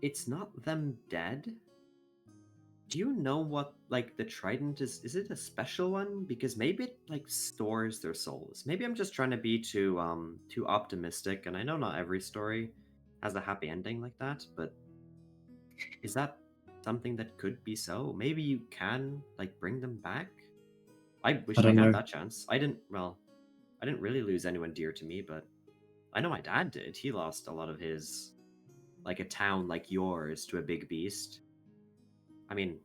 it's not them dead? Do you know what like the trident is? Is it a special one? Because maybe it like stores their souls. Maybe I'm just trying to be too optimistic, and I know not every story has a happy ending like that, but is that something that could be so? Maybe you can like bring them back? I wish I I don't had know. that chance. I didn't really lose anyone dear to me, but I know my dad did. He lost a lot of his like a town like yours to a big beast. I mean,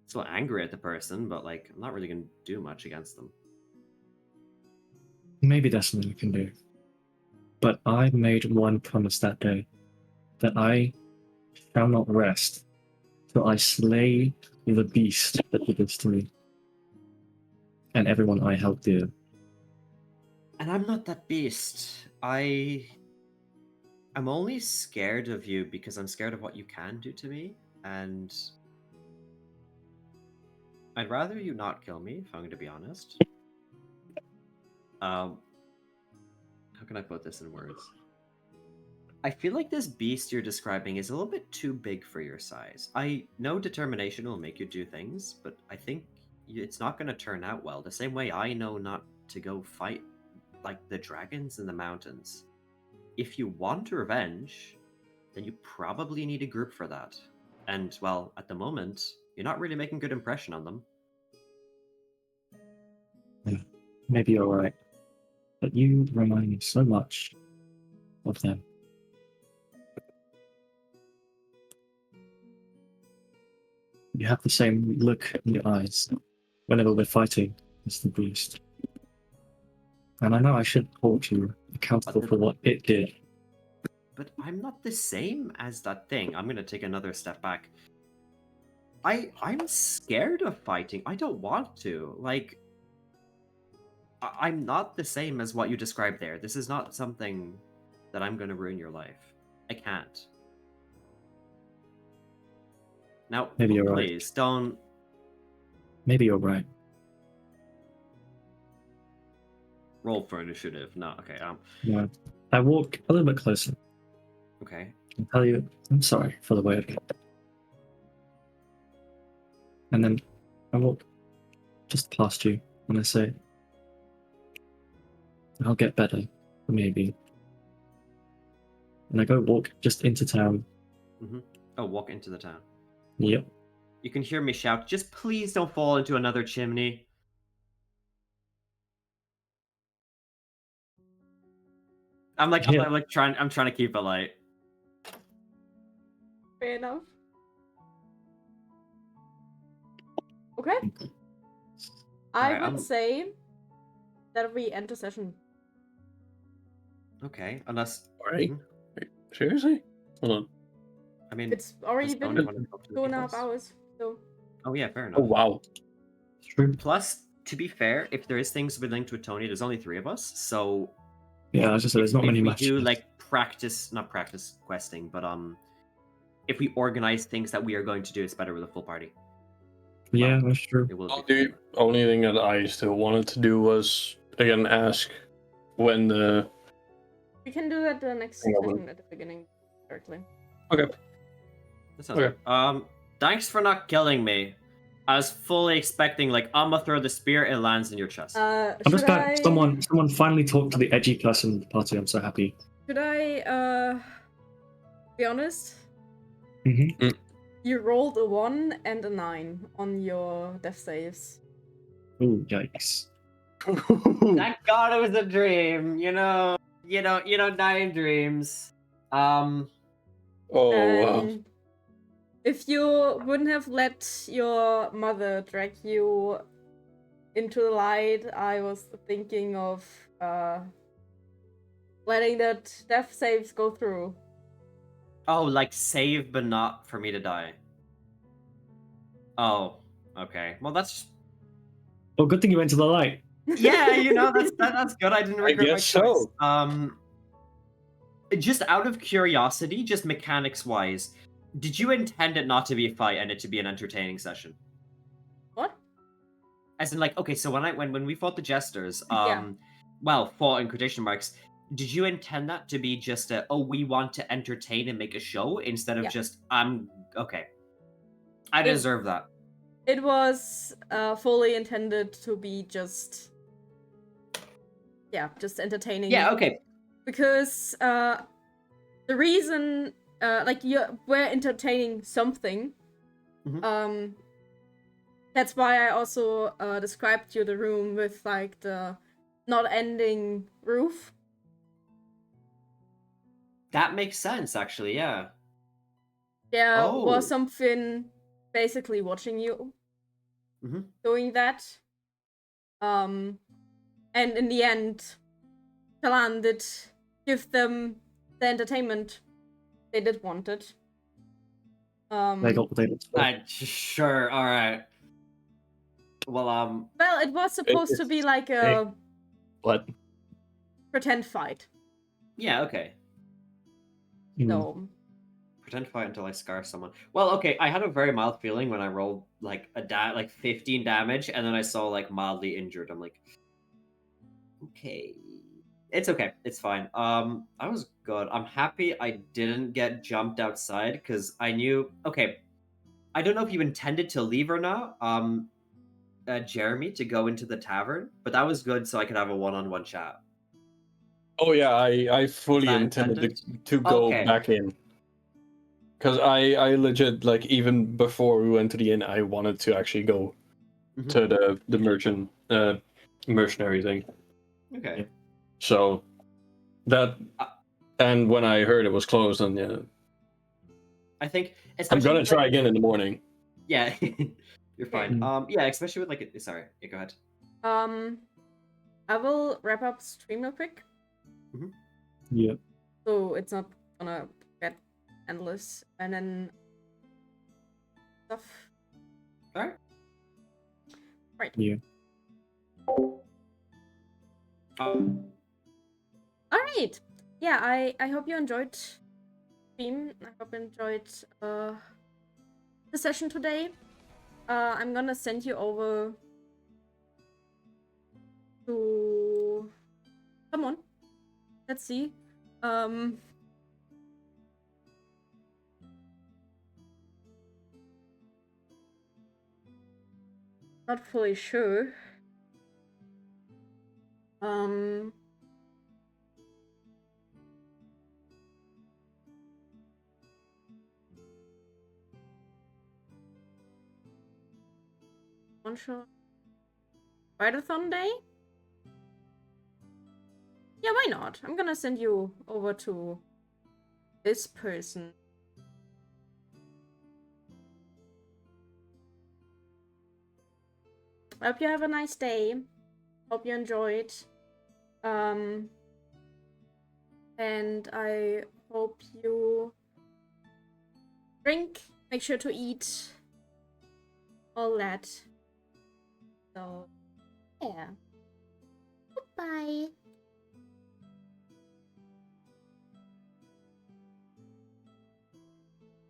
still angry at the person, but like I'm not really gonna do much against them. Maybe that's something you can do. But I made one promise that day, that I shall not rest till I slay the beast that did this to me, and everyone I held dear. And I'm not that beast. I'm only scared of you because I'm scared of what you can do to me, and I'd rather you not kill me, if I'm going to be honest. How can I put this in words? I feel like this beast you're describing is a little bit too big for your size. I know determination will make you do things, but I think it's not going to turn out well. The same way I know not to go fight like the dragons in the mountains. If you want revenge, then you probably need a group for that. And well, at the moment, you're not really making good impression on them. Maybe you're right. But you remind me so much of them. You have the same look in your eyes whenever we're fighting as the beast. And I know I should hold you accountable for what it did. But I'm not the same as that thing. I'm gonna take another step back. I'm scared of fighting. I don't want to. Like, I'm not the same as what you described there. This is not something that I'm gonna ruin your life. I can't. Now, Maybe you're right. please don't Maybe you're right. Roll for initiative. No, okay. Yeah. I walk a little bit closer. Okay. And tell you, I'm sorry for the way I get. And then I walk just past you and I say, I'll get better, maybe. And I go walk just into town. Oh, walk into the town. Yep. You can hear me shout, "Just please don't fall into another chimney." I'm trying to keep it light. Fair enough. Okay. I Alright, would say that we end the session. Okay, unless. Alright. Seriously? Hold on. I mean, It's already does been Tony wanna talk to the 2.5 peoples? hours, so Oh yeah, fair Oh enough. wow. True. Plus, to be fair, if there is things with linked with Tony, there's only 3 of us, so Yeah, I was just saying, there's not if many we matches. do like not practice questing, but if we organize things that we are going to do, it's better with a full party. Yeah, well, that's true. It will Well, be. the only thing that I still wanted to do was again ask when the. we can do that the next Hang on. session at the beginning directly. Okay. That sounds Okay. good. Thanks for not killing me. I was fully expecting like I'm gonna throw the spear, it lands in your chest. I'm just glad someone finally talked to the edgy person in the party. I'm so happy. Should I be honest? Mm-hmm. You rolled a 1 and a 9 on your death saves. Ooh, yikes. Thank God it was a dream. You don't die in dreams. Oh wow. And if you wouldn't have let your mother drag you into the light, I was thinking of letting that death saves go through. Oh, like save, but not for me to die. Oh, okay. Well, that's Oh, good thing you went to the light. yeah. That's good. I didn't regret my guess choice. so. Just out of curiosity, just mechanics wise, did you intend it not to be a fight and it to be an entertaining session? What? As in, like, okay, so when we fought the jesters, Yeah. well, fought in quotation marks, did you intend that to be just we want to entertain and make a show instead of Yeah. just okay. I deserve that. It was fully intended to be just entertaining. Yeah, okay. Because the reason we're entertaining something. That's why I also described you the room with like the not ending roof. That makes sense, actually, yeah. There was something basically watching you doing that. And in the end, Talan did give them the entertainment they did want it. They got what they wanted. Sure, alright. Well, well, it was supposed to be like a What? pretend fight. Yeah, okay. So pretend fight until I scar someone. Well, okay, I had a very mild feeling when I rolled like 15 damage, and then I saw like mildly injured. I'm like, okay, it's okay, it's fine. I was good. I'm happy I didn't get jumped outside because I knew. Okay, I don't know if you intended to leave or not. Jeremy, to go into the tavern, but that was good so I could have a one-on-one chat. Oh yeah, I fully intended to go back in. Because I legit, like, even before we went to the inn, I wanted to actually go to the mercenary thing. Okay. So that, and when I heard it was closed, then yeah. I think I'm gonna try again in the morning. Yeah, you're fine. Yeah, especially with like sorry, yeah, go ahead. I will wrap up stream real quick. Yeah. So it's not gonna get endless, and then stuff. Alright. Right. Yeah. Alright. Yeah, I hope you enjoyed stream. I hope you enjoyed the session today. I'm gonna send you over to... Come on. Let's see. Not fully sure. One shot. Rideathon Day? Yeah, why not? I'm gonna send you over to this person. I hope you have a nice day. Hope you enjoyed. And I hope you drink, make sure to eat, all that. So, yeah. Goodbye.